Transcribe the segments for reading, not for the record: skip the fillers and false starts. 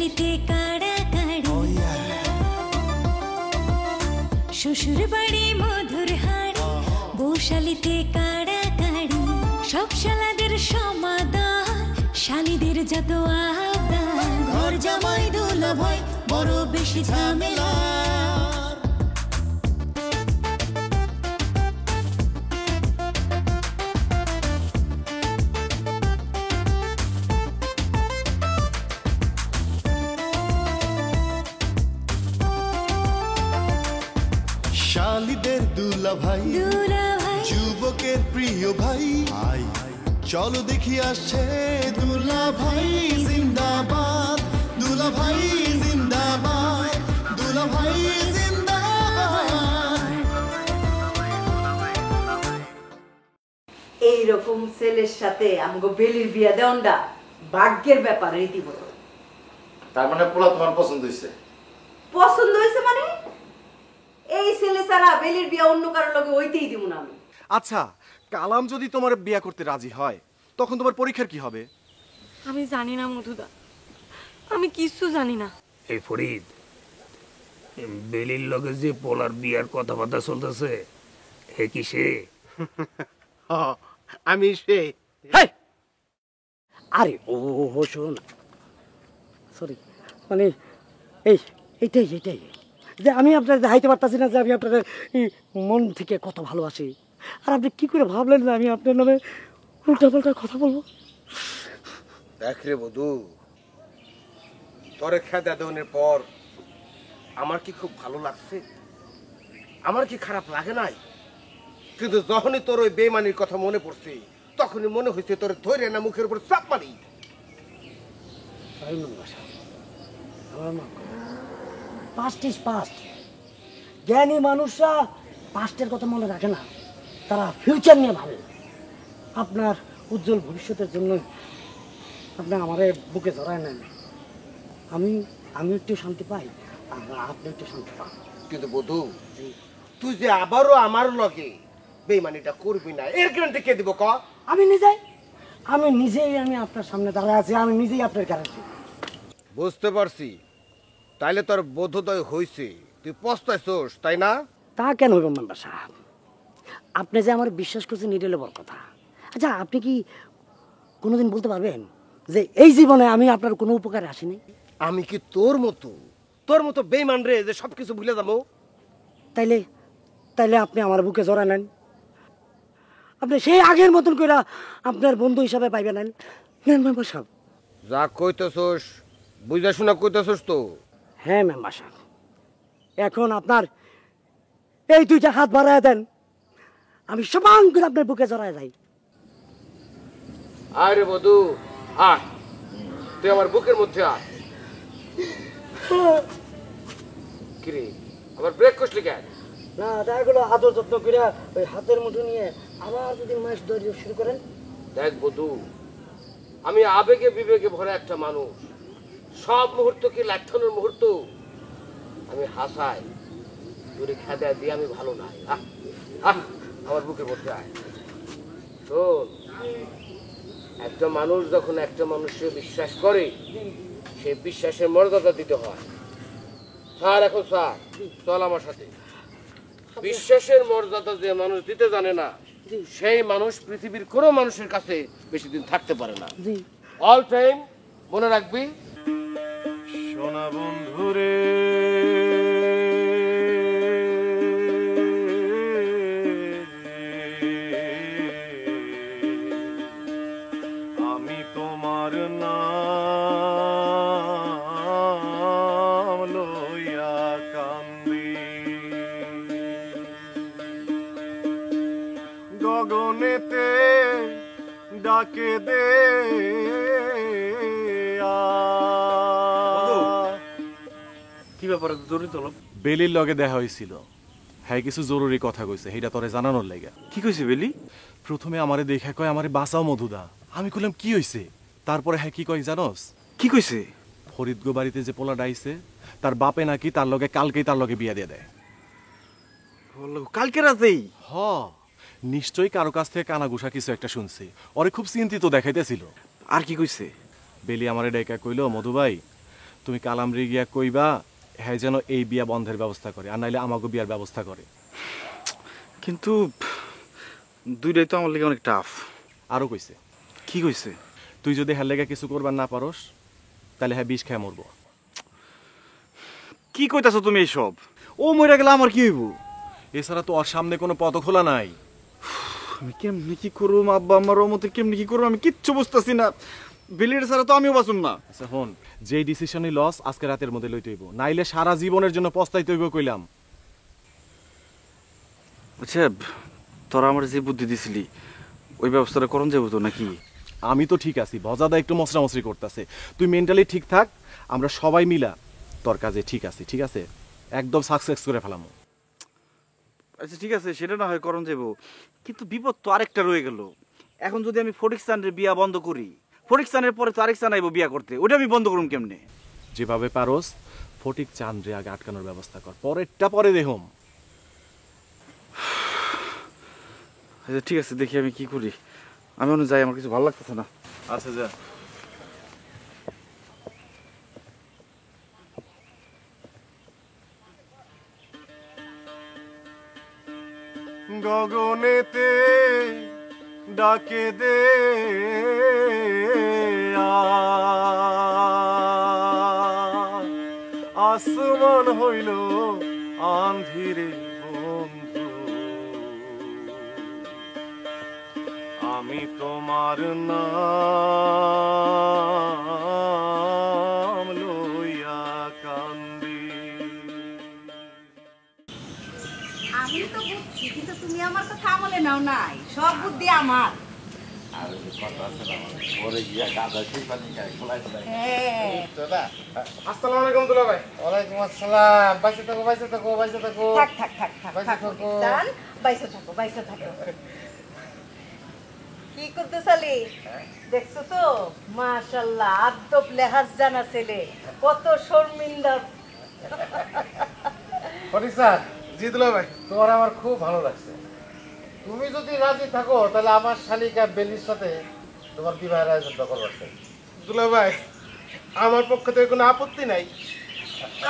বৌশালীতে কাড়াকাড়ি শ্বশুর বাড়ি মধুর হাড়ি বৌশালীতে কাড়াকাড়ি সব শালাদের সমাদর শালীদের যত আবদার ঘর জামাই দুলাভাই বড় বেশি ঝামেলা শালীদের দুলাভাই যুবকের প্রিয় ভাই চলো দেখি আসছে দুলাভাই জিন্দাবাদ দুলাভাই জিন্দাবাদ দুলাভাই জিন্দাবাদ। এইরকম ছেলের সাথে আমগো বেলির বিয়া দেওয়াটা ভাগ্যের ব্যাপার রীতিমতো। তার মানে পোলা তোমার পছন্দ হয়েছে? পছন্দ হয়েছে মানে এই ছেলে ছাড়া বেলির বিয়া অন্য কারোর লগে হইতেই দিব না আমি। আচ্ছা কালাম যদি তোমার বিয়া করতে রাজি হয় তখন তোমার পরীক্ষার কি হবে? আমি জানি না মধুদা, আমি কিছু জানি না। এই ফরিদ, বেলির লগে যে পোলার বিয়ার কথাবার্তা চলতেছে হে কি সে? আমি সে। আরে ও শোনো না, সরি মানে এইটাই যে আমি আপনার দেখাইতে পারতাছি না যে আমি আপনাদের মন থেকে কত ভালোবাসি। আর আপনি কি করে ভাবলেন যে আমি আপনার নামে উল্টা পাল্টা কথা বলবো? দেখ রে বধু, তোরে খেদা দেওয়ার পর আমার কি খুব ভালো লাগছে? আমার কি খারাপ লাগে নাই? কিন্তু যখনই তোর ওই বেমানির কথা মনে পড়ছে তখনই মনে হয়েছে তোর ধরে না মুখের উপর চাপ মারি। Past is past. জ্ঞানী মানুষরা পাস্টের কথা মনে রাখে না, তারা ফিউচার নিয়ে ভাবে। আপনার উজ্জ্বল ভবিষ্যতের জন্য আপনি আমার বুকে জড়ায় নেন। আমি একটু শান্তি পাই, আপনি একটু শান্তি পান। কিন্তু বধু, তুই যে আবারও আমার লগে বেমানিটা করবি না এর গ্যারান্টি কে দিব ক? আমি নিজেই আমি আপনার সামনে দাঁড়ায় আছি, আমি নিজেই আপনার গ্যারান্টি। বুঝতে পারছি, তাইলে তোর বোধোদয় হয়েছে, তুই পস্তাইছস তাই না? তা কেন হইব মেম্বার সাহেব? আপনি যে আমার বিশ্বাস করছেন এটা হলো বড় কথা। আচ্ছা আপনি কি কোনোদিন বলতে পারবেন যে এই জীবনে আমি আপনার কোনো উপকারে আসিনি? আমি কি তোর মতো বেইমান রে যে সবকিছু ভুলে যাবো? তাইলে আপনি আমার বুকে জড়া নেন, আপনি সেই আগের মতন করে আপনার বন্ধু হিসাবে পাইবেন। নেন মেম্বার সাহেব। যা কইতেছস বুঝা শোনা কইতেছস তো? হ্যাঁ মেম্বার সাহেব, এখন আপনার এই দুইটা হাত বাড়ায় দেন, আমি সমান করে আপনার বুকে জড়ায় যাই। আরে বধু আয়, তুই আমার বুকের মধ্যে আয়। কিরে আবার ব্রেক করলি কেন? না তাইগুলো আদর যত্ন করে ওই হাতের মুঠো নিয়ে আবার যদি মাছ ধরে শুরু করেন। দেখ বধু, আমি আবেগে বিবেকে ভরা একটা মানুষ। সব মুহূর্ত কি লাঠানোর মুহূর্ত? আমি হাসাই, তোরে খেদা দিয়ে আমি ভালো নাই। আমার বুকের মধ্যে আয়। শোন, একটা মানুষ যখন একটা মানুষকে বিশ্বাস করে সেই বিশ্বাসের মর্যাদা দিতে হয়। স্যার এখন স্যার চল আমার সাথে। বিশ্বাসের মর্যাদা যে মানুষ দিতে জানে না সেই মানুষ পৃথিবীর কোনো মানুষের কাছে বেশি দিন থাকতে পারে না। অল টাইম মনে রাখবি। সোনা বন্ধুরে আমি তোমার নাম লইয়া কান্দি, গগনেতে ডাকে দে কি ব্যাপারে জরুরি তলব? বেলির লগে দেখা হয়েছিল, হ্যাঁ কিছু জরুরি কথা কইছে, সেইটা তোরে জানানোর লাগা। কি কইছে বেলি? প্রথমে আমারে দেখা কয় আমারে বাঁচাও মধুদা। আমি কইলাম কি হইছে? তারপরে হ্যাঁ কি কয় জানোস? কি কইছে? ফরিদগো বাড়িতে যে পোলা ডাইছে তার বাপে নাকি তার লগে কালকেই তার লগে বিয়া দিয়ে দেয়। কালকে রাতেই? হ, নিশ্চয়ই কারো কাছ থেকে কানাঘুষা কিছু একটা শুনছি। ওরে খুব চিন্তিত দেখাইতেছিল। আর কি কইছে? বেলি আমারে ডাইকা কইল, মধু ভাই তুমি কালামরি গিয়া কইবা হ্যাঁ যেন এই বিয়া বন্ধের ব্যবস্থা করে, আর নাইলে আমাকে বিয়ার ব্যবস্থা করে। কিন্তু দুইটাই তো আমার লেগে অনেক টাফ। আরও কইছে, কি কইছে? তুই যদি হ্যার লেগে কিছু করবার না পারস তাহলে হ্যাঁ বিষ খেয়ে মরবো। কি কইতাছো তুমি এইসব? ও মরে গেলে আমার কি হইব? এছাড়া তো ওর সামনে কোনো পথ খোলা নাই। আমি কেমনি কি করবো আব্বা, আমার ওর মতো কেমনি কি করবো আমি কিচ্ছু বুঝতেছি না। বেলির ছাড়া তো আমিও বাঁচুম না। আচ্ছা হন, যেই ডিসিশনই লস আজকে রাতের মধ্যে লইতে হইব, নাইলে সারা জীবনের জন্য পস্তাইতে হইব কইলাম। আচ্ছা তোরা আমার যে বুদ্ধি দিছিলি ওই ব্যবস্থাটা করন যাবো তো নাকি? আমি তো ঠিক আছি, ভজাদা একটু মশরামশরি করতেছে। তুই মেন্টালি ঠিক থাক, আমরা সবাই মিলা তোর কাজে ঠিক আছি। ঠিক আছে, একদম সাকসেস করে ফেলামো। আচ্ছা ঠিক আছে, সেটা না হয় করন যাবো, কিন্তু বিপদ তো আরেকটা রয়ে গেল। এখন যদি আমি ফটিক স্থানের বিয়া বন্ধ করি, ফটিক স্থানের পরে তো আরেক স্থান আইব বিয়া করতে, ওটা আমি বন্ধ করুন কেমনে? যেভাবে পারোস ফটিক চাঁদরে আগে আটকানোর ব্যবস্থা কর, পরেরটা পরে দেখুম। আচ্ছা ঠিক আছে, দেখি আমি কি করি। আমি অন্য যাই, আমার কিছু ভালো লাগতেছে না। আচ্ছা যা। গগনেতে ডাকে দে আসমান হইল আন্ধিরে বন্ধু, আমি তোমার নাম লইয়া কান্দি। আমি তো বুঝছি, কিন্তু তুমি আমার কথা আমলে নাও নাই। সব বুদ্ধি আমার। হ্যাঁ। আসসালামু আলাইকুম দুলা ভাই। ওয়ালাইকুম আসসালাম। বাইসে থাকো, বাইসে থাকো, বাইসে থাকো। থাক থাক থাক থাক বাইসে থাক থাকো। জান, বাইসে থাকো, বাইসে থাকো। কি করতে চালি দেখছো তো? মাশাআল্লাহ, আদব লেহাজ জানা ছেলে, কত শর্মিন্দা। ফটিক স্যার, জি দুলা ভাই। তোমার আমার খুব ভালো লাগছে। তুমি যদি রাজি থাকো তাহলে আমার শালিকা বেলির সাথে তোমার বিবাহের আয়োজনটা করবার চাই। দুলা ভাই, আমার পক্ষ থেকে কোনো আপত্তি নাই।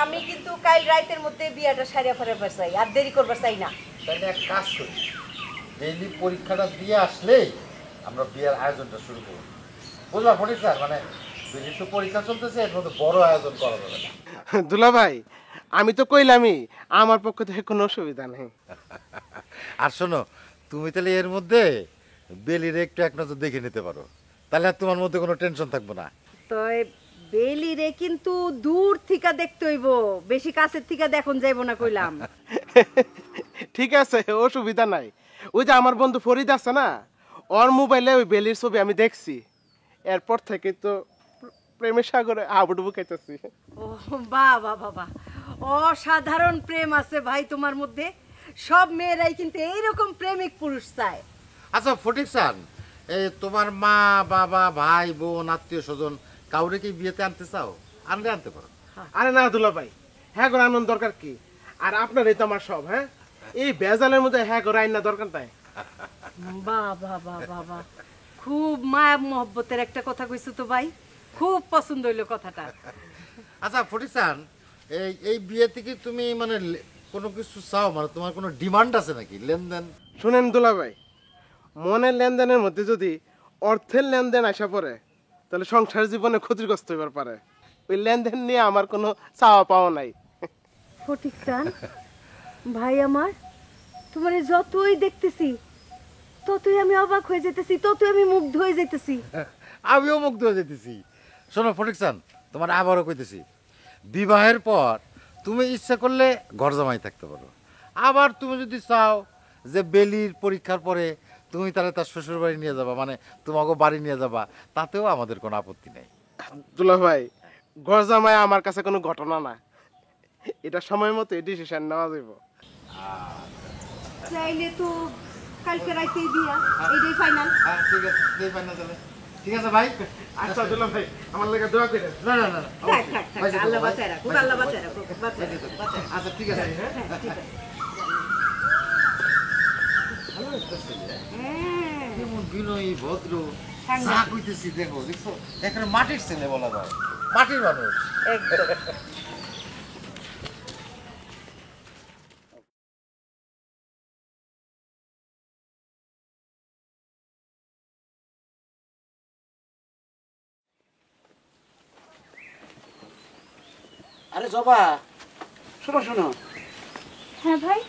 আমি কিন্তু কাল রাতের মধ্যে বিয়াটা সারিয়া ফেরাবার চাই, আর দেরি করবার চাই না। তাইলে এক কাজ করি, ডেইলি পরীক্ষাটা দিয়ে আসলেই আমরা বিয়ের আয়োজনটা শুরু করব। বুঝলা ফটিক স্যার, মানে বেলির তো পরীক্ষা চলতেছে, এর মধ্যে বড় আয়োজন করা যাবে না। দুলা ভাই, আমি তো কইলামই আমার পক্ষ থেকে কোনো অসুবিধা নেই। আর শোনো, তুমি তাহলে এর মধ্যে বেলির একটু এক নজর দেখে নিতে পারো, তাহলে আর তোমার মধ্যে কোনো টেনশন থাকবে না। তো বেলি রে কিন্তু দূর থেকে দেখতে হইব, বেশি কাছের থেকে দেখুন যাইব না কইলাম। ঠিক আছে, অসুবিধা নাই। ওই যে আমার বন্ধু ফরিদ আছে না, ওর মোবাইলে ওই বেলির ছবি আমি দেখছি। এরপর থেকে তো প্রেমের সাগরে হাবুডুবু খাইতেছি। ও বাবা বাবা, অসাধারণ প্রেম আছে ভাই তোমার মধ্যে। সব মেয়েরাই কিন্তু এইরকম প্রেমিক পুরুষ চায়। আচ্ছা ফটিক স্যার, এই তোমার মা বাবা ভাই বোন আত্মীয় স্বজন কাউরে কি বিয়েতে আনতে চাও? আনলে আনতে পারো। আরে না দুলা ভাই, হ্যাঁ করে আনন্দ দরকার কি? আর আপনারই তো আমার সব। হ্যাঁ, এই বেজালের মধ্যে হ্যাঁ করে আইন না দরকার তাই। বাবা বাবা, খুব মায়া মহব্বতের একটা কথা কইছো তো ভাই, খুব পছন্দ হইলো কথাটা। আচ্ছা ফটিক স্যার, এই বিয়েতে কি তুমি মানে কোনো কিছু চাও? মানে তোমার কোনো ডিমান্ড আছে নাকি? লেনদেন? শুনেন দুলা ভাই, মনের লেনদেনের মধ্যে যদি অর্থের লেনদেন আসা পড়ে তাহলে সংসার জীবনে ক্ষতিগ্রস্ত হইবার পারে। ওই লেনদেন নিয়ে আমার কোনো চাওয়া পাওয়া নাই। ফটিক চান ভাই আমার, তোমার যতই দেখতেছি ততই আমি অবাক হয়ে যেতেছি, ততই আমি মুগ্ধ হয়ে যেতেছি। আমিও মুগ্ধ হয়ে যেতেছি। শোনো ফটিক স্যার, তোমার আবারও কইতেছি, বিবাহের পর তুমি ইচ্ছা করলে ঘর জামাই থাকতে পারো। আবার তুমি যদি চাও যে বেলির পরীক্ষার পরে তুমি তাহলে তার শ্বশুর বাড়ি নিয়ে যাবা, মানে তোমাকে বাড়ি নিয়ে যাবা, তাতেও আমাদের কোনো আপত্তি নেই। দুলা ভাই, ঘর জামাই আমার কাছে কোনো ঘটনা না, এটা সময় মতো ডিসিশন নেওয়া যাবে। চাইলে তো কালকে রাতেই বিয়া, এটাই ফাইনাল। হ্যাঁ ঠিক আছে, এই ফাইনাল তাহলে। ঠিক আছে ভাই। আচ্ছা দুলা ভাই, আমার লাগে দোয়া করেন। না না না, থাক থাক থাক, আল্লাহ বাঁচায় রাখুক, আল্লাহ বাঁচায় রাখুক, বাঁচায় রাখুক, বাঁচায় রাখুক। আচ্ছা ঠিক আছে। হ্যাঁ ঠিক আছে। ভালো একটা ছেলে, হ্যাঁ, কেমন বিনয়ী ভদ্র, সাংঘাতিক। যা কইতেছি দেখো, দেখছো এখানে মাটির ছেলে বলা যায়, মাটির মানুষ। একদম। আরে জবা, শোনো শোনো, হ্যাঁ ভাই,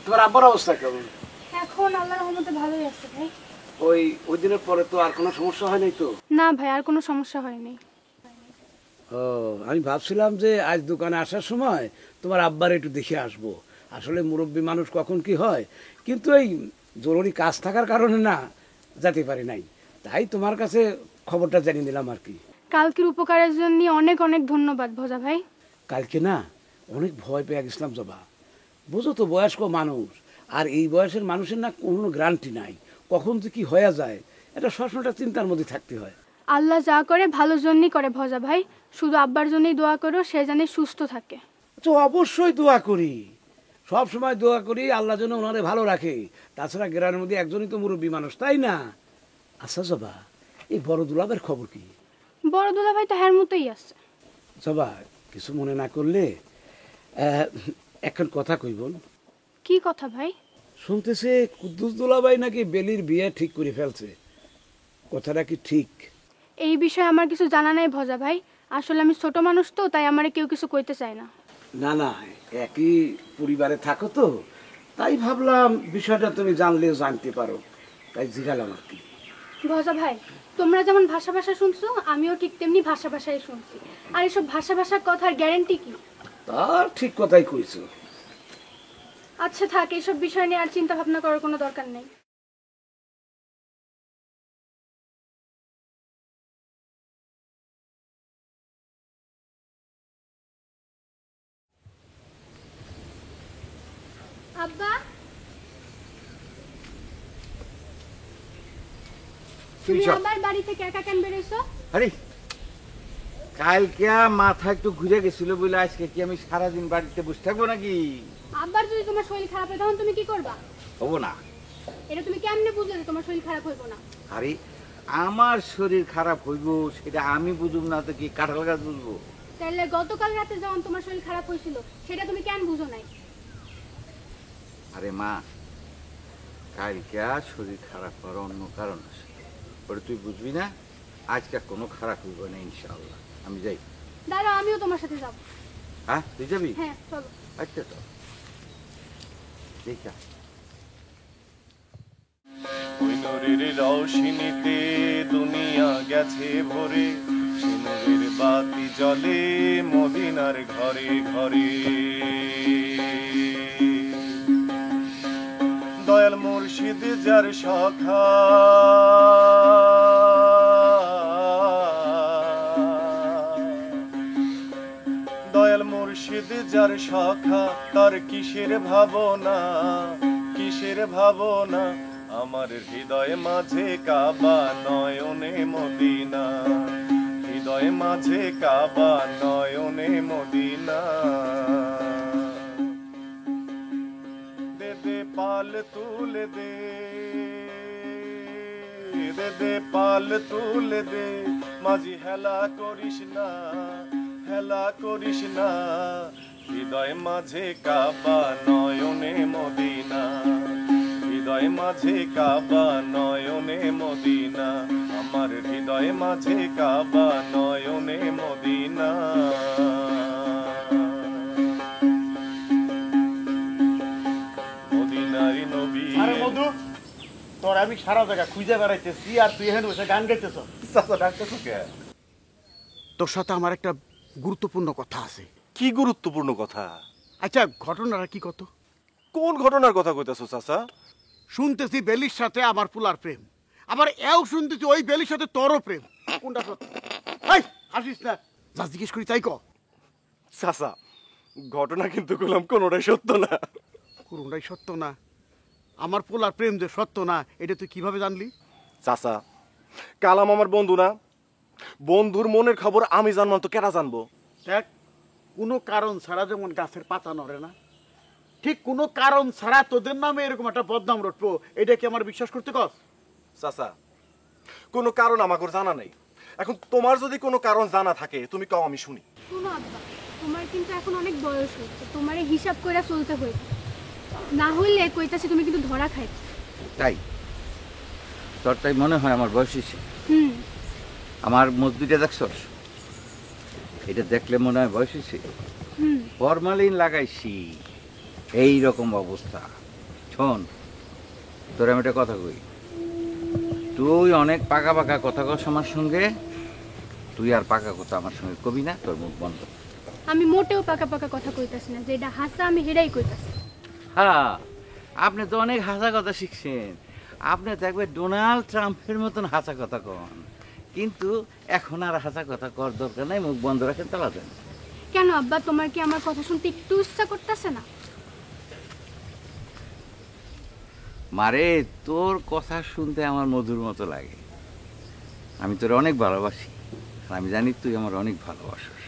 তোমার আব্বার অবস্থা কেমন? এখন আল্লাহর রহমতে ভালোই আছে ভাই। ওই দিনের পরে তো আর কোনো সমস্যা হয় নাই তো? না ভাই, আর কোনো সমস্যা হয়নি। ও, আমি ভাবছিলাম যে আজ দোকানে আসার সময় তোমার আব্বার একটু দেখে আসবো। আসলে মুরব্বী মানুষ কখন কি হয়, কিন্তু এই জরুরি কাজ থাকার কারণে না যেতে পারি নাই, তাই তোমার কাছে খবরটা জানিয়ে দিলাম আর কি। কালকের উপকারের জন্য অনেক অনেক ধন্যবাদ ভোজা ভাই। কালকে না অনেক ভয় পেয়ে গেছিলাম জবা, বুঝো তো বয়স্ক মানুষ, আর এই বয়সের মানুষের না কোনো গ্যারান্টি নাই, কখন যে কি হয়ে যায়, এটা সবসময়টা চিন্তার মধ্যে থাকতে হয়। আল্লাহ যা করে ভালোর জন্যই করে ভোজা ভাই, শুধু আব্বার জন্যই দোয়া করো, সে জানি সুস্থ থাকে। তো অবশ্যই দোয়া করি, সব সময় দোয়া করি আল্লাহ যেন ওনারে ভালো রাখে। তাছাড়া গ্রামের মধ্যে একজনই তো মুরব্বী মানুষ, তাই না? আচ্ছা জবা, এই বড় দুলাবের খবর কি? বড় দুলা ভাই তো হ্যার মতোই আছে। জবা, কিছু মনে না করলে এখন কথা কইবন। কি কথা ভাই? শুনতেছে কুদ্দুস দুলাভাই নাকি বেলির বিয়ে ঠিক করে ফেলছে, কথাটা কি ঠিক? এই বিষয়ে আমার কিছু জানা নাই ভোজা ভাই, আসলে আমি ছোট মানুষ তো, তাই আমারে কেউ কিছু কইতে চায় না। না না, একই পরিবারে থাকো তো, তাই ভাবলাম বিষয়টা তুমি জানলেও জানতে পারো, তাই জিজ্ঞালাম আর কি। ভোজা ভাই, তোমরা যেমন ভাষা ভাষা শুনছো, আমিও ঠিক তেমনি ভাষা ভাষাই শুনছি। আর এসব ভাষা ভাষার কথার গ্যারান্টি কি? তার ঠিক কথাই কইছো। আচ্ছা থাক, এইসব বিষয় নিয়ে আর চিন্তা ভাবনা করার কোনো দরকার নেই। আব্বা, তুমি আবার বাড়ি থেকে একা কেন বেরোইছো? আরে কালকে মাথা একটু ঘুরে গেছিল বলে আজকে কি আমি সারাদিন বাড়িতে বসে থাকবো নাকি? আব্বার যদি তোমার শরীর খারাপ হয় তখন তুমি কি করবা? হবো না। এটা তুমি কেমনে বুঝলে যে তোমার শরীর খারাপ হইব না? আরে আমার শরীর খারাপ হইব সেটা আমি বুঝুম না তো কি কাঁঠাল গাছ বুঝবো? তাহলে গতকাল রাতে যখন তোমার শরীর খারাপ হয়েছিল সেটা তুমি কেন বুঝো নাই? আরে মা, কালকে শরীর খারাপ হওয়ার অন্য কারণ আছে, ওটা তুই বুঝবি না। আজকে কোনো খারাপ হইব না ইনশাআল্লাহ। আমি যাই। দাঁড়াও, আমিও তোমার সাথে যাব। হ্যাঁ তুই যাবি? হ্যাঁ চলো। আচ্ছা তো ঠিক আছে। ওই নূরের রওশনীতে দুনিয়া গেছে ভরে, সে নূরের বাতি জ্বলে মদিনার ঘরে ঘরে। দয়াল মুর্শিদ যার সখা, দয়াল মুর্শিদ যার সখা, তার কিসের ভাবনা, কিসের ভাবনা। আমার হৃদয় মাঝে কাবা, নয়নে মদিনা, হৃদয় মাঝে কাবা, নয়নে মদিনা। দে দে পাল তুলে দে, দে দে পাল তুলে দে, মাঝি হেলা করিস না, হেলা করিস না। হৃদয় মাঝে কাবা, নয়নে মদিনা, হৃদয় মাঝে কাবা, নয়নে মদিনা। আমার হৃদয় মাঝে কাবা, নয়নে মদিনা। মদিনারি নবী। আরে মধু, তোর আমি সারা জায়গা খুঁজে বেড়াইতেছি আর তুই এখানে বসে গান গাইতেছ। চাচা ডাকতেছো কে? তোর সাথে আমার একটা গুরুত্বপূর্ণ কথা আছে। কি গুরুত্বপূর্ণ কথা? আচ্ছা, ঘটনাটা কি কত? কোন ঘটনার কথা কইতাছো চাচা? শুনতেছি বেলির সাথে আমার পুলার প্রেম, আবার এও শুনতেছি ওই বেলির সাথে তোরও প্রেম। কোনটা সত্য? এই হাসিস না, যা জিজ্ঞেস করি তাই ক। চাচা, ঘটনা কিন্তু কইলাম কোনোটাই সত্য না। কোনটাই সত্য না? আমার পোলার প্রেম যে সত্য না এটা তুই কিভাবে জানলি? চাচা, কালাম আমার বন্ধু না, বন্ধুর মনের খবর আমি জানবো তো কেরা জানবো? দেখ, কোনো কারণ ছাড়া যেমন গাছের পাতা নড়ে না, ঠিক কোনো কারণ ছাড়া তোদের নামে এরকম একটা বদনাম রটবো, এটা কি আমার বিশ্বাস করতে কস? চাচা, কোনো কারণ আমাকে জানা নেই, এখন তোমার যদি কোনো কারণ জানা থাকে তুমি কও, আমি শুনি। শোনো আব্বা, তোমার কিন্তু এখন অনেক বয়স হয়েছে, তোমার হিসাব করে চলতে হইবে, না হইলে কইতাছি তুমি কিন্তু ধরা খাইবে। তাই তোর তাই মনে হয় আমার বয়স হয়েছে? হুম। আমার মজদুরিটা দেখছস? এটা দেখলে মনে হয় বয়স হয়েছে। হুম। ফরমালিন লাগাইছি, এই রকম অবস্থা। শোন, তোর আমি একটা কথা কই, তুই অনেক পাকা পাকা কথা কস আমার সঙ্গে, তুই আর পাকা কথা আমার সঙ্গে কবি না, তোর মুখ বন্ধ। আমি মোটেও পাকা পাকা কথা কইতাছি না, যেটা হাসা আমি হেডাই কইতাছি। হ্যাঁ, আপনি তো অনেক হাসা কথা শিখছেন, আপনি তো একবার ডোনাল্ড ট্রাম্পের মতন হাসা কথা কন, কিন্তু এখন আর হাসা কথা কর দরকার নাই, মুখ বন্ধ রাখেন, তালা দেন। কেন আব্বা, তোমার কি আমার কথা শুনতে একটু ইচ্ছা করতেছে না? মারে, তোর কথা শুনতে আমার মধুর মতো লাগে। আমি তোর অনেক ভালোবাসি, আর আমি জানি তুই আমার অনেক ভালোবাসিস।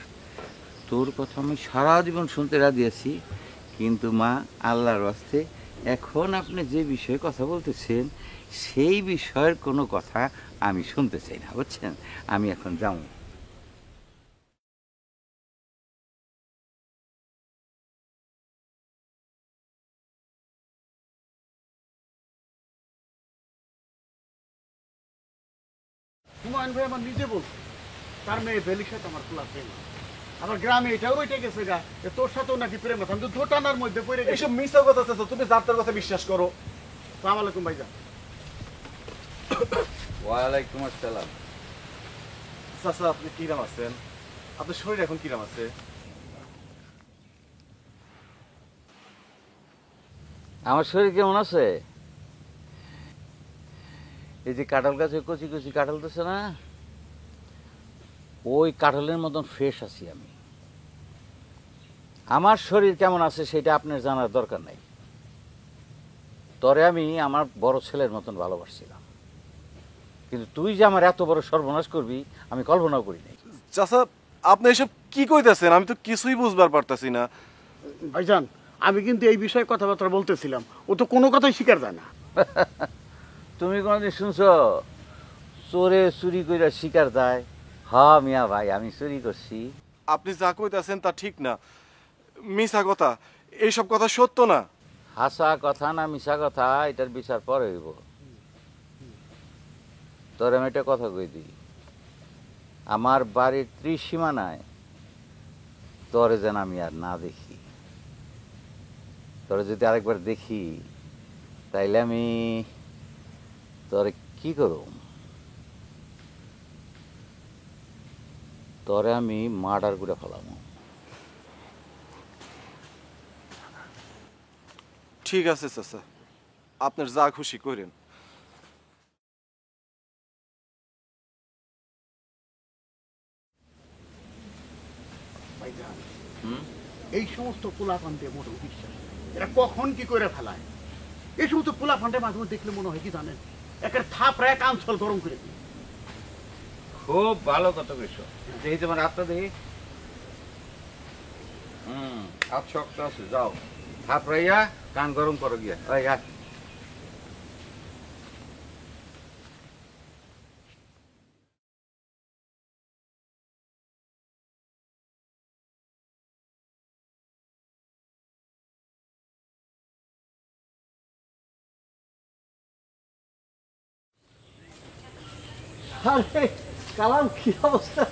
তোর কথা আমি সারা জীবন শুনতে রাজি আছি, কিন্তু মা, আল্লাহর রাস্তে এখন আপনি যে বিষয়ে কথা বলতেছেন সেই বিষয়ের কোনো কথা আমি শুনতে চাই না, বুঝছেন? আমি এখন যাও। হুমায়ুন ভাই আমার নিজে বলছে তার মেয়ে বেলির সাথে আমার খোলা প্রেম। আমার গ্রামে এটাও ওইটা গেছে গা, তোর সাথেও নাকি প্রেম আছে। আমি তো ধোটানার মধ্যে পড়ে গেছি। এইসব মিথ্যা কথা চাচা, তুমি যাত্রার কথা বিশ্বাস করো। সালাম আলাইকুম ভাইজান। ওয়ালাইকুম আসসালাম। চাচা, আপনি কিরাম আছেন? আপনার শরীর এখন কিরাম আছে? আমার শরীর কেমন আছে? এই যে কাঁঠাল গাছে কচি কচি কাঁঠাল দিচ্ছে না, ওই কাঁঠালের মতন ফ্রেশ আছি আমি। আমার শরীর কেমন আছে সেটা আপনার জানার দরকার নাই। তরে আমি আমার বড় ছেলের মতন ভালোবাসছিলাম, কিন্তু তুই যে আমার এত বড় সর্বনাশ করবি আমি কল্পনাও করি নাই। চাচা, আপনি এসব কি কইতেছেন? আমি তো কিছুই বুঝবার পারতাছি না। ভাইজান, আমি কিন্তু এই বিষয়ে কথাবার্তা বলতেছিলাম, ও তো কোনো কথাই স্বীকার যায় না। তুমি কোনোদিন শুনছো চোরে চুরি করে শিকার যায়? হ্যাঁ মিয়া ভাই, আমি চুরি করছি। আপনি যা কইতাছেন তা ঠিক না, মিছা কথা। এইসব কথা সত্য না। হাসা কথা না মিছা কথা, এটার বিচার পরে হইব। তোর আমি একটা কথা কই দিই, আমার বাড়ির ত্রিসীমানায় তোরে যেন আমি আর না দেখি। তোরে যদি আরেকবার দেখি তাইলে আমি তোরে কি করব? তোরে আমি মার্ডার করে ফেলাম। ঠিক আছে চাচা, আপনার যা খুশি করেন। ভাইজান, এই সমস্ত পোলাপান্ডে মোটেও বিশ্বাস, এরা কখন কি করে ফেলায়। এই সমস্ত পোলাপান্ডে মাঝে মাঝে দেখলে মনে হয় কি জানেন, একটা থাপড়ায় এক আঞ্চল গরম করে দিই। খুব ভালো কথা কইছো। দেখি তোমার হাতটা দেখি। হাত শক্ত আছে, যাও থাপড়াইয়া কান গরম করো গিয়া। ওই আয়। আরে কালাম, কি অবস্থা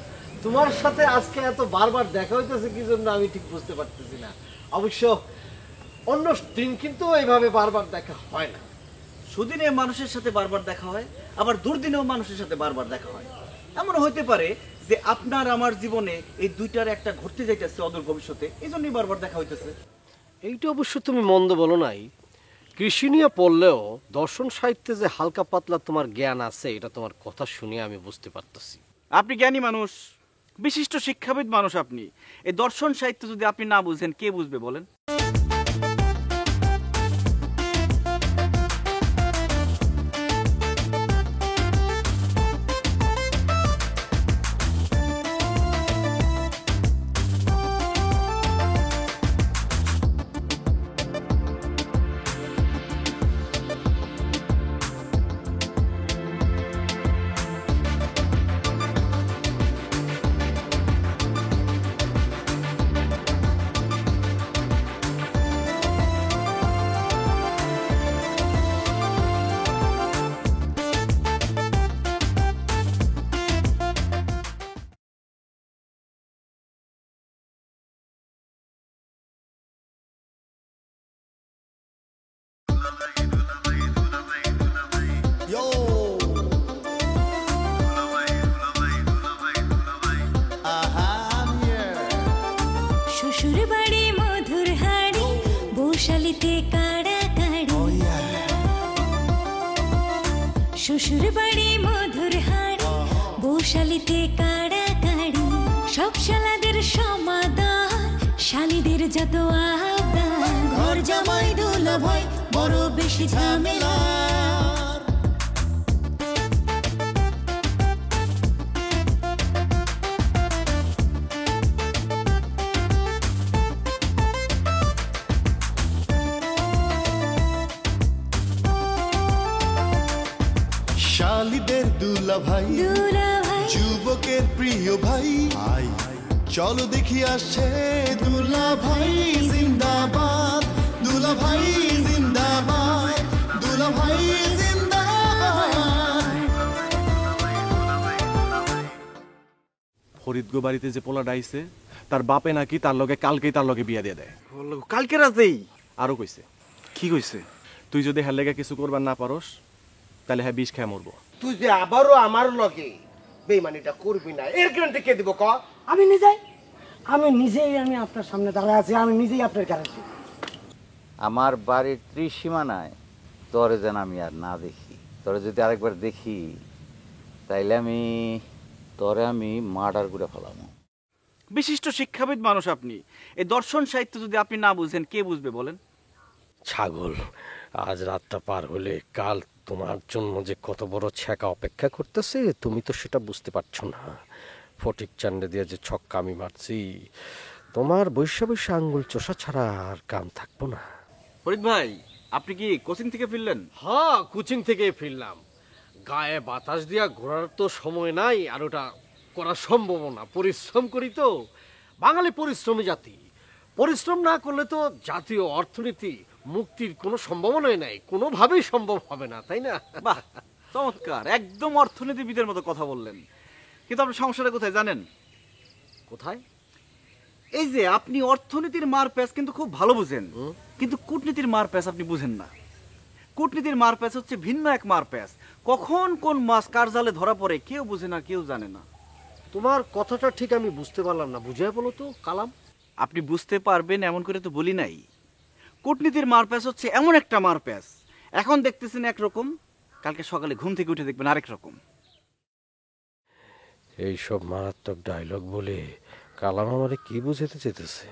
তোমার সাথে? আজকে এত বারবার দেখা হইতেছে কি জন্য আমি ঠিক বুঝতে পারতেছি না। অবশ্য অন্য দিন কিন্তু এইভাবে বারবার দেখা হয় না। সুদিনে মানুষের সাথে বারবার দেখা হয়, আবার দুর্দিনেও মানুষের সাথে বারবার দেখা হয়। এমন হইতে পারে যে আপনার আমার জীবনে এই দুইটার একটা ঘটতে যাইতেছে অদূর ভবিষ্যতে, এই জন্যই বারবার দেখা হইতেছে। এইটা অবশ্য তুমি মন্দ বলো নাই। কৃষি নিয়ে পড়লেও দর্শন সাহিত্যে যে হালকা পাতলা তোমার জ্ঞান আছে, এটা তোমার কথা শুনে আমি বুঝতে পারতেছি। আপনি জ্ঞানী মানুষ, বিশিষ্ট শিক্ষাবিদ মানুষ। আপনি এই দর্শন সাহিত্য যদি আপনি না বুঝেন, কে বুঝবে বলেন? বৌশালীতে কাড়াকাড়ি শ্বশুর বাড়ি মধুর হাড়ি বৌশালীতে কাড়াকাড়ি সব শালাদের সমাদর শালীদের যত আবদার ঘর জামাই দুলা ভাই বড় বেশি ঝামেলা শালীদের দুলা ভাই যুবকের প্রিয় ভাই আই চলো দেখি আসছে দুলা ভাই জিন্দাবাদ দুলা ভাই জিন্দাবাদ দুলা ভাই জিন্দাবাদ। ফরিদগো বাড়িতে যে পোলা ডাইছে তার বাপে নাকি তার লগে কালকেই তার লগে বিয়া দিয়ে দেয়। কালকে রাতেই? আরো কইছে। কি কইছে? তুই যদি হ্যার লেগে কিছু করবার না পারস তাহলে হ্যাঁ বিষ খেয়ে মরবো। তুই যে আবারও আমার লগে বেইমানিটা করবি না এর গ্যারান্টি কে দিব ক? আমি নিজেই আমি আপনার সামনে দাঁড়ায় আছি, আমি নিজেই আপনার গ্যারান্টি। আমার বাড়ির ত্রিসীমানায় তোরে যেন আমি আর না দেখি। তোরে যদি আরেকবার দেখি তাইলে আমি মার্ডার করে ফেলাম। বিশিষ্ট শিক্ষাবিদ মানুষ আপনি, এই দর্শন সাহিত্য যদি আপনি না বুঝেন কে বুঝবে বলেন? ছাগল, আজ রাতটা পার হলে কাল তোমার জন্য যে কত বড় ছ্যাঁকা অপেক্ষা করতেছে তুমি তো সেটা বুঝতে পারছো না। ফটিক চান্ডে দিয়ে যে ছক্কা আমি মারছি, তোমার বৈশা বৈশা আঙ্গুল চোষা ছাড়া আর কাম থাকবো না। ফরিদ ভাই, আপনি কি কোচিং থেকে ফিরলেন? হ্যাঁ, কোচিং থেকে ফিরলাম। গায়ে বাতাস দিয়া ঘোরার তো সময় নাই, আর ওটা করা সম্ভব না। পরিশ্রম করি তো, বাঙালি পরিশ্রমী জাতি। পরিশ্রম না করলে তো জাতীয় অর্থনীতি মুক্তির কোনো সম্ভাবনাই নাই, কোনোভাবেই সম্ভব হবে না, তাই না? বাহ, চমৎকার, একদম অর্থনীতিবিদের মতো কথা বললেন। কিন্তু আপনি সমস্যাটা কোথায় জানেন? কোথায়? এই যে আপনি অর্থনীতির মার প্যাচ কিন্তু খুব ভালো বুঝেন, কিন্তু কূটনীতির মার প্যাচ আপনি বুঝেন না। কূটনীতির মার প্যাচ হচ্ছে ভিন্ন এক মার প্যাচ। কখন কোন মাছ কার জালে ধরা পড়ে কেউ বুঝে না, কেউ জানে না। তোমার কথাটা ঠিক আমি বুঝতে পারলাম না, বুঝিয়ে বলো তো কালাম। আপনি বুঝতে পারবেন এমন করে তো বলি নাই। কূটনীতির মার প্যাচ হচ্ছে এমন একটা মার প্যাচ, এখন দেখতেছেন একরকম, কালকে সকালে ঘুম থেকে উঠে দেখবেন আরেক রকম। এইসব মারাত্মক ডায়লগ বলে কালাম আমারে কি বুঝাতে চেতেছে?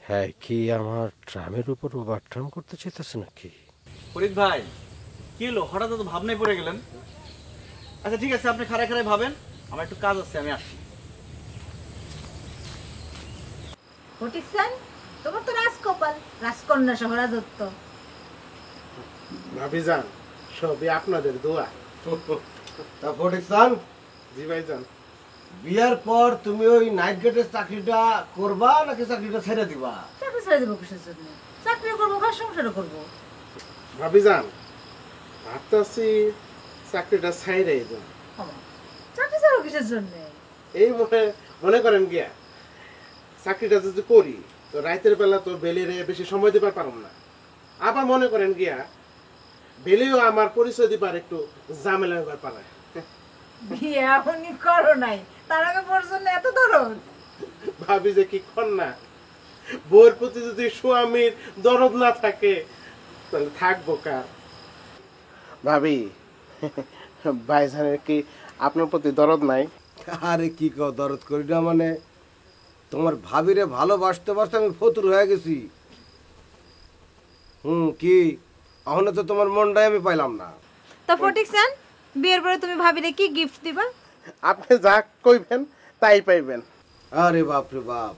হ্যাঁ, কি আমার ট্রামের উপর ওভারট্রাম করতে চেতেছে নাকি? ফরিদ ভাই, কি হলো, হঠাৎ তো ভাবনায় পড়ে গেলেন? আচ্ছা ঠিক আছে, আপনি খাড়ায় খাড়ায় ভাবেন, আমার একটু কাজ আছে, আমি আসি। ফটিক স্যার, তোমার তো রাজকপাল, রাজকন্যা সহ রাজত্ব। ভাবিজান, সবই আপনাদের দোয়া। তা ফটিক স্যার, জি ভাইজান, বিয়ার পর তুমি ওই নাইট গেটের চাকরিটা করবা নাকি চাকরিটা ছেড়ে দিবা? চাকরি ছেড়ে দেবো কিসের জন্য? চাকরি করবো, ঘর সংসারও করবো। ভাবিজান, ভাবতেছি চাকরিটা ছাইরাই দেব। চাকরি ছাড়ো কিসের জন্য? এই মনে করেন গিয়া চাকরিটা যদি করি তো রাতের বেলা তো বেলিরে বেশি সময় দিবার পারব না। আবার মনে করেন গিয়া বেলিও আমার পরিচয় দিবার একটু ঝামেলা হবার পারে। বিয়ে এখনই করো নাই, তার আগে পর্যন্ত এত দরদ? ভাবি যে কি কর না, বউয়ের প্রতি যদি স্বামীর দরদ না থাকে তাহলে থাকবো কার? ভাবি, ভাইজানের কি আপনার প্রতি দরদ নাই? আরে কি কও, দরদ করি না মানে? তোমার ভাবিরে ভালোবাসতে বাসতে আমি ফতুর হয়ে গেছি। কি এখনো তো তোমার মনটাই আমি পাইলাম না। তা ফটিক স্যার, বিয়ের পরে তুমি ভাবিলে কি গিফট দিবা? আপনি যা কইবেন তাই পাইবেন। আরে বাপ রে বাপ,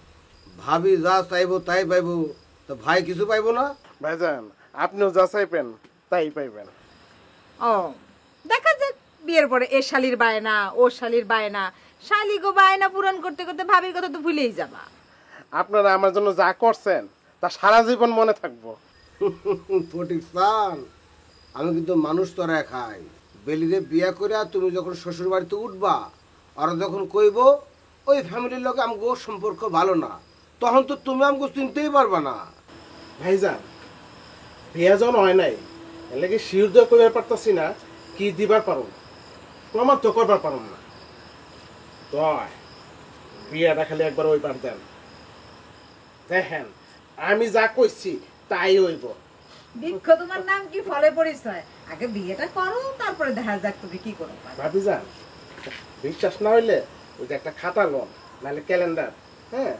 ভাবি যা চাইবো তাই পাইবো, তো ভাই কিছু পাইবো না? ভাইজান, আপনিও যা চাইবেন তাই পাইবেন। ও, দেখা যাক বিয়ের পরে এ শালির বায়না, ও শালির বায়না, শালি গো বায়না পূরণ করতে করতে ভাবির কথা তো ভুলেই যাবা। আপনারা আমার জন্য যা করছেন তা সারা জীবন মনে থাকবো। ফটিক স্যার, আমি কিন্তু মানুষ তরা খাই। বেলিরে বিয়া করে তুমি যখন শ্বশুর বাড়িতে উঠবা, আর যখন কইব ওই ফ্যামিলির লোক আমগো সম্পর্ক ভালো না, তখন তো তুমি আমগো চিনতেই পারবা না। ভাইজান, বিয়া যখন হয় নাই এর লাগে শির দয়া কইবার পারতাছি না, কি দিবার পারো না, প্রমাণ তো করবার পারো না। তয় বিয়াটা খালি একবার ওইবার দেন, দেখেন আমি যা কইছি তাই হইব, বৃক্ষ তোমার নাম কি ফলে পরিচয়, আগে বিয়েটা করো তারপরে দেখা যাক তুমি কি করো। ভাবি যান, বিশ্বাস না হইলে ওই যে একটা খাতা লন, নাহলে ক্যালেন্ডার, হ্যাঁ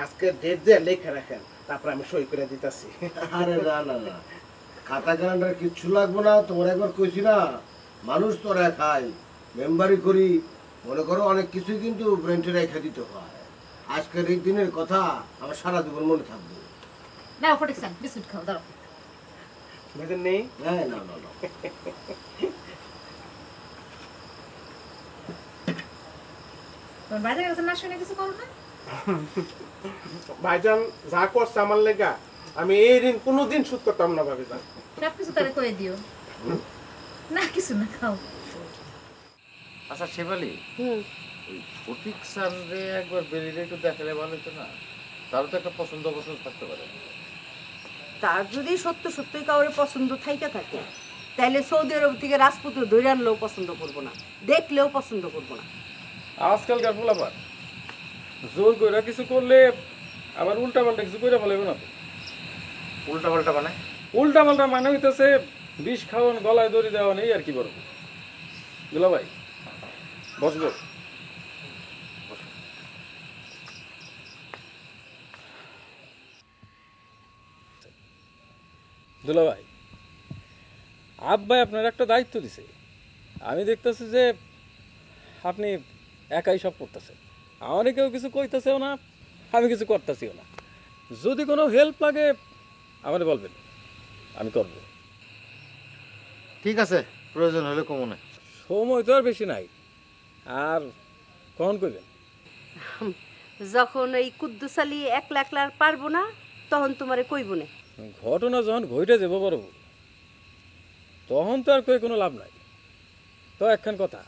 আজকে ডেট দিয়ে লেখা রাখেন, তারপর আমি সই করে দিতেছি। আরে না না না, খাতা ক্যালেন্ডার কিচ্ছু লাগবো না। তোমার একবার কইছি না, মানুষ তোরা খাই মেম্বারি করি, মনে করো অনেক কিছুই কিন্তু ব্রেন্টে রেখে দিতে হয়। আজকের এই দিনের কথা আমার সারা জীবন মনে থাকবে। না ফটিকসান বিস্কুট খাও দাও। মেয়েদের নেই? হ্যাঁ না না না, তোমার বাইরে গেছে না, শুনে কিছু করো না। ভাইজান যা করছে আমার লেগা, আমি এই ঋণ কোনোদিন শোধ করতাম না ভাবি যান। সব কিছু তারে কয়ে দিও। না কিছু না, খাও। আচ্ছা শেফালি, ওই ফটিক স্যাররে একবার বেরিয়ে একটু দেখালে ভালো হতো না? তারও তো একটা পছন্দ থাকতে পারে। তার যদি সত্য সত্যই কাউরে পছন্দ থাইকা থাকে, তাইলে সৌদি আরব থেকে রাজপুত্র ধরে আনলেও পছন্দ করবো না, দেখলেও পছন্দ করবো না। আজকালকার পোলাপান জোর কইরা কিছু করলে আবার উল্টা পাল্টা কিছু কইরা ফেলাইব না। উল্টা পাল্টা মানে? উল্টা পাল্টা মানে হইতেছে বিষ খাওয়ান, গলায় দড়ি দেওয়া নেই আর কি করবো। দুলা ভাই বসবো। দুলা ভাই, আব্বাই আপনার একটা দায়িত্ব দিছে। আমি দেখতেছি যে আপনি একাই সব করতেছেন, আমারে কেউ কিছু কইতেছেও না, আমি কিছু করতেছিও না। যদি কোনো হেল্প লাগে আমারে বলবেন, আমি করব। ঠিক আছে, প্রয়োজন হলে কমনে। সময় তো আর বেশি নাই, আর কখন কইবেন? যখন এই কুদ্দুস আলী একলা একলা আর পারবো না, তখন তোমারে কইব না। ঘটনা যখন ঘইটা যাব পারব, তখন তো আর কই কোনো লাভ নাই। তো একখান কথা,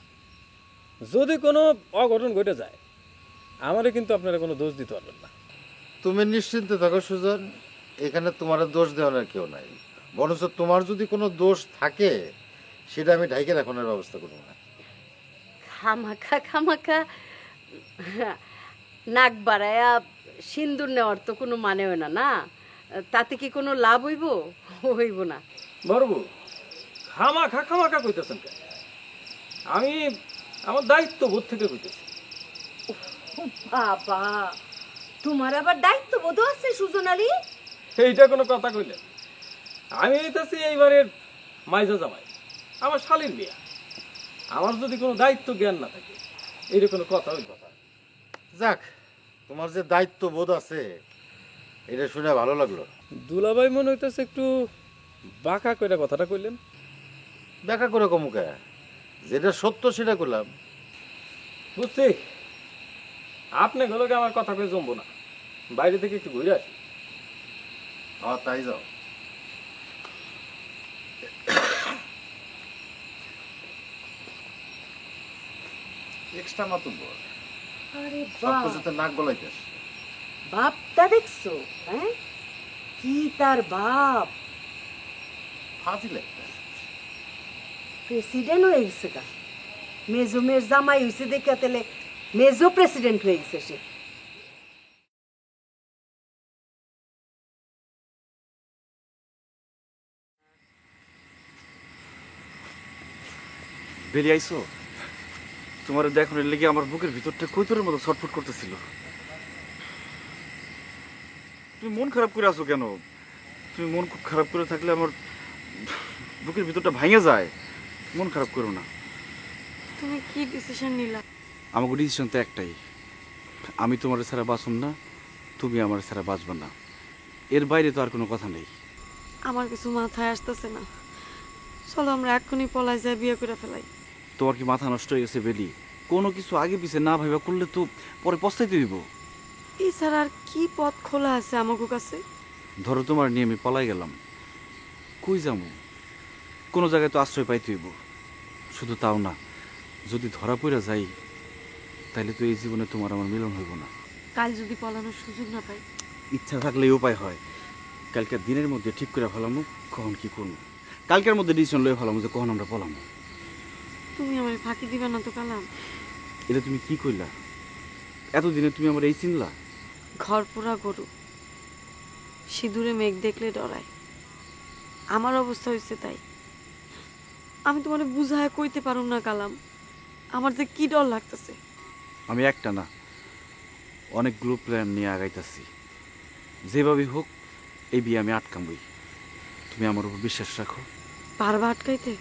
যদি কোনো অঘটন ঘটে যায়, আমারে কিন্তু আপনারা কোনো দোষ দিতে পারবেন না। তুমি নিশ্চিন্তে থাকো সুজন, এখানে তোমার দোষ দেওয়ার কেউ নাই। বরঞ্চ তোমার যদি কোনো দোষ থাকে সেটা আমি ঢাইকে রাখানোর ব্যবস্থা করবো না। খামাখা খামাখা নাক বাড়ায়া সিন্দুর নেওয়ার তো কোনো মানে হয় না, না তাতে কি কোনো লাভ হইব? হইব না। বড়বু, খামাখা খামাখা কইতেছেন কেন? আমি আমার দায়িত্ব বোধ থেকে কইতেছি। বাবা, তোমার আবার দায়িত্ব বোধ আছে সুজন আলী? এইটা কোনো কথা কইলেন? আমি হইতেছি এইবারের মাইজা জামাই, আমার শালীর বিয়া। আমার যদি কোনো দায়িত্ব জ্ঞান না থাকে, এইটা কোনো কথা হইল কথা। যাক, তোমার যে দায়িত্ব বোধ আছে এটা শুনে ভালো লাগলো। দুলাভাই মনে হইতেছে একটু বাঁকা কইরা কথাটা কইলেন। দেখা করে কমুকে, যেটা সত্য সেটা করলাম। বুঝছি, আপনি গেলে আমার কথা কয়ে জমবো না, বাইরে থেকে একটু ঘুরে আসি। তাই যাও। এক্সট্রা মাতুন আরে সব বাপ, কিছুতে নাক গলাইতেছ। বাপটা দেখছো? হ্যাঁ, কি তার বাপ ফাজিল একটা। প্রেসিডেন্ট হয়ে গেছে কা, মেজো মেয়ের জামাই হয়েছে দেখে তাহলে মেজো প্রেসিডেন্ট হয়ে গেছে সে। বেরিয়ে আইসো? তোমার দেখানোর লেগে আমার বুকের ভিতরটা কৈতরের মতো ছটফট করতেছিল। তুমি মন খারাপ করে আছো কেন? তুমি মন খুব খারাপ করে থাকলে আমার বুকের ভিতরটা ভাঙে যায়। মন খারাপ করো না। তুমি কি ডিসিশন নিলা? আমাকে ডিসিশন তো একটাই, আমি তোমার ছাড়া বাঁচুম না, তুমি আমার ছাড়া বাঁচবে না। এর বাইরে তো আর কোনো কথা নেই। আমার কিছু মাথায় আসতেছে না, চলো আমরা এক্ষুনি পলায় যাই, বিয়ে করে ফেলাই। তোমার কি মাথা নষ্ট হয়ে গেছে বেলি? কোনো কিছু আগে পিছে না ভাইবা করলে তো পরে পস্তাইতে দিব। এছাড়া আর কি পথ খোলা আছে আমাকে কাছে? ধরো তোমার নিয়ে আমি পলাই গেলাম, কই যাবো? কোনো জায়গায় তো আশ্রয় পাইতে হইব। শুধু তাও না, যদি ধরা পড়া যাই তাহলে তো এই জীবনে তোমার আমার মিলন হইব না। কাল যদি পলানোর সুযোগ না পাই? ইচ্ছা থাকলে এই উপায় হয়, কালকের দিনের মধ্যে ঠিক করে ফেলামো কখন কি করবো। কালকের মধ্যে ডিসিশন লয়ে ফেলামো যে কখন আমরা পলামো। তুমি আমার ফাঁকি দিবে না তো কালাম? এটা তুমি কি কইলা? এতদিনে তুমি আমার এই চিনলা? ঘর পোড়া গরু সিঁদুরে মেঘ দেখলে ডরায়, আমার অবস্থা হয়েছে তাই। আমি তোমার বুঝায় কইতে পারুম না কালাম, আমার যে কি ডর লাগতেছে। আমি একটা না অনেকগুলো প্ল্যান নিয়ে আগাইতেছি, যেভাবে হোক এই বিয়ে আমি আটকামই। তুমি আমার উপর বিশ্বাস রাখো। পারবা আটকাইতে?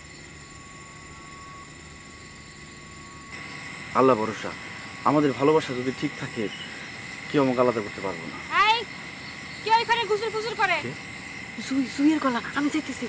আল্লাহ ভরসা, আমাদের ভালোবাসা যদি ঠিক থাকে কেউ আমাকে আলাদা করতে পারবো না। এই কে ওইখানে গুসুর ফুসুর করে? জুইয়ের গলা, আমি যাইতেছি।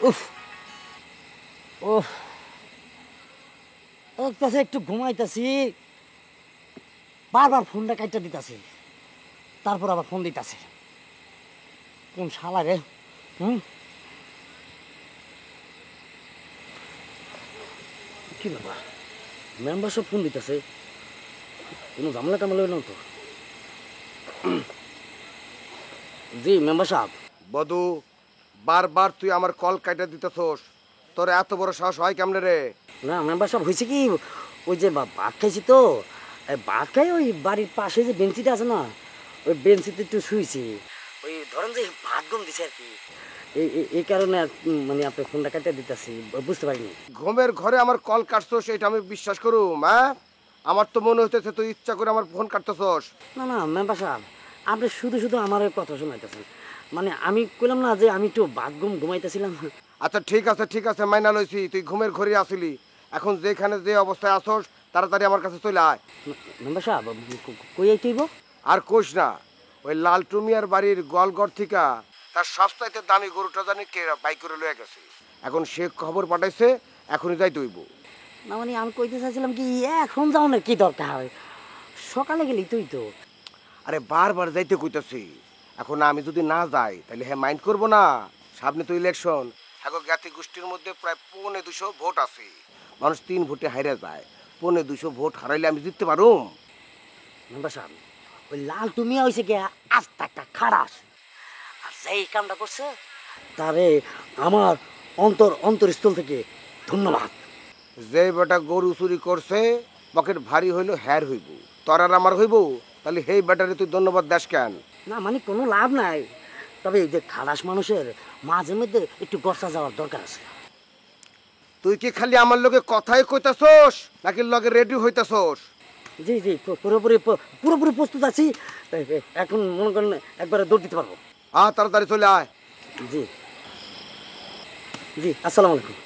উফ ওহ, ওর কাছে একটু ঘুমাইতেছি, বারবার ফোনটা কাইটা দিতেছি, তারপর আবার ফোন দিতেছে। কোন শালা রে? কি ব্যাপার, মেম্বার সব ফোন দিতেছে, কোনো ঝামেলা টামেলা হইল তো? জি মেম্বার সাহেব। বধু, বারবার তুই আমার কল কাটা দিতেছস, তোর এত বড় সাহস হয় কেমনে রে? না মেম্বার সাহেব, হয়েছে কি, ওই যে ভাত খাইছি তো, ভাত খাই ওই বাড়ির পাশে যে বেঞ্চিটা আছে না, ওই বেঞ্চিতে একটু শুয়েছি, ওই ধরেন যে ভাত গম দিছে আর কি, এই কারণে মানে আপনার ফোনটা কাটিয়ে দিতেছি, বুঝতে পারিনি। ঘুমের ঘরে আমার কল কাটছস এটা আমি বিশ্বাস করুম? হ্যাঁ, আমার তো মনে হইতেছে তুই ইচ্ছা করে আমার ফোন কাটতেছস। না না মেম্বার সাহেব, আপনি শুধু শুধু আমার কথা শোনাইতেছেন, মানে আমি কইলাম না যে আমি একটু ভাত গম ঘুমাইতেছিলাম। আচ্ছা ঠিক আছে মাইনা লইছি, তুই ঘুমের ঘরে আসিলি, এখন যেখানে যে অবস্থায় আসস তাড়াতাড়ি আমার কাছে চলে আয়। মেম্বার সাহেব কই আইতেইব? আর কোষ না, ওই লালটু মিয়ার বাড়ির গোয়ালঘর থেকে তার সবচাইতে দামি গরুটা জানি কে বাইক করে লয়ে গেছে, এখন সে খবর পাঠাইছে, এখনই যাই দইব। না মানে আমি কইতে চাইছিলাম কি এখন যাও না, কি দরকার হয়, সকালে গেলি তুই তো। আরে বারবার যাইতে কইতেছি, এখন আমি যদি না যাই তাহলে হ্যাঁ মাইন্ড করবো না। সামনে তো ইলেকশন, এখন জ্ঞাতি গোষ্ঠীর মধ্যে প্রায় 250 ভোট আছে, মানুষ 3 ভোটে হাইরে যায়, 250 ভোট হারাইলে আমি জিততে পারুম? মেম্বার সাহেব, ওই লাল তুমি হয়েছে কি আস্তে একটা খারাস, আর যেই কামটা করছে তারে আমার অন্তরস্থল থেকে ধন্যবাদ। যে বেটা গরু চুরি করছে পকেট ভারী হইলো হ্যার হইব, তোর আর আমার হইব, তাহলে হেই বেটারে তুই ধন্যবাদ দাস কেন? না মানে কোনো লাভ নাই, তবে এই যে খালাস মানুষের মাঝে মধ্যে একটু গসা যাওয়ার দরকার আছে। তুই কি খালি আমার লগে কথাই কইতাছস নাকি লগে রেডি হইতাছস? জি জি পুরোপুরি প্রস্তুত আছি, এখন মনে করেন একবারে দৌড় দিতে পারবো। তাড়াতাড়ি চলে আয়। জি জি, আসসালামু আলাইকুম।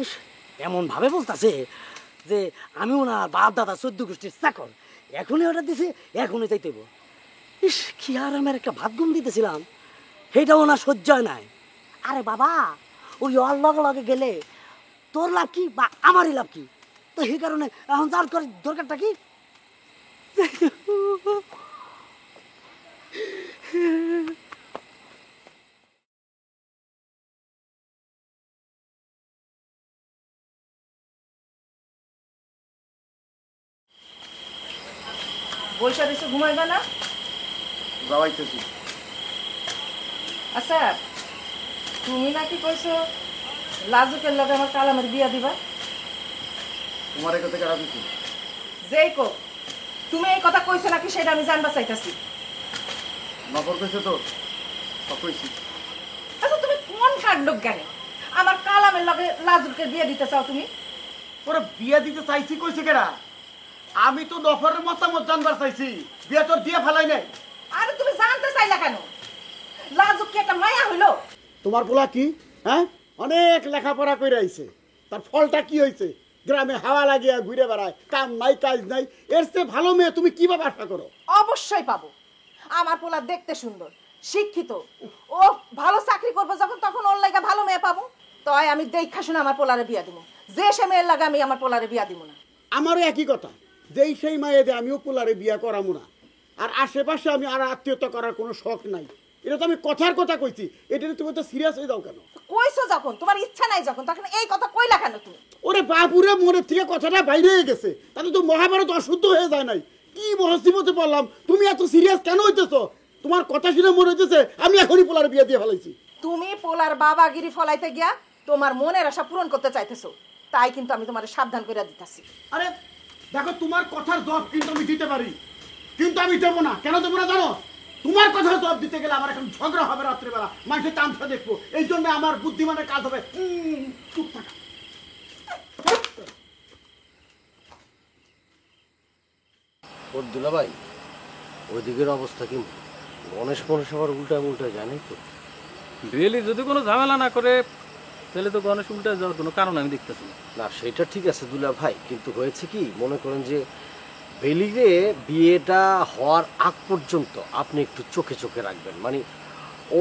ইস, এমন ভাবে বলতাছে যে আমি ওনার বাপ দাদা 14 গোষ্ঠীর চাকর, এখনই অর্ডার দিছে, এখনই যাইতে হইব। ইস, কি আর আমার একটা ভাত ঘুম দিতেছিলাম, সেটাও ওনার সহ্য হয় নাই। আরে বাবা, ওই ওর লগে লগে গেলে তোর লাভ কি বা আমারই লাভ কি? তো সেই কারণে এখন যার করে দরকারটা কি? বৈশা দিছে ঘুমাইবা না? যাওয়াইতেছি। আচ্ছা, তুমি নাকি কইছো লাজুকের লগে আমার কালামের বিয়া দিবা? তোমার এই কথা কারা দিছি? যেই কো, তুমি এই কথা কইছো নাকি সেটা আমি জানবা চাইতাছি। নকর কইছে তো, সব কইছি। আচ্ছা, তুমি কোন কাণ্ড জ্ঞানী আমার কালামের লগে লাজুকের বিয়া দিতে চাও তুমি? ওরা বিয়া দিতে চাইছি কইছে কেরা? আমি তো নফরের মতামত জানবার চাইছি, বিয়া তোর দিয়ে ফেলাই নাই। আরে তুমি জানতে চাইলা কেন? লাজুক কি একটা মায়া হইলো? তোমার পোলা কি হ্যাঁ অনেক লেখাপড়া করে আইছে, তার ফলটা কি হয়েছে? গ্রামে হাওয়া লাগিয়া ঘুরে বেড়ায়, কাম নাই কাজ নাই, এর চেয়ে ভালো মেয়ে তুমি কিভাবে আশা করো? অবশ্যই পাবো। আমার পোলা দেখতে সুন্দর, শিক্ষিত, ও ভালো চাকরি করবো যখন তখন ওর লাগা ভালো মেয়ে পাবো, তাই আমি দেখা শুনে আমার পোলারে বিয়া দিব। যে সে মেয়ের লাগা আমি আমার পোলারে বিয়া দিব না। আমারও একই কথা, যেই সেই মায়েদে আমিও পোলারে বিয়া করামু না। আর আশেপাশে আমি আর আত্মীয়তা করার কোনো শখ নাই। এটা তো আমি কথার কথা কইছি, এটা তুমি তো সিরিয়াস হয়ে যাও কেন? কইছো যখন, তোমার ইচ্ছা নাই যখন, তখন এই কথা কইলা কেন তুমি? ওরে বাপুরে মনের থেকে কথাটা বাইরে হয়ে গেছে, তাতে তো মহাভারত অশুদ্ধ হয়ে যায় নাই। কি মহসিবতে বললাম, তুমি এত সিরিয়াস কেন হইতেছো? তোমার কথা শুনে মনে হইতেছে আমি এখনই পোলার বিয়ে দিয়ে ফেলাইছি। তুমি পোলার বাবাগিরি ফলাইতে গিয়া তোমার মনের আশা পূরণ করতে চাইতেছো, তাই কিন্তু আমি তোমারে সাবধান করে দিতেছি। আরে দেখো, তোমার কথার জবাব কিন্তু আমি দিতে পারি, কিন্তু আমি দেবো না। কেন দেবো না জানো? তোমার কথার জবাব দিতে গেলে আমার এখন ঝগড়া হবে রাত্রিবেলা, মানুষের তামসা দেখবো। এই জন্য আমার বুদ্ধিমানের কাজ হবে চুপ থাকা। ওর দুলাভাই, ওইদিকের অবস্থা কি? গণেশ মনেশ আবার উল্টা উল্টা জানি তো। বেলি যদি কোনো ঝামেলা না করে তাহলে তো গণেশ উল্টা যাওয়ার কোনো কারণ আমি দেখতেছি না। না, সেটা ঠিক আছে দুলা ভাই, কিন্তু হয়েছে কি, মনে করেন যে বেলিরে বিয়েটা হওয়ার আগ পর্যন্ত আপনি একটু চোখে চোখে রাখবেন। মানে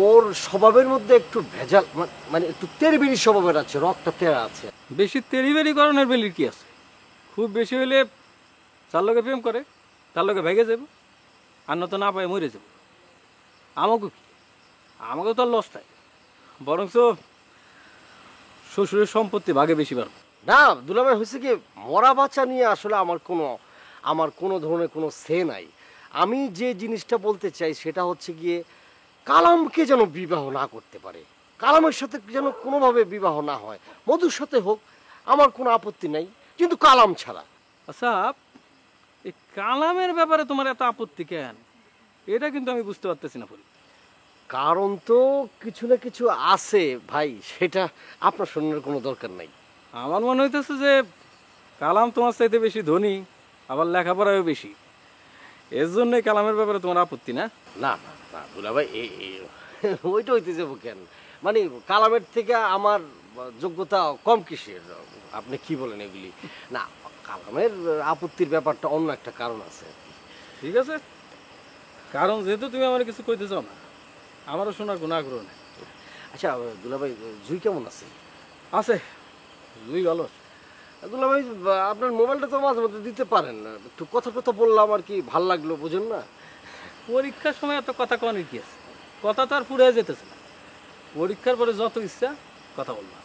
ওর স্বভাবের মধ্যে একটু ভেজাল, মানে একটু তেড়িবেড়ি স্বভাবের আছে, রক্তটা তেড়া আছে। বেশি তেড়িবেড়ি করণের বেলির কি আছে? খুব বেশি হইলে যার লোকে প্রেম করে তার লোকে ভেগে যাব, আর নয়তো না পায়ে মরে যাব। আমাকে কি, আমাকে তো আর লস নাই, বরঞ্চ শ্বশুরের সম্পত্তি ভাগে বেশি পারবো। না দুলাভাই, হয়েছে কি, মরা বাচ্চা নিয়ে আসলে আমার কোনো ধরনের কোনো সে নাই। আমি যে জিনিসটা বলতে চাই সেটা হচ্ছে গিয়ে, কালামকে যেন বিবাহ না করতে পারে, কালামের সাথে যেন কোনোভাবে বিবাহ না হয়। মধুর সাথে হোক, আমার কোনো আপত্তি নাই, কিন্তু কালাম ছাড়া। আচ্ছা, এই কালামের ব্যাপারে তোমার এত আপত্তি কেন? এটা কিন্তু আমি বুঝতে পারতেছি না। কারণ তো কিছু না কিছু আছে ভাই, সেটা আপনার শোনার কোনো দরকার নাই। আমার মনে হইতেছে যে কালাম তোমার চাইতে বেশি ধনী, আবার লেখাপড়াও বেশি, এর জন্যই কালামের ব্যাপারে তোমার আপত্তি না? না না না দুলাভাই, ওইটা হইতে যাবো কেন? মানে কালামের থেকে আমার যোগ্যতা কম কিসের? আপনি কি বলেন এগুলি? না, কালামের আপত্তির ব্যাপারটা অন্য একটা কারণ আছে। ঠিক আছে, কারণ যেহেতু তুমি আমার কিছু কইতে চাও না, আমারও শোনার কোনো আগ্রহ নেই। আচ্ছা দুলাভাই, জুই কেমন আছে? আছে, জুই ভালো আছে। দুলাভাই, আপনার মোবাইলটা তো মাঝে মধ্যে দিতে পারেন, একটু কথা বললাম আর কি, ভাল লাগলো, বুঝেন না? পরীক্ষার সময় এত কথা কনের কি আছে? কথা তো আর ফুরে যেতেছে না, পরীক্ষার পরে যত ইচ্ছা কথা বলবা।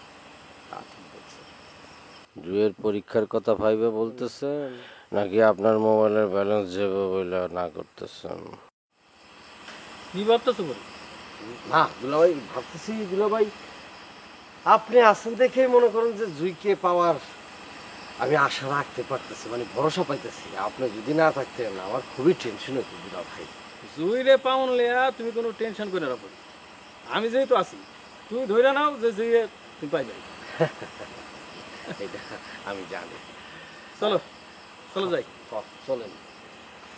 জুয়ের পরীক্ষার কথা ভাইবে বলতেছেন, নাকি আপনার মোবাইলের ব্যালেন্স যাবে বলে না করতেছেন? কি ভাবতেছো বলি? না দুলাভাই, ভাবতেছি দুলাভাই, আপনি আসেন দেখেই মনে করেন যে জুইকে পাওয়ার আমি আশা রাখতে পারতেছি, মানে ভরসা পাইতেছি। আপনি যদি না থাকতেন আমার খুবই টেনশন হতো দুলা ভাই। জুইরে পাউন লেয়া তুমি কোনো টেনশন করে রাখো, আমি যেহেতু আছি, তুমি ধরে নাও যে জুইরে তুমি পাইবে। এটা আমি জানি। চলো চলো যাই। চলেন,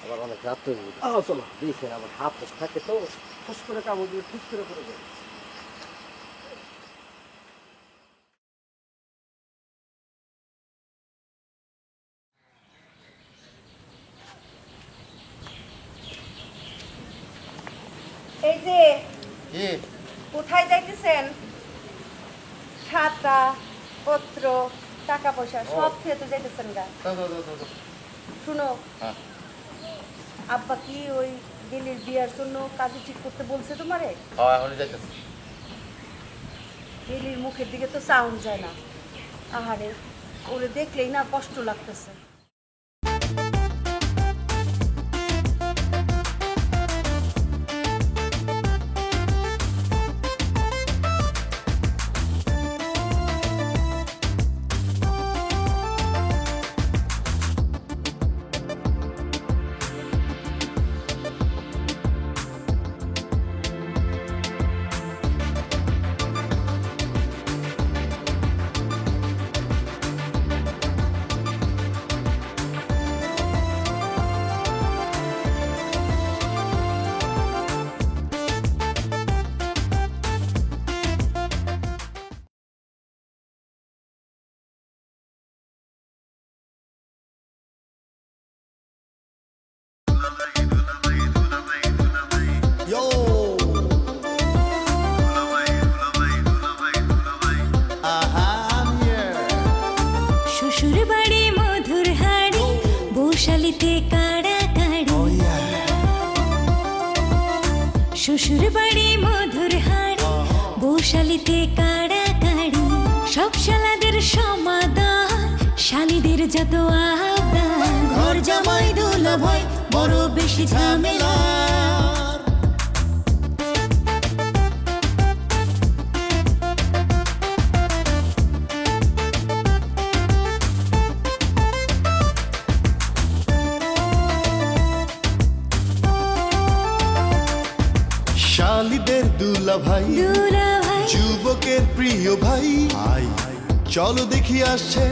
আবার অনেক রাত তৈরি। চলো, দেখেন আমার হাত থাকে তো, ফুস করে কামড় দিয়ে ঠিক করে পড়ে যাবে। এই যে কোথায় যাইতেছেন? খাতা পত্র টাকা পয়সা সব খেতে যাইতেছেন গা? শুনো, আব্বা কি ওই দিল্লির বিয়ার জন্য কাজে ঠিক করতে বলছে তোমারে? দিল্লির মুখের দিকে তো সাউন্ড যায় না। আহারে, ওরে দেখলেই না কষ্ট লাগতেছে। বৌশালীতে কাড়াকাড়ি শ্বশুর বাড়ি মধুর হাড়ি বৌশালীতে কাড়াকাড়ি সব শালাদের সমাধান শালীদের যত আবদার ঘর জামাই দুলাভাই বড় বেশি ঝামেলা শালীদের দুলাভাই যুবকের প্রিয় ভাই আই চলো দেখি আসছে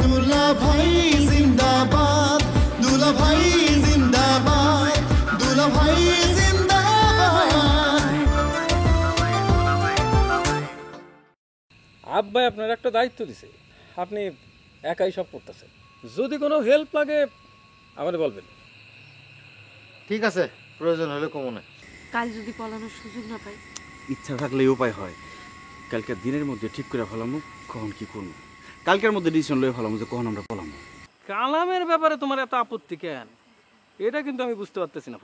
দুলাভাই জিন্দাবাদ দুলাভাই জিন্দাবাদ দুলাভাই জিন্দাবাদ। আব্বাই আপনার একটা দায়িত্ব দিছে, আপনি একাই সব করতেছেন। যদি কোনো হেল্প লাগে আমাদের বলবেন। ঠিক আছে, প্রয়োজন হলে কমনে। কাল যদি পলানোর সুযোগ না পাই? ইচ্ছা থাকলে উপায় হয়। কালকে দিনের মধ্যে ঠিক করে ফেলামু কখন কি করবো। কালকের মধ্যে ডিসিশন লয়ে ফেলামু যে কখন আমরা পলামু। কালামের ব্যাপারে তোমার এত আপত্তি কেন? এটা কিন্তু আমি বুঝতে পারতেছি না।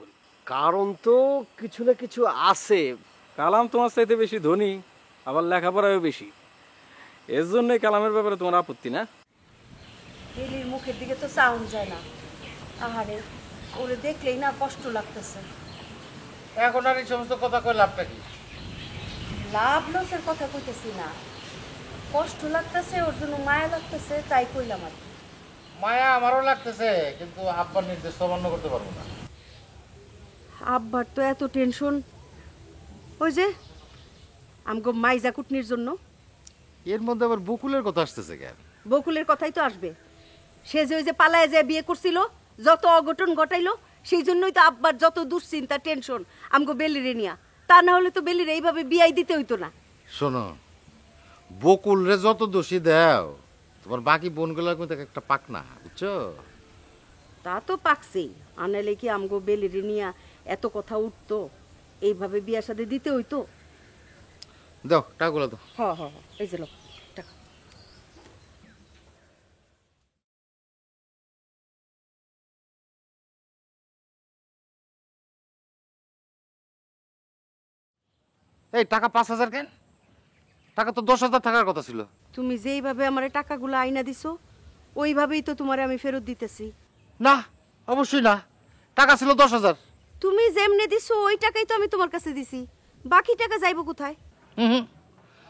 কারণ তো কিছু না কিছু আছে। কালাম তোমার চাইতে বেশি ধনী, আবার লেখাপড়াও বেশি, এর জন্যই কালামের ব্যাপারে তোমার আপত্তি না? বেলির মুখের দিকে তো চাউন যায় না। আহারে, ওরে দেখলেই না কষ্ট লাগতেছে। এখন আর এই সমস্ত কথা কই লাভটা কি? লাভ লসের কথা কইতেছি না, কষ্ট লাগতেছে, ওর জন্য মায়া লাগতেছে, তাই কইলাম আর কি। মায়া আমারও লাগতেছে, কিন্তু আব্বার নির্দেশ অমান্য করতে পারবো না। আব্বার তো এত টেনশন, ওই যে আমগো মাইজা কুটনির জন্য। এর মধ্যে আবার বকুলের কথা আসতেছে কেন? বকুলের কথাই তো আসবে। সে যে ওই যে পালায় যে বিয়ে করছিল, যত অঘটন ঘটাইলো, সেই জন্যই তো আব্বার যত দুশ্চিন্তা টেনশন আমগো বেলিরে নিয়া। তা না হলে তো বেলিরে এইভাবে বিয়াই দিতে হইতো না। শোনো, বকুল রে যত দোষী দেও, তোমার বাকি বোনগুলোর মধ্যে একটা পাক না, বুঝছো? তা তো পাকছেই, আনাইলে কি আমগো বেলিরে নিয়া এত কথা উঠতো? এইভাবে বিয়ার সাথে দিতে হইতো? দাও টাকাগুলো দাও। হ হ হ, এই যে লোক টাকা। এই টাকা 5,000 কেন? টাকা তো 10,000 টাকার কথা ছিল। তুমি যেইভাবে আমারে টাকাগুলো আইনা দিছো, ওইভাবেই তো তোমারে আমি ফেরত দিতেছি। না, অবশ্যই না, টাকা ছিল 10,000। তুমি যেমনে দিছো ওই টাকাই তো আমি তোমার কাছে দিছি, বাকি টাকা যাইবো কোথায়? হুম,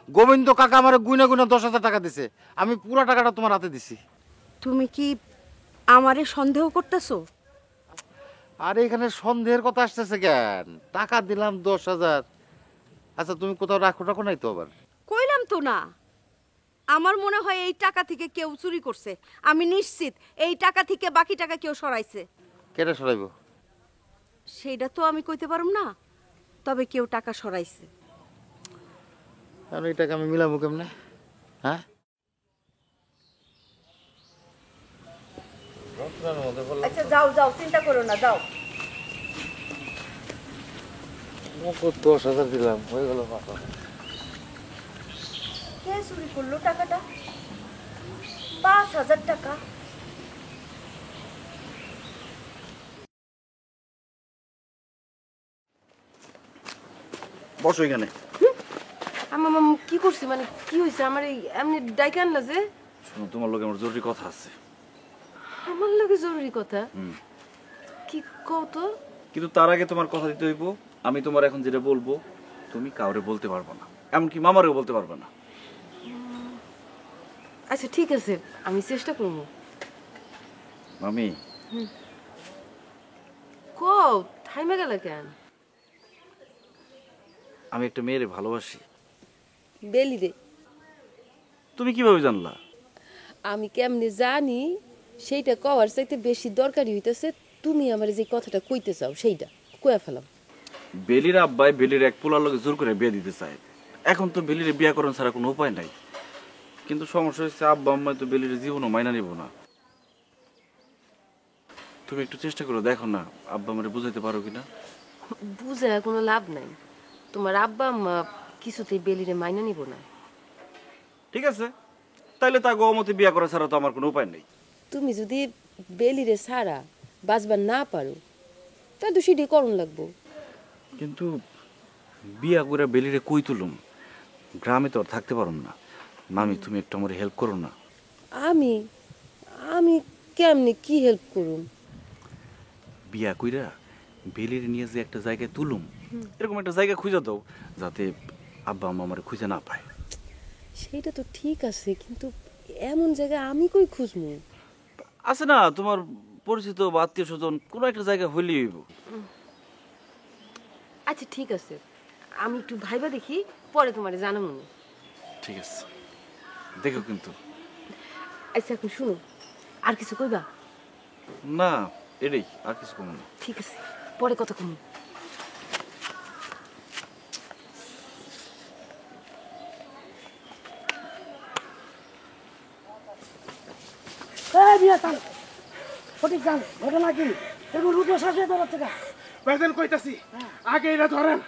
গোবিন্দ কাকা আমার গুইনা গুইনা 10,000 টাকা দিছে, আমি পুরো টাকাটা তোমার হাতে দিছি। তুমি কি আমারে সন্দেহ করতেছো? আরে এখানে সন্দেহের কথা আসতেছে কেন? টাকা দিলাম 10,000। আচ্ছা তুমি কোথাও রাখো নাই তো? আবার কইলাম তো না, আমার মনে হয় এই টাকা থেকে কেউ চুরি করছে। আমি নিশ্চিত এই টাকা থেকে বাকি টাকা কেউ সরাইছে। কেটে সরাইবো সেইটা তো আমি কইতে পারুম না, তবে কেউ টাকা সরাইছে। কারণ এই টাকা আমি মিলাবো কেমনে? হ্যাঁ, আচ্ছা যাও যাও, চিন্তা করো না, যাও। 10,000 দিলাম, হয়ে গেল। কে চুরি করলো টাকাটা? 5,000 টাকা। বসো এখানে। আমার কি করছি, মানে কি হয়েছে? আমার এই এমনি ডাইকে আনলা যে? শোনো, তোমার লোকে আমার জরুরি কথা আছে। আমার লাগে জরুরি কথা? কি কও তো? কিন্তু তার আগে তোমার কথা দিতে হইব। আমি তোমার এখন যেটা বলবো তুমি কাউরে বলতে পারবে না, এমনকি মামারেও বলতে পারবে না। আচ্ছা ঠিক আছে, আমি চেষ্টা করবো। মামি, কও, থাইমা গেলে কেন? আমি একটা মেয়েরে ভালোবাসি। বেলি রে? তুমি কিভাবে জানলা? আমি কেমনে জানি সেইটা কওয়ার চাইতে বেশি দরকারি হইতেছে তুমি আমার যে কথাটা কইতে চাও সেইটা কইয়া ফেলাম। বেলির আব্বাই বেলির এক পোলার লগে জোর করে বিয়ে দিতে চায়। এখন তো বেলির বিয়ে করার ছাড়া কোনো উপায় নাই। কিন্তু সমস্যা হচ্ছে আব্বা আম্মা তো বেলির জীবনও মাইনা নিব না। তুমি একটু চেষ্টা করে দেখো না, আব্বা আমারে বুঝাইতে পারো কিনা। বুঝে কোনো লাভ নাই, তোমার আব্বা আম্মা কিছুতেই বেলিরে মাইনা নিব না। ঠিক আছে, তাইলে তা গমতে বিয়ে করা ছাড়া তো আমার কোনো উপায় নেই। তুমি যদি বেলিরে ছাড়া বাঁচবার না পারো তা তো সেটাই করণ লাগবো। কিন্তু বিয়া করে বেলিরে কই তুলুম, গ্রামে তো আর থাকতে পারুম না। মামি তুমি একটু আমার হেল্প করো না। আমি আমি কেমনে কি হেল্প করুম? বিয়া কইরা বেলিরে নিয়ে যে একটা জায়গায় তুলুম, এরকম একটা জায়গা খুঁজে দাও যাতে আব্বা আম্মা আমার খুঁজে না পায়। সেটা তো ঠিক আছে, কিন্তু এমন জায়গা আমি কই খুঁজবো? আছে না তোমার পরিচিত বা আত্মীয় স্বজন, কোনো একটা জায়গা হইলেই হইব। আচ্ছা ঠিক আছে, আমি একটু ভাইবা দেখি, পরে তোমারে জানাবো। ঠিক আছে, দেখো কিন্তু। আচ্ছা এখন শুনো, আর কিছু কইবা? না, এটাই, আর কিছু কম না। ঠিক আছে, পরে কথা কম। সঠিক জান ঘটনা কি? এগুলো রুদ্র শাসিয়ে ধরাচ্ছে কা? ভাইজান কইতাছি আগে এটা ধরেন।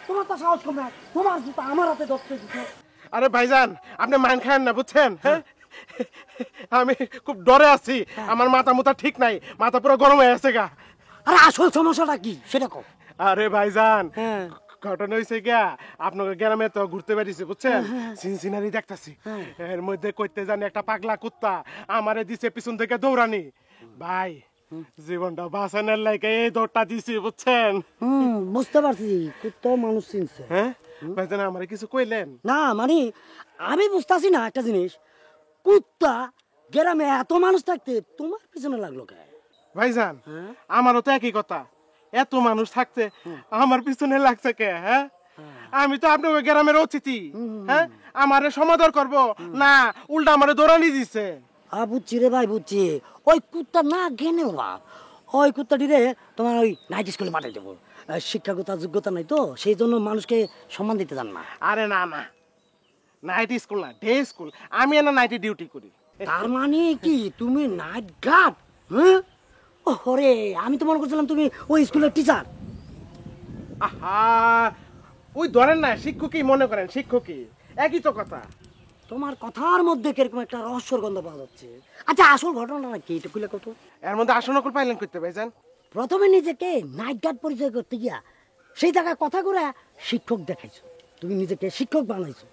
তোমার তো সাহস কমে, তোমার জুতা আমার হাতে ধরতে দিচ্ছে। আরে ভাইজান আপনি মান খান না, বুঝছেন? হ্যাঁ, আমি খুব ডরে আছি, আমার মাথা মুথা ঠিক নাই, মাথা পুরো গরম হয়ে আছে গা। আরে আসল সমস্যাটা কি সেটা কও। আরে ভাইজান ঘটনা হয়েছে গিয়া আপনাকে গ্রামে তো ঘুরতে বেরিয়েছে, বুঝছেন? সিনসিনারি দেখতাছি, এর মধ্যে কইতে জানি একটা পাগলা কুত্তা আমারে দিছে পিছন থেকে দৌড়ানি। ভাই জীবনটা বাঁচানোর লাইকে এই দৌড়টা দিছি, বুঝছেন? বুঝতে পারছি, কুত্তা মানুষ চিনছে। হ্যাঁ ভাইজান আমারে কিছু কইলেন না? মানে আমি বুঝতাছি না একটা জিনিস, কুত্তা গ্রামে এত মানুষ থাকতে তোমার পিছনে লাগলো কে? ভাইজান আমারও তো একই কথা, এত মানুষ থাকতে আমার পিছনে লাগছে কে? হ্যাঁ, আমি তো আপনার গ্রামের অতিথি, হ্যাঁ, আমারে সমাদর করব না, উল্টা আমারে দৌড়ানি দিছে। বুঝছি রে ভাই, বুঝছি। ওই কুত্তা না গেনে বাপ, ওই কুত্তাটিরে তোমার ওই নাইট স্কুলে পাঠাই দেবো। শিক্ষাগত যোগ্যতা নাই তো, সেই জন্য মানুষকে সম্মান দিতে জান না। আরে না না, নাইট স্কুল না, ডে স্কুল। আমি না নাইটে ডিউটি করি। তার মানে কি তুমি নাইট গার্ড? হ্যাঁ, ওরে আমি তো মনে করছিলাম তুমি ওই স্কুলের টিচার। আহা, ওই ধরেন না, শিক্ষকই মনে করেন, শিক্ষকই, একই তো কথা। তোমার কথার মধ্যে কিরকম একটা রহস্যর গন্ধ পাওয়া যাচ্ছে। আচ্ছা আসল ঘটনাটা কি এটা খুলে কত? এর মধ্যে আসল নকল পাইলেন করতে ভাইজান? প্রথমে নিজেকে নাইট গার্ড পরিচয় করতে গিয়া সেই জায়গায় কথা করে শিক্ষক দেখাইছো, তুমি নিজেকে শিক্ষক বানাইছো।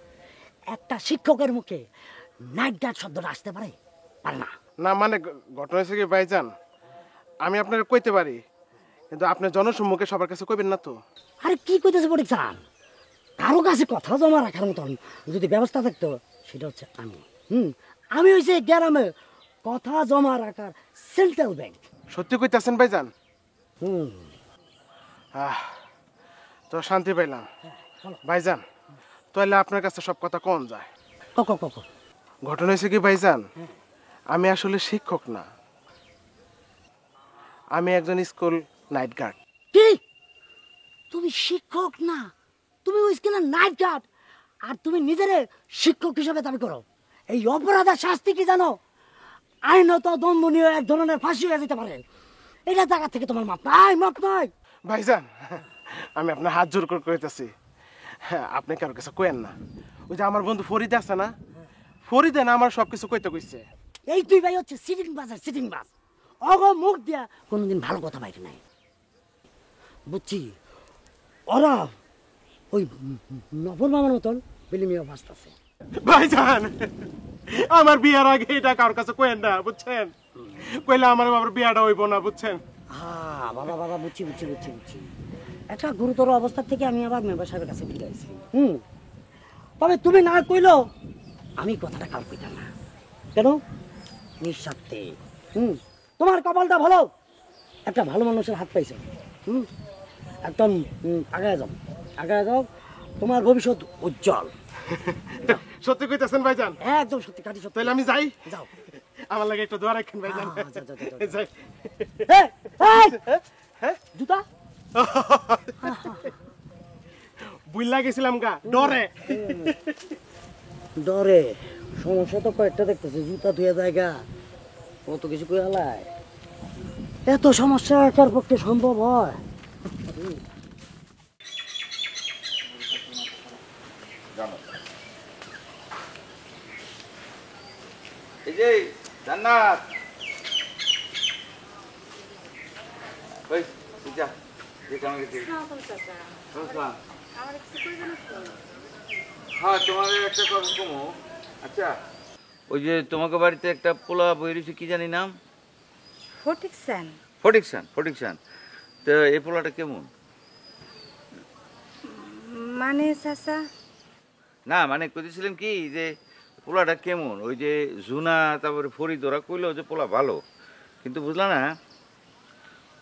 একটা শিক্ষকের মুখে নাইট গার্ড শব্দটা আসতে পারে? পারে না। না মানে ঘটনা হয়েছে কি ভাইজান, আমি আপনার কইতে পারি, কিন্তু আপনার জনসম্মুখে সবার কাছে কইবেন না তো। আরে কি কইতেছে বড়ি চান? কারো কাছে কথা জমা রাখার মতন যদি ব্যবস্থা থাকতো সেটা হচ্ছে আমি। আমি হইছে গ্রামে কথা জমা রাখার সেন্ট্রাল ব্যাংক। সত্যি কইতাছেন ভাইজান? তো শান্তি পাইলাম ভাইজান। তাহলে আপনার কাছে সব কথা কোন যায়। ঘটনা হয়েছে কি ভাইজান, আমি আসলে শিক্ষক না, আমি একজন স্কুল নাইট গার্ড। কি? তুমি শিক্ষক না, তুমি ওই স্কুলের নাইট গার্ড, আর তুমি নিজের শিক্ষক হিসেবে দাবি করো? এই অপরাধের শাস্তি কি জানো? আইনত দণ্ডনীয় এক ধরনের ফাঁসি হয়ে যেতে পারে। এটা জায়গা থেকে তোমার মাপ নাই, মাপ নাই। ভাইজান আমি আপনার হাত জোর করে কইতেছি, আপনি কারো কাছে কইেন না। ওই যে আমার বন্ধু ফরিদ আছে না, ফরিদে না আমার সবকিছু কইতে কইছে। এই দুই ভাই হচ্ছে সিটিং বাস আর সিটিং বাস, অগ মুখ দিয়া কোনোদিন ভালো কথা বাইরে নাই। বুঝছি, ওরা ওই নফর মামার মতন বিলিমিয়া বাঁচতেছে। ভাইজান আমার বিয়ার আগে এটা কারোর কাছে কইেন না, বুঝছেন? কইলে আমার বাবার বিয়াটা হইব না, বুঝছেন? হ্যাঁ বাবা বাবা, বুঝছি বুঝছি বুঝছি বুঝছি। একটা গুরুতর অবস্থা থেকে আমি আবার মেম্বার সাহেবের কাছে ফিরে আসছি। তবে তুমি না কইলো আমি কথাটা কাউ কইতাম না। কেন? নিঃস্বার্থে। তোমার কপালটা ভালো, একটা ভালো মানুষের হাত পাইছো। একদম আগায় যাও, আগায় যাও, তোমার ভবিষ্যৎ উজ্জ্বল। সত্যি কইতাছেন ভাইজান? একদম সত্যি, কাটি সত্যি। তাহলে আমি যাই? যাও। আমার লাগে একটু দোয়া রাখেন ভাইজান। যাই। জুতা বুইলা গেছিলাম গা ডরে। ডরে সমস্যা তো কয়েকটা দেখতেছে, জুতা ধুয়ে জায়গা কত কিছু কই হালায়। এত সমস্যা একার পক্ষে সম্ভব হয়? এই যে জান্নাত, ওই যা যে কামাকে দে হ্যাঁ তোমার একটা কথা কমো। আচ্ছা ওই যে তোমাকে বাড়িতে একটা পোলা বই রয়েছে কি জানি নাম? ফটিকশান। ফটিকশান। ফটিকশান তো এই পোলাটা কেমন? মানে চাচা না মানে কইতেছিলাম কি যে পোলাটা কেমন? ওই যে জুনা তারপরে ফরিদ ওরা কইলো যে পোলা ভালো, কিন্তু বুঝলা না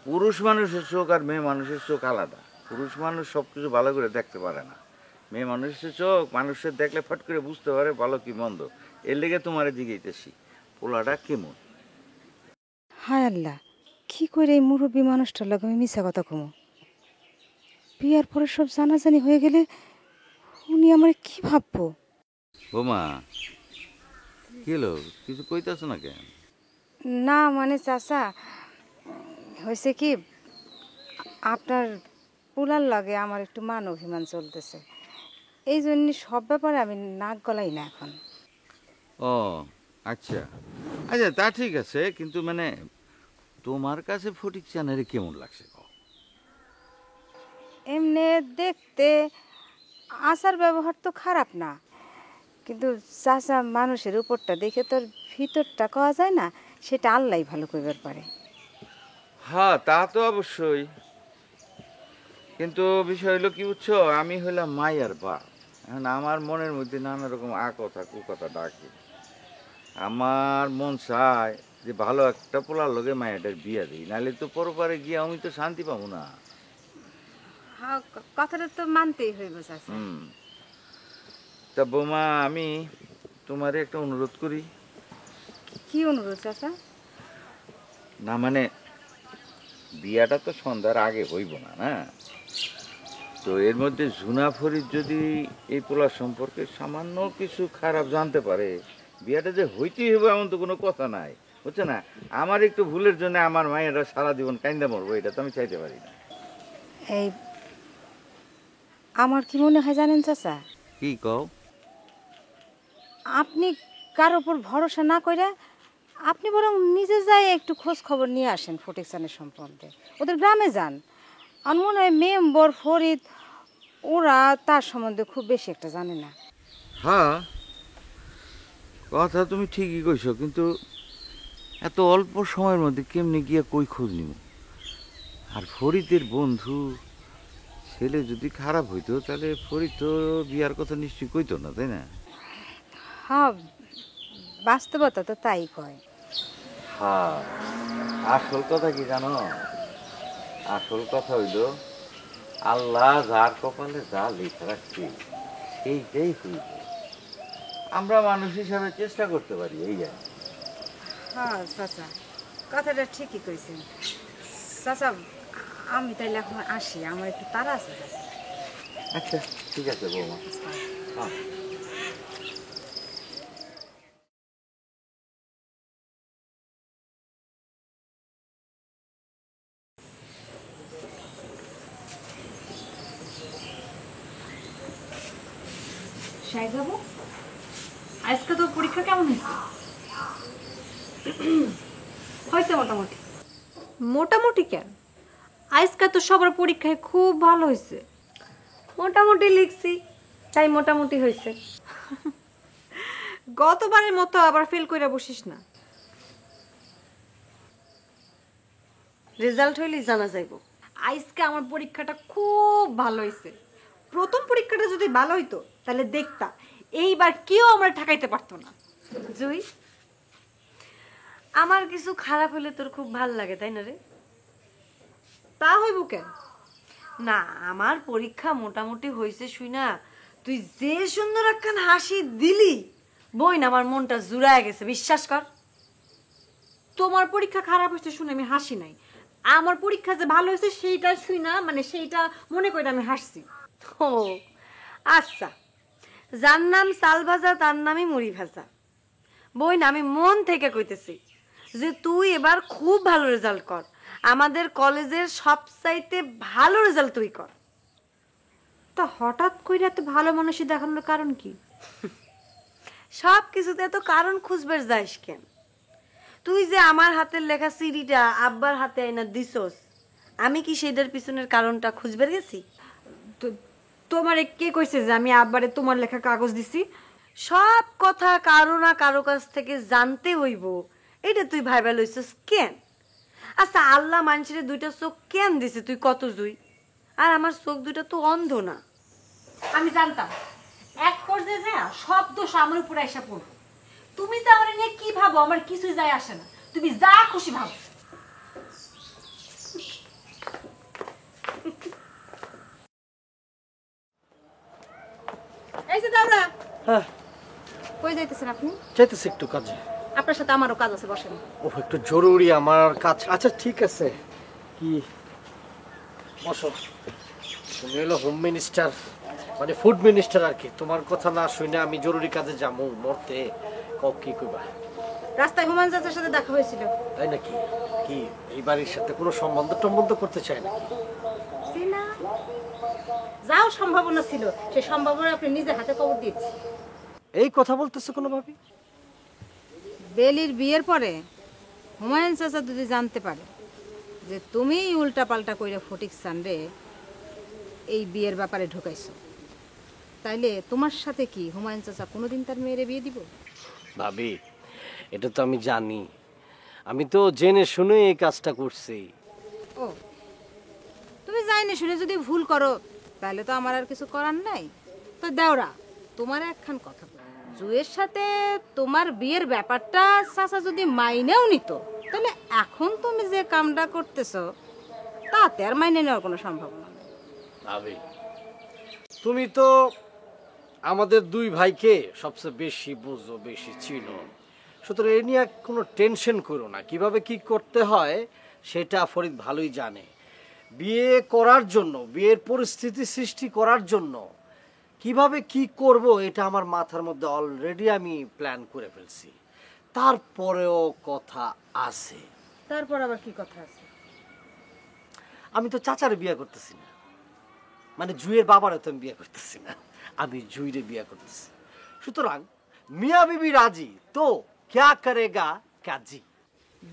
পুরুষ মানুষের চোখ আর মেয়ে মানুষের চোখ আলাদা। পুরুষ মানুষ সব কিছু ভালো করে দেখতে পারে না, মেয়ে মানুষের চোখ মানুষের দেখলে ফট করে বুঝতে পারে ভালো কি মন্দ। এর লেগে তোমার জিজ্ঞেসি পোলাটা কেমন। হায় আল্লাহ, কি করে এই মুরব্বী মানুষটার লাগে আমি মিশা কথা কমো? বিয়ার পরে সব জানাজানি হয়ে গেলে উনি আমার কি ভাববো? বোমা কি হলো, কিছু কইতাছ না কেন? না মানে চাচা হয়েছে কি, আপনার পোলার লাগে আমার একটু মান অভিমান চলতেছে, এই জন্য সব ব্যাপারে আমি নাক গলাই না এখন। ও আচ্ছা আচ্ছা, তা ঠিক আছে, কিন্তু মানে তোমার কাছে ফটিকশানের কেমন লাগছে? এমনি দেখতে আচার ব্যবহার তো খারাপ না, কিন্তু চাচা মানুষের উপরটা দেখে তোর ভিতরটা কওয়া যায় না, সেটা আল্লাহ ভালো করবার পারে। হ্যাঁ তা তো অবশ্যই, কিন্তু বিষয় হলো কি বুঝছো, আমি হইলাম মায়ের বাপ। এখন আমার মনের মধ্যে নানা রকম কথা কুকথা ডাকে। আমার মন চায় যে ভালো একটা পোলার লগে মায়েরটার বিয়া দিই, নাহলে তো পরপারে গিয়ে আমি তো শান্তি পাবো না। হ্যাঁ কথাটা তো মানতেই হইব চাচা। তা বৌমা আমি তোমারে একটা অনুরোধ করি। কি অনুরোধ চাচা? না মানে বিয়াটা তো সন্ধ্যার আগে হইব না, না তো এর মধ্যে জুনা ফরিদ যদি এই পোলার সম্পর্কে সামান্য কিছু খারাপ জানতে পারে, বিয়াটা যে হইতেই হবে এমন তো কোনো কথা নাই, বুঝছো না? আমার একটু ভুলের জন্য আমার মায়েরা সারা জীবন কাইন্দা মরবো, এটা তো আমি চাইতে পারি না। এই আমার কি মনে হয় জানেন চাচা? কি কও? আপনি কার উপর ভরসা না কইরা আপনি বরং নিজে যাই একটু খোঁজ খবর নিয়ে আসেন ফটিকশানের সম্পর্কে, ওদের গ্রামে যান। আমার মনে হয় মেম্বর ফরিদ ওরা তার সম্বন্ধে খুব বেশি একটা জানে না। হ্যাঁ কথা তুমি ঠিকই কইছো, কিন্তু এত অল্প সময়ের মধ্যে কেমনি গিয়া কই খোঁজ নিব? আর ফরিদের বন্ধু ছেলে যদি খারাপ হইতো তাহলে ফরিদ তো বিয়ার কথা নিশ্চয়ই কইতো না, তাই না? হ্যাঁ বাস্তবতা তো তাই কয়। হ্যাঁ আসল কথা কি জানো? আসল কথা হইল আল্লাহ যার কপালে যা লেখা রাখছে সেইটাই হইব। আমরা মানুষ হিসাবে চেষ্টা করতে পারি, এই আর। হ্যাঁ চাচা কথাটা ঠিকই কইছেন। চাচা আমি তাইলে এখন আসি, আমার একটু তাড়া আছে। আচ্ছা ঠিক আছে বৌমা। হ্যাঁ শাহজাবু, আজকে তোর পরীক্ষা কেমন হয়েছে? হয়েছে মোটামুটি। মোটামুটি কেন? আজকে তো সবার পরীক্ষায় খুব ভালো হয়েছে। মোটামুটি লিখছি তাই মোটামুটি হয়েছে। গতবারের মতো আবার ফেল কইরা বসিস না। রেজাল্ট হইলেই জানা যাইব। আজকে আমার পরীক্ষাটা খুব ভালো হয়েছে। প্রথম পরীক্ষাটা যদি ভালো হইতো তাহলে দেখতা এইবার কেউ আমরা ঠকাইতে পারতো না। জুই, আমার কিছু খারাপ হলে তোর খুব ভাল লাগে তাই না রে? তা হইব কেন? না, আমার পরীক্ষা মোটামুটি হয়েছে শুই না তুই যে সুন্দর একখান হাসি দিলি, বই না আমার মনটা জুড়ায় গেছে, বিশ্বাস কর। তোমার পরীক্ষা খারাপ হয়েছে শুনে আমি হাসি নাই, আমার পরীক্ষা যে ভালো হয়েছে সেইটা শুই না, মানে সেইটা মনে করে আমি হাসছি। ও আচ্ছা, যার নাম চাল ভাজা তার নামই মুড়ি ভাজা। বই না আমি মন থেকে কইতেছি যে তুই এবার খুব ভালো রেজাল্ট কর, আমাদের কলেজের সবচাইতে ভালো রেজাল্ট তুই কর। তা হঠাৎ করে এত ভালো মানুষই দেখানোর কারণ কি? সব কিছুতে এত কারণ খুঁজবে যাইস কেন? তুই যে আমার হাতের লেখা সিডিটা আব্বার হাতে আইনা দিছস, আমি কি সেইটার পিছনের কারণটা খুঁজবে গেছি? তোমারে কে কইছে যে আমি আব্বারে তোমার লেখা কাগজ দিছি? সব কথা কারো না কারো কাছ থেকে জানতে হইব, এটা তুই ভাইবা লইছিস কেন? আচ্ছা, আল্লাহ মানুষের দুইটা চোখ কেন দিছে তুই কত জুই, আর আমার চোখ দুইটা তো অন্ধ না। আমি জানতাম এক পর্যায়ে যায় সব দোষ আমার উপরে এসে পড়বে। তুমি তো আমার নিয়ে কি ভাবো আমার কিছুই যায় আসে না, তুমি যা খুশি ভাবো। এই যে দাওরা, হ্যাঁ কই যাইতেছেন আপনি? যাইতেছি একটু কাজে। আপনার সাথে আমারও কাজ আছে, বসেন। ও একটু জরুরি আমার কাজ। আচ্ছা ঠিক আছে, কি বসো। তুমি হলো হোম মিনিস্টার, মানে ফুড মিনিস্টার আর কি। তোমার কথা না শুনে আমি জরুরি কাজে যাবো মরতে, কি কইবা? রাস্তায় হুমায়ুন চাচার সাথে দেখা হয়েছিল। তাই নাকি? কি এই বাড়ির সাথে কোনো সম্বন্ধ করতে চায় নাকি? না, যাও সম্ভাবনা ছিল, সেই সম্ভাবনা আপনি নিজে হাতে কবর দিয়েছি। এই কথা বলতেছো কোনো ভাবি? বেলির বিয়ের পরে হুমায়ুন চাচা যদি জানতে পারে যে তুমি উল্টা পাল্টা কইরা ফটিক সানরে এই বিয়ের ব্যাপারে ঢুকাইছো, তাইলে তোমার সাথে কি হুমায়ুন চাচা কোনোদিন তার মেয়েরে বিয়ে দিব? ভাবি, এটা তো আমি জানি, আমি তো জেনে শুনে এই কাজটা করছি। ও, তুমি জানি শুনে যদি ভুল করো তাহলে তো আমার আর কিছু করার নাই। তো দেওরা, তোমার একখান কথা বলি, জুয়ের সাথে তোমার বিয়ের ব্যাপারটা চাচা যদি মাইনেও নিত, তাহলে এখন তুমি যে কামটা করতেছো তাতে আর মাইনে নেওয়ার কোনো সম্ভাবনা নেই। ভাবি, তুমি তো আমাদের দুই ভাইকে সবচেয়ে বেশি বুঝো, বেশি চিনো, সুতরাং এ নিয়ে কোনো টেনশন করো না। কিভাবে কি করতে হয় সেটা ফরিদ ভালোই জানে। বিয়ে করার জন্য, বিয়ের পরিস্থিতি সৃষ্টি করার জন্য কিভাবে কি করব এটা আমার মাথার মধ্যে অলরেডি আমি প্ল্যান করে ফেলছি। তারপরেও কথা আছে। তারপর আবার কি কথা আছে? আমি তো চাচারে বিয়ে করতেছি না, মানে জুয়ের বাবারে তো আমি বিয়ে করতেছি না, আমি জুইরে বিয়ে করতেছি। সুতরাং মিয়া বিবি রাজি তো ক্যা করেগা কাজী।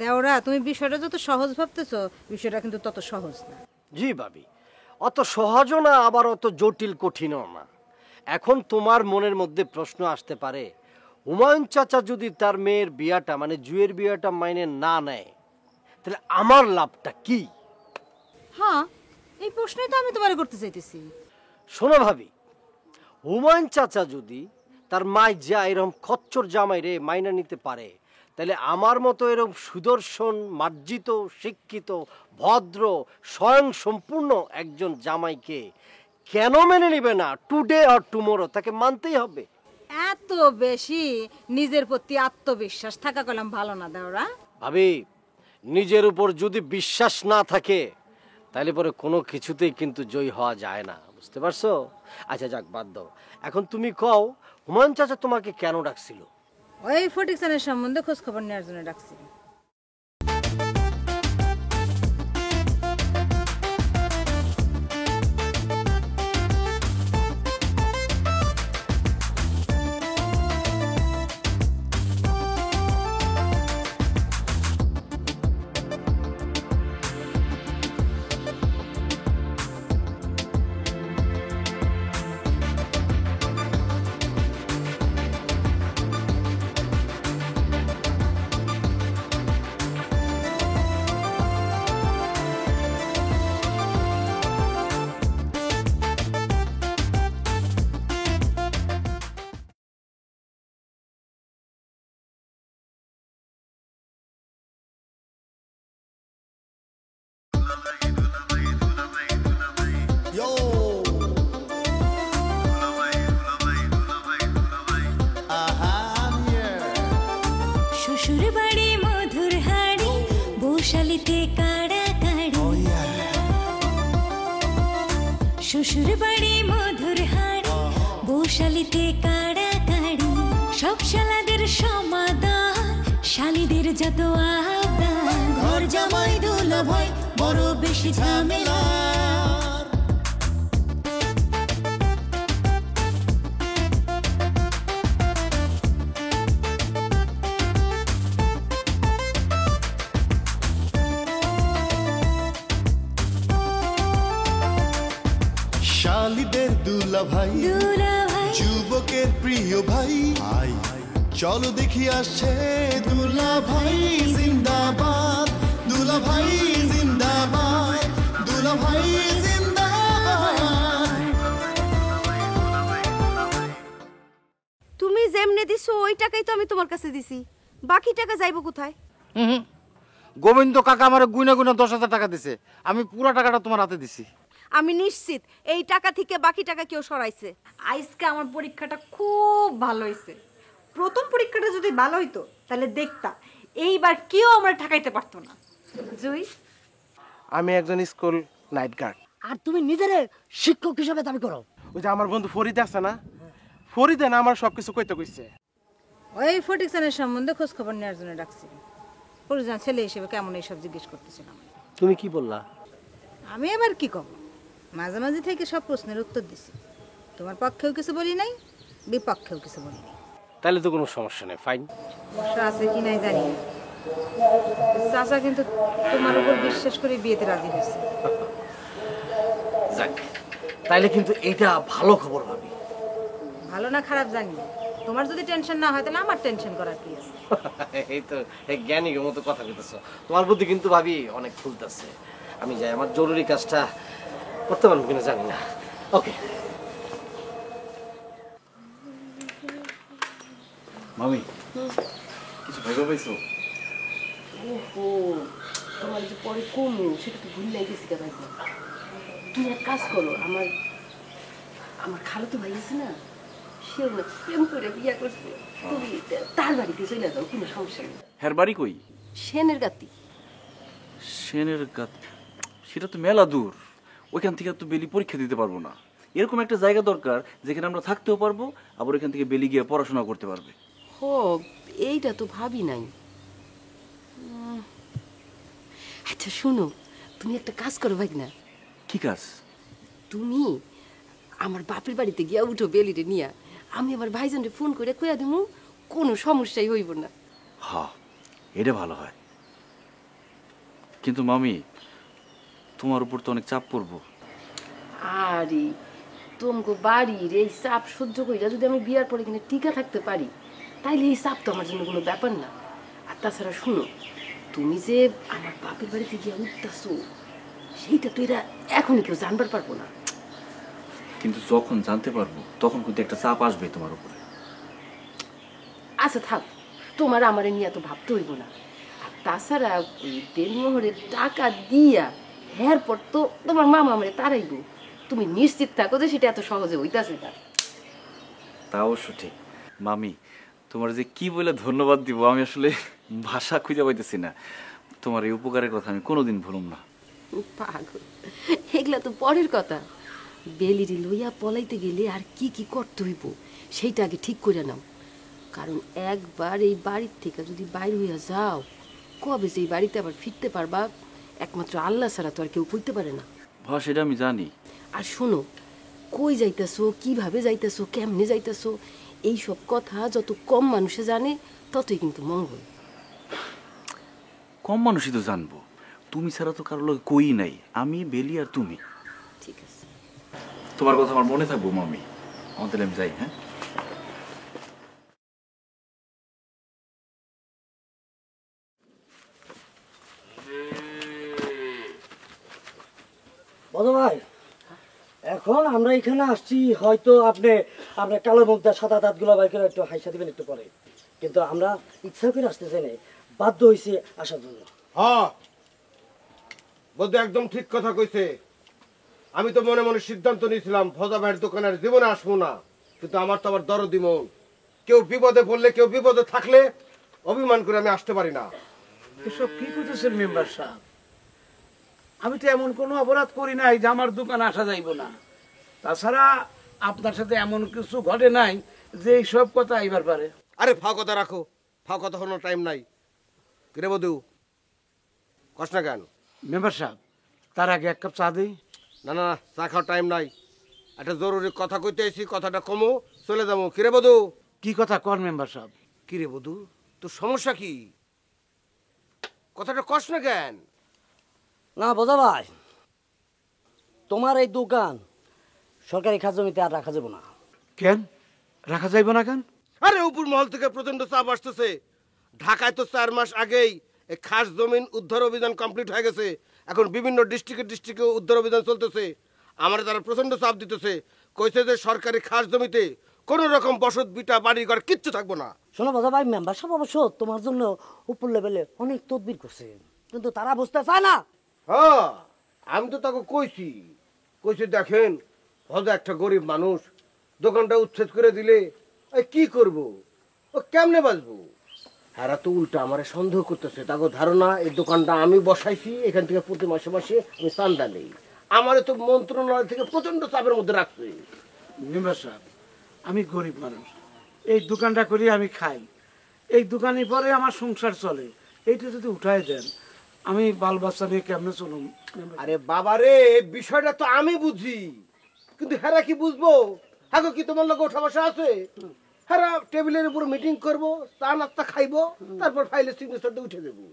দেওরা, তুমি বিষয়টা যত সহজ ভাবতেছো, বিষয়টা কিন্তু তত সহজ না। জি ভাবি, অত সহজও না, আবার অত জটিল কঠিনও না। এখন তোমার মনের মধ্যে প্রশ্ন আসতে পারে, হুমায়ুন চাচা যদি তার মেয়ের বিয়াটা, মানে জুয়ের বিয়াটা মাইনে না নেয়, তাহলে আমার লাভটা কি? হ্যাঁ, এই প্রশ্নই তো আমি তোমারে করতে চাইতেছি। শোনো ভাবি, হুমায়ুন চাচা যদি তার মাই যা এরকম খচ্চর জামাই রে মাইনা নিতে পারে, তাহলে আমার মতো এরকম সুদর্শন, মার্জিত, শিক্ষিত, ভদ্র, স্বয়ং সম্পূর্ণ একজন জামাইকে কেন মেনে নিবে না? টুডে অর টুমোরো তাকে মানতেই হবে। এত বেশি নিজের প্রতি আত্মবিশ্বাস থাকা কলম ভালো না দেওরা। ভাবি, নিজের উপর যদি বিশ্বাস না থাকে তাহলে পরে কোনো কিছুতেই কিন্তু জয়ী হওয়া যায় না, বুঝতে পারছো? আচ্ছা যাক, বাদ দাও। এখন তুমি কও, হুমায়ুন চাচা তোমাকে কেন ডাকছিল? ওই ফটিক সানের সম্বন্ধে খোঁজ খবর নেওয়ার জন্য ডাকছিল। শ্বশুর বাড়ি মধুর হাড়ি, বৌশালিতে কাড়া কাড়ি। শ্বশুর বাড়ি মধুর হাড়ি, বৌশালিতে কাড়া কাড়ি। সব শালাদের সমাদর, শালিদের যত আবদার। ঘর জামাই দুলা ভাই বড় বেশি ঝামেলা। শালিদের দুলা ভাই যুবকের প্রিয় ভাই আই চলো দেখি আসছে দুলা ভাই জিন্দাবাদ দুলা ভাই জিন্দাবাদ দুলা ভাই জিন্দাবাদ। তুমি যেমনে দিছো ওই টাকাই তো আমি তোমার কাছে দিছি, বাকি টাকা যাইবো কোথায়? গোবিন্দ কাকা আমার গুনে গুনে 10,000 টাকা দিছে, আমি পুরো টাকাটা তোমার হাতে দিছি। আমি নিশ্চিত এই টাকা থেকে বাকি টাকা কেউ সরাইছে। আজকে আমার পরীক্ষাটা খুব ভালো হয়েছে। প্রথম পরীক্ষাটা যদি ভালো হইতো তাহলে দেখতা এইবার কেউ আমরা ঠকাইতে পারতো না। জুই, আমি একজন স্কুল নাইট গার্ড। আর তুমি নিজেরে শিক্ষক হিসেবে দাবি করো? ওই যে আমার বন্ধু ফরিদ আছে না, ফরিদে না আমার সবকিছু কইতে কইছে। ওই ফটিকসানের সম্বন্ধে খোঁজ খবর নেওয়ার জন্য ডাকছি। পরিজন ছেলে হিসেবে কেমন এইসব জিজ্ঞেস করতেছিলাম। তুমি কি বললা? আমি এবার কি কব, মাঝে মাঝে থেকে সব প্রশ্নের উত্তর দিছি। তোমার পক্ষেও কিছু বলি নাই, বিপক্ষেও কিছু বলি নাই। তাহলে তো কোনো সমস্যা নেই, ফাইন। সমস্যা আছে কি নাই জানি না, চাচা কিন্তু তোমার উপর বিশ্বাস করে বিয়েতে রাজি হয়েছে। যাক, তাইলে কিন্তু এইটা ভালো খবর ভাবি। ভালো না খারাপ জানি না, তোমার যদি টেনশন না হয় তাহলে আমার টেনশন করার কি আছে? এই তো জ্ঞানীর মতো কথা বলতেছো। তোমার বুদ্ধি কিন্তু ভাবি অনেক ফুলতেছে। আমি যাই, আমার জরুরি কাজটা করতে পারবো কিনা জানি না। ওকে মামি, কিছু ভেবে পাইছো? ওহো, তোমার যে পরে কমু সেটা তো ভুল লাগেছি কেন? তুমি এক কাজ করো, আমার খালাতো ভাই আছে না, সেও না প্রেম করে বিয়া করছে, তুমি তার বাড়িতে চলে যাও, কোনো সমস্যা নেই। হ্যার বাড়ি কই? সেনের গাতি। সেনের গাত? সেটা তো মেলা দূর, ওইখান থেকে তো বেলি পরীক্ষা দিতে পারবো না। এরকম একটা জায়গা দরকার যেখানে আমরা থাকতেও পারবো, আবার ওইখান থেকে বেলি গিয়ে পড়াশোনা করতে পারবে। ও, এইটা তো ভাবি নাই। আচ্ছা শুনো, তুমি একটা কাজ করো ভাই না। কি কাজ? তুমি আমার বাপের বাড়িতে গিয়া উঠো বেলিরে নিয়া, আমি আমার ভাইজানরে ফোন করে কইয়া দিমু, কোনো সমস্যাই হইব না। হ্যাঁ, এটা ভালো হয়। কিন্তু মামি, তোমার উপর তো অনেক চাপ পড়বো। আরে তোমাকে বাড়ির এই চাপ সহ্য কইরা যদি আমি বিয়ার পরে কিনে টিকা থাকতে পারি, তাইলে এই চাপ তো আমার জন্য কোনো ব্যাপার না। আর তাছাড়া শুনো, তুমি যে আমার বাপের বাড়িতে গিয়া উঠতেছো, সেইটা তো এরা এখনই কেউ জানবার পারবো না। কিন্তু যখন জানতে পারবো তখন কিন্তু একটা চাপ আসবে তোমার উপরে। আচ্ছা থাক, তোমার আমারে নিয়ে এত ভাবতে হইব না। আর তাছাড়া ওই দেনমোহরের টাকা দিয়া এরপর তো তোমার মামা আমারে তারাইব। তুমি নিশ্চিত থাকো যে সেটা এত সহজে হইতাছে না। তা অবশ্য ঠিক। মামি, তোমার যে কি বলে ধন্যবাদ দিব আমি আসলে ভাষা খুঁজে পাইতেছি না। তোমার এই উপকারের কথা আমি কোনোদিন ভুলুম না। পাগল, এগুলা তো পরের কথা। বেলিরি লইয়া পলাইতে গেলে আর কি কি করতে হইব সেইটা আগে ঠিক করে নাও। কারণ একবার এই বাড়ির থেকে যদি বাইরে হইয়া যাও, কবে যে এই বাড়িতে আবার ফিরতে পারবা একমাত্র আল্লাহ ছাড়া তো আর কেউ কইতে পারে না। ভাষা সেটা আমি জানি। আর শোনো, কই যাইতেছো, কিভাবে যাইতেছো, কেমনে যাইতেছো, এইসব কথা যত কম মানুষে জানে ততই কিন্তু মঙ্গল। কম মানুষই তো জানবো, তুমি ছাড়া তো কারো লগে কই নাই, আমি বেলি আর তুমি। ঠিক আছে, তোমার কথা আমার মনে থাকবো মামি। আমাদের আমি যাই। হ্যাঁ, বলো ভাই, এখন আমরা এখানে আসছি, হয়তো আপনি আপনার কালো মুখ দা সাদা দাঁতগুলো বাই করে একটু হাইসা দিবেন একটু পরে, কিন্তু আমরা ইচ্ছা করে আসতে চাই না, বাধ্য হয়েছে আসার জন্য। হ্যাঁ, বন্ধু একদম ঠিক কথা কইছে। আমি তো মনে মনে সিদ্ধান্ত নিয়েছিলাম ভজা ভাইয়ের দোকানের জীবনে আসবো না, কিন্তু আমার তো আবার দরদি মন। কেউ বিপদে পড়লে, কেউ বিপদে থাকলে অভিমান করে আমি আসতে পারি না। এসব কি করতেছেন মেম্বার সাহেব? আমি তো এমন কোনো অপরাধ করি নাই যে আমার দোকানে আসা যাইব না। তাছাড়া আপনার সাথে এমন কিছু ঘটে নাই যে এই সব কথা আইবার পারে। আরে ফাও কথা রাখো, ফাও কথা হলো টাইম নাই। কিরে বধু, কস না কেন? মেম্বার সাহেব, তার আগে এক কাপ চা দিই। না না, চা খাওয়ার টাইম নাই, একটা জরুরি কথা কইতে এসি, কথাটা কমো, চলে যাবো। কিরে বধু? কি কথা কর মেম্বার সাহেব? কিরে বধু, তোর সমস্যা কি? কথাটা কস না কেন? না বোঝা ভাই, তোমার এই দোকান সরকারি খাস জমিতে আর রাখা যাবে না। কেন রাখা যাইব না কেন? আরে উপর মহল থেকে প্রচন্ড চাপ আসতেছে। ঢাকায় তো 4 মাস আগেই এই খাস জমিন উদ্ধার অভিযান কমপ্লিট হয়ে গেছে। এখন বিভিন্ন ডিস্ট্রিক্টে উদ্ধার অভিযান চলতেছে। আমার তারা প্রচন্ড চাপ দিতেছে, কইছে যে সরকারি খাস জমিতে কোনো রকম বসত বিটা বাড়ি ঘর কিচ্ছু থাকবো না। শোনো বাজা ভাই, মেম্বার সাহেব অবশ্য তোমার জন্য উপর লেভেলে অনেক তদবির করছে, কিন্তু তারা বুঝতে চায় না। হ্যাঁ, আমি তো তাকে কইছি দেখেন হয়তো একটা গরিব মানুষ দোকানটা উচ্ছেদ করে দিলে কি করব, ও কেমনে বাঁচবো? এরা তো উল্টা আমারে সন্দেহ করতেছে। তাকে ধারণা এই দোকানটা আমি বসাইছি, এখান থেকে প্রতি মাসে মাসে আমি চান্দা নেই। আমারে তো মন্ত্রণালয় থেকে প্রচন্ড চাপের মধ্যে রাখছে। মেম্বার সাহেব, আমি গরিব মানুষ, এই দোকানটা করি আমি খাই, এই দোকানে পরে আমার সংসার চলে। এইটা যদি উঠাই দেন আমি বাল বাচ্চা নিয়ে কেমনে চলুন? আরে বাবারে, বিষয়টা তো আমি বুঝি, কিন্তু হেরা কি বুঝবো? হ্যাঁ, কি তোমার লোক ওঠা বসা আছে? হেরা টেবিলের উপর মিটিং করবো, চা নাস্তা খাইবো, তারপর ফাইলের সিগনেচার দিয়ে উঠে দেবো।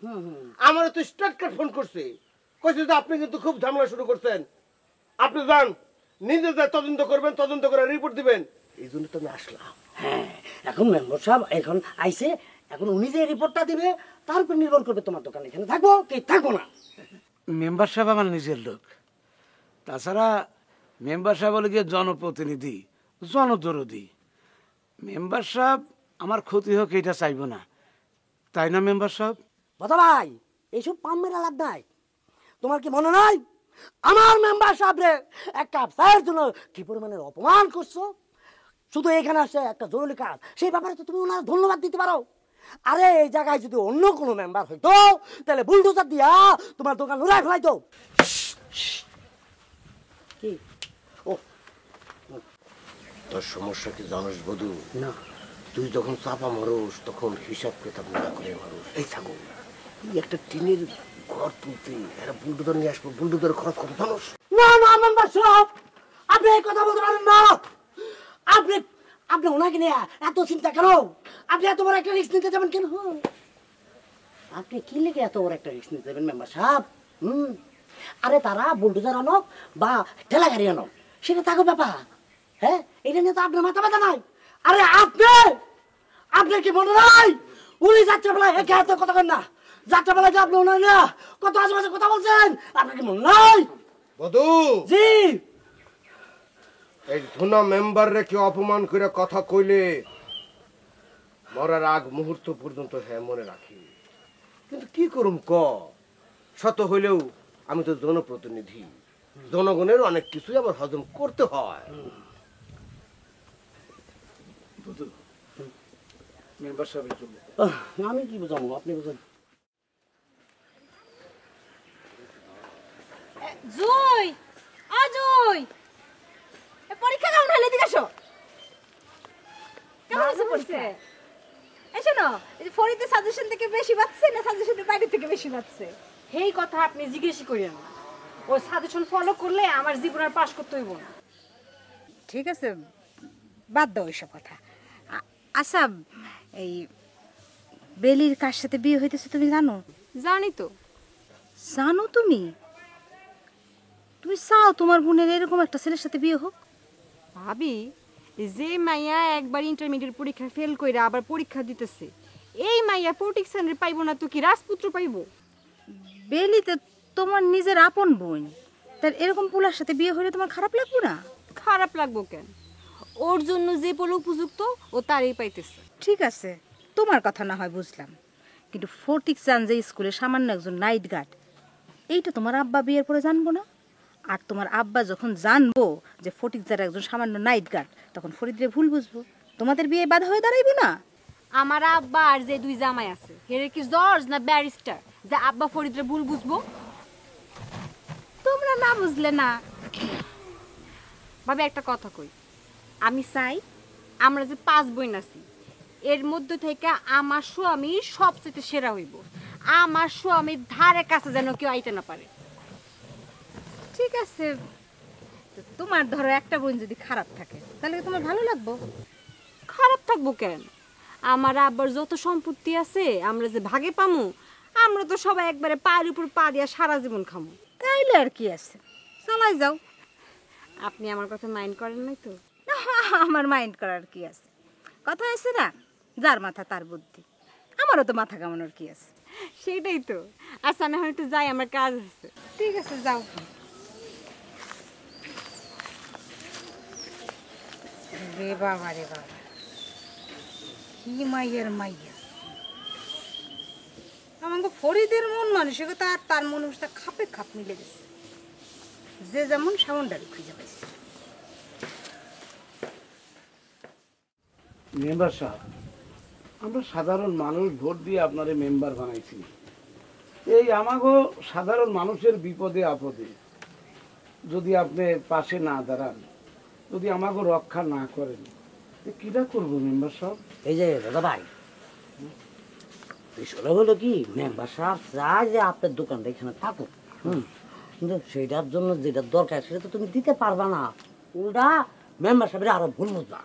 আমার তো স্টার্ট কাট ফোন করছে, কইছে যে আপনি কিন্তু খুব ঝামেলা শুরু করছেন, আপনি যান নিজে যা তদন্ত করবেন, তদন্ত করে রিপোর্ট দিবেন। এই জন্য তো আমি আসলাম। হ্যাঁ, এখন মেম্বার সাহেব এখন আইছে, এখন উনি যে রিপোর্টটা দিবে তার উপর নির্ভর করবে তোমার দোকান এখানে থাকবো কি থাকবো না। মেম্বার সাহেব আমার নিজের লোক, তাছাড়া মেম্বার সাহেব হলে গিয়ে জনপ্রতিনিধি, জনদরদি। মেম্বার সাহেব আমার ক্ষতি হোক এটা চাইব না, তাই না মেম্বার সাহেব? বাবা ভাই, এইসব পাম মেরা লাভ নাই। তোমার কি মনে নাই আমার মেম্বার সাহেবরে এক কাপ চায়ের জন্য কি পরিমাণের অপমান করছো? শুধু এখানে আসে একটা জরুরি কাজ, সেই ব্যাপারে তো তুমি ওনার ধন্যবাদ দিতে পারো। আরে এই জায়গায় যদি অন্য কোনো মেম্বার হইতো তাহলে বুলডোজার দিয়া তোমার দোকান উড়াই ফেলাইতো। কি ও তোর সমস্যা কি জানিস বধু? না, তুই যখন চাপা মারোস তখন হিসাব কিতাব না করে মারোস। এই থাকো, তুই একটা টিনের ঘর তুলতে এরা বুলডোজার নিয়ে আসবো, বুলডোজার খরচ কত জানোস? না না মেম্বার সাহেব, আপনি এই কথা বলতে পারেন না। আপনি আপনি ওনাকে নিয়ে এত চিন্তা কেন? আপনি এত বড় একটা রিস্ক নিতে যাবেন কেন? আপনি কি লেগে এত বড় একটা রিস্ক নিতে যাবেন মেম্বার সাহেব? আরে তারা বুলডোজার আনক বা ঠেলা গাড়ি আনক, সেটা থাকো ব্যাপার। হ্যাঁ, এটা নিয়ে তো আপনার মাথা ব্যথা নাই। আরে আপনি কি মনে নাই উনি যাত্রাবেলায় একে হাতে কথা কেন না? যাত্রাবেলায় যে আপনি ওনার না কত আশেপাশে কথা বলছেন, আপনার কি মনে নাই? বধু জি, এই ধুনা মেম্বার রে কি অপমান করে কথা কইলে মরার আগ মুহূর্ত পর্যন্ত হ্যাঁ মনে রাখি। কিন্তু কি করুম ক, শত হইলেও আমি তো জনপ্রতিনিধি, জনগণের অনেক কিছুই আমার হজম করতে হয়। মেম্বার সাহেবের জন্য আমি কি বুঝাবো, আপনি বুঝান। জুই, অজুই, পরীক্ষা কেমন হলো? এদিকে আসো। কেমন হয়েছে পরীক্ষা? এই শোনো, এই যে ফরিদের সাজেশন থেকে বেশি পাচ্ছে না সাজেশনের বাইরে থেকে বেশি পাচ্ছে? এই কথা আপনি জিজ্ঞেসই করেন না। ও সাজেশন ফলো করলে আমার জীবন আর পাস করতে হইব না। ঠিক আছে, বাদ দাও ওইসব কথা। আচ্ছা, এই বেলির কার সাথে বিয়ে হইতেছে তুমি জানো? জানি তো। জানো তুমি? তুমি চাও তোমার বোনের এরকম একটা ছেলের সাথে বিয়ে হোক? ভাবি, যে মাইয়া একবার ইন্টারমিডিয়েট পরীক্ষা ফেল কইরা আবার পরীক্ষা দিতেছে, এই মাইয়া প্রোটেকশনের পাইবো না তো কি রাজপুত্র পাইবো? বেলিতে তোমার নিজের আপন বোন, তার এরকম পোলার সাথে বিয়ে হলে তোমার খারাপ লাগবে না? খারাপ লাগবো কেন? ওর জন্য যে পোলা উপযুক্ত ও তারই পাইতেছে। ঠিক আছে, তোমার কথা না হয় বুঝলাম, কিন্তু ফটিক চান যে স্কুলে সামান্য একজন নাইট গার্ড, এইটা তোমার আব্বা বিয়ের পরে জানবো না? আর তোমার আব্বা যখন জানবো যে ফটিক যার একজন সামান্য নাইট গার্ড, তখন ফরিদরে ভুল বুঝবো, তোমাদের বিয়ে বাধা হয়ে দাঁড়াইবো না? আমার আব্বা আর যে দুই জামাই আছে, এর কি জর্জ না ব্যারিস্টার যে আব্বা ফরিদরে ভুল বুঝবো? তোমরা না বুঝলে না। ভাবে একটা কথা কই, আমি চাই আমরা যে 5 বোন আছি এর মধ্যে থেকে আমার স্বামী সবচেয়ে সেরা হইব। আমার স্বামীর ধারে কাছে যেন কেউ আইতে না পারে। ঠিক আছে, তোমার ধরো একটা বোন যদি খারাপ থাকে তাহলে তোমার ভালো লাগবো? খারাপ থাকবো কেন? আমার আব্বার যত সম্পত্তি আছে আমরা যে ভাগে পামু, আমরা তো সবাই একবারে পায়ের উপর পা দিয়া সারা জীবন খামু। তাইলে আর কি আছে, চালাই যাও। আপনি আমার কথা মাইন্ড করেন নাই তো? আমার মাইন্ড করার কি আছে? কথা আছে না, যার মাথা তার বুদ্ধি। আমারও তো মাথা কামানোর কি আছে? সেটাই তো। আচ্ছা না হয় একটু যাই, আমার কাজ আছে। ঠিক আছে, যাও। রে বাবা রে বাবা, কি মাইয়ের মাইয়া! আমাকে ফরিদের মন মানসিকতা আর তার মন খাপে খাপ মিলে গেছে। যে যেমন সাউন্ডারি খুঁজে পাইছে। মেম্বার সাহেব, আমরা সাধারণ মানুষ ভোট দিয়ে আপনারে মেম্বার বানাইছি। এই আমাগো সাধারণ মানুষের বিপদে আপদে যদি আপনি পাশে না দাঁড়ান, যদি আমাগো রক্ষা না করেন, কিটা করবো মেম্বার সাহেব? এই যে দাদা ভাই, বিষয়টা হলো কি, মেম্বার সাহেব চায় যে আপনার দোকানটা এখানে থাকুক, কিন্তু সেটার জন্য যেটা দরকার সেটা তো তুমি দিতে পারবা না। উল্টা মেম্বার সাহেবের আরো ভুল বুঝবা।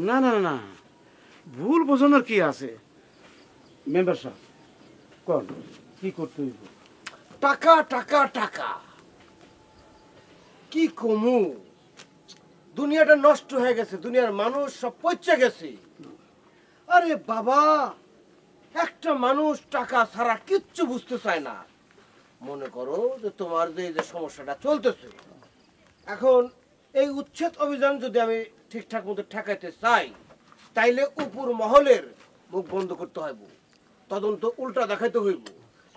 না না না, ভুল বোঝানোর কি আছে মেম্বার সাহেব? কোন কি করতে হইব? টাকা টাকা টাকা, কি কমু? দুনিয়াটা নষ্ট হয়ে গেছে, দুনিয়ার মানুষ সব পচে গেছে। আরে বাবা, একটা মানুষ টাকা ছাড়া কিচ্ছু বুঝতে চায় না। মনে করো যে তোমার যে সমস্যাটা চলতেছে এখন, এই উচ্ছেদ অভিযান যদি আমি ঠিকঠাক মতো ঠেকাইতে চাই, তাইলে উপর মহলের মুখ বন্ধ করতে হইব, তদন্ত উল্টা দেখাইতে হইব।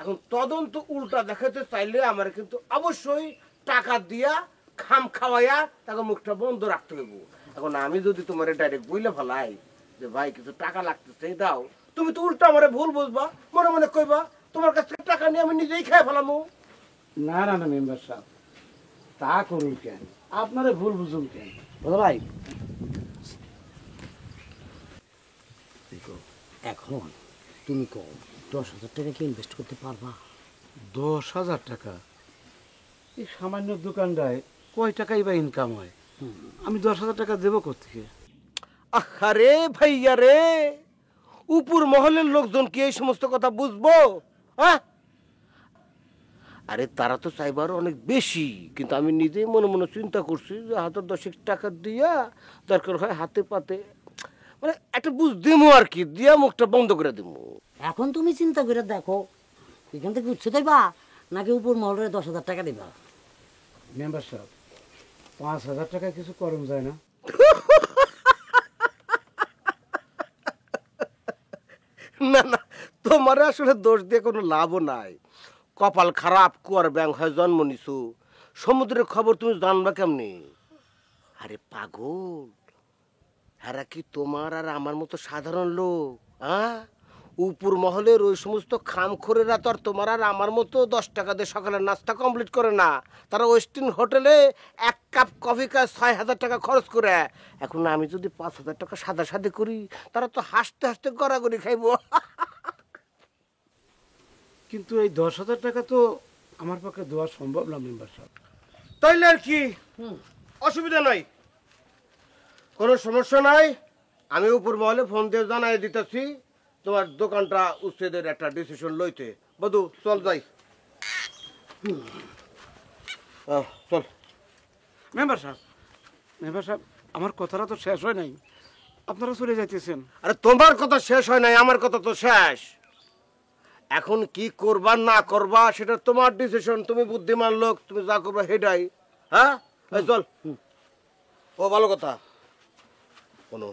এখন তদন্ত উল্টা দেখাইতে চাইলে আমার কিন্তু অবশ্যই টাকা দিয়া খাম খাওয়াইয়া তাকে মুখটা বন্ধ রাখতে হইব। এখন আমি যদি তোমার ডাইরেক্ট বইলে ফেলাই যে ভাই কিছু টাকা লাগতেছে দাও, তুমি তো উল্টা আমারে ভুল বুঝবা, মনে মনে কইবা তোমার কাছ থেকে টাকা নিয়ে আমি নিজেই খেয়ে ফেলামু। না না না মেম্বার সাহেব, তা করুন কেন? আপনারে ভুল বুঝুন কেন? দাদা ভাই, এখন তুমি কও 10,000 টাকা কি ইনভেস্ট করতে পারবা? 10,000 টাকা? এই সামান্য দোকানটায় কয় টাকাই বা ইনকাম হয়? আমি 10,000 টাকা দেবো কোথেকে? আরে ভাইয়া রে, উপর মহলের লোকজন কি এই সমস্ত কথা বুঝবো? হ্যাঁ, আরে তারা তো চাইবার অনেক বেশি, কিন্তু আমি নিজেই মনে মনে চিন্তা করছি যে হাতে 10 টাকা দিয়া দরকার হয় হাতে পাতে মানে একটা বুঝ দিমু আর কি, দিয়া মুখটা বন্ধ করে দিমু। এখন তুমি চিন্তা করে দেখো, এখান থেকে উচ্ছে দেবা নাকি উপর মহলের 10,000 টাকা দিবা? মেম্বার সাহেব, 5,000 টাকা কিছু করম যায় না? না না, তোমার আসলে দোষ দিয়ে কোনো লাভও নাই। কপাল খারাপ, কুয়ার ব্যাং হয় জন্ম নিছু, সমুদ্রের খবর তুমি জানবা কেমনি? আরে পাগল, এরা কি তোমার আর আমার মতো সাধারণ লোক? হ্যাঁ, উপর মহলের ওই সমস্ত খামখোরেরা তো আর তোমার আর আমার মতো 10 টাকা দিয়ে সকালের নাস্তা কমপ্লিট করে না। তারা ওয়েস্টিন হোটেলে 1 কাপ কফি খায় 6,000 টাকা খরচ করে। এখন আমি যদি 5,000 টাকা সাদা সাদে করি, তারা তো হাসতে হাসতে গড়াগড়ি খাইবো। কিন্তু এই 10,000 টাকা তো আমার পক্ষে দেওয়া সম্ভব না মেম্বার সাহেব। তাইলে আর কি, অসুবিধা নাই, কোনো সমস্যা নাই। আমি উপর মহলে ফোন দিয়ে জানাই দিতেছি তোমার দোকানটা উচ্ছেদের একটা ডিসিশন লইতে। বধু চল যাই। চল মেম্বার সাহেব, মেম্বার সাহেব, আমার কথাটা তো শেষ হয় নাই, আপনারা চলে যাইতেছেন। আরে তোমার কথা শেষ হয় নাই, আমার কথা তো শেষ। এখন কি করবা না করবা সেটা তোমার ডিসিশন, তুমি বুদ্ধিমান লোক, তুমি যা করবা সেটাই। হ্যাঁ চল। ও ভালো কথা, শোনো,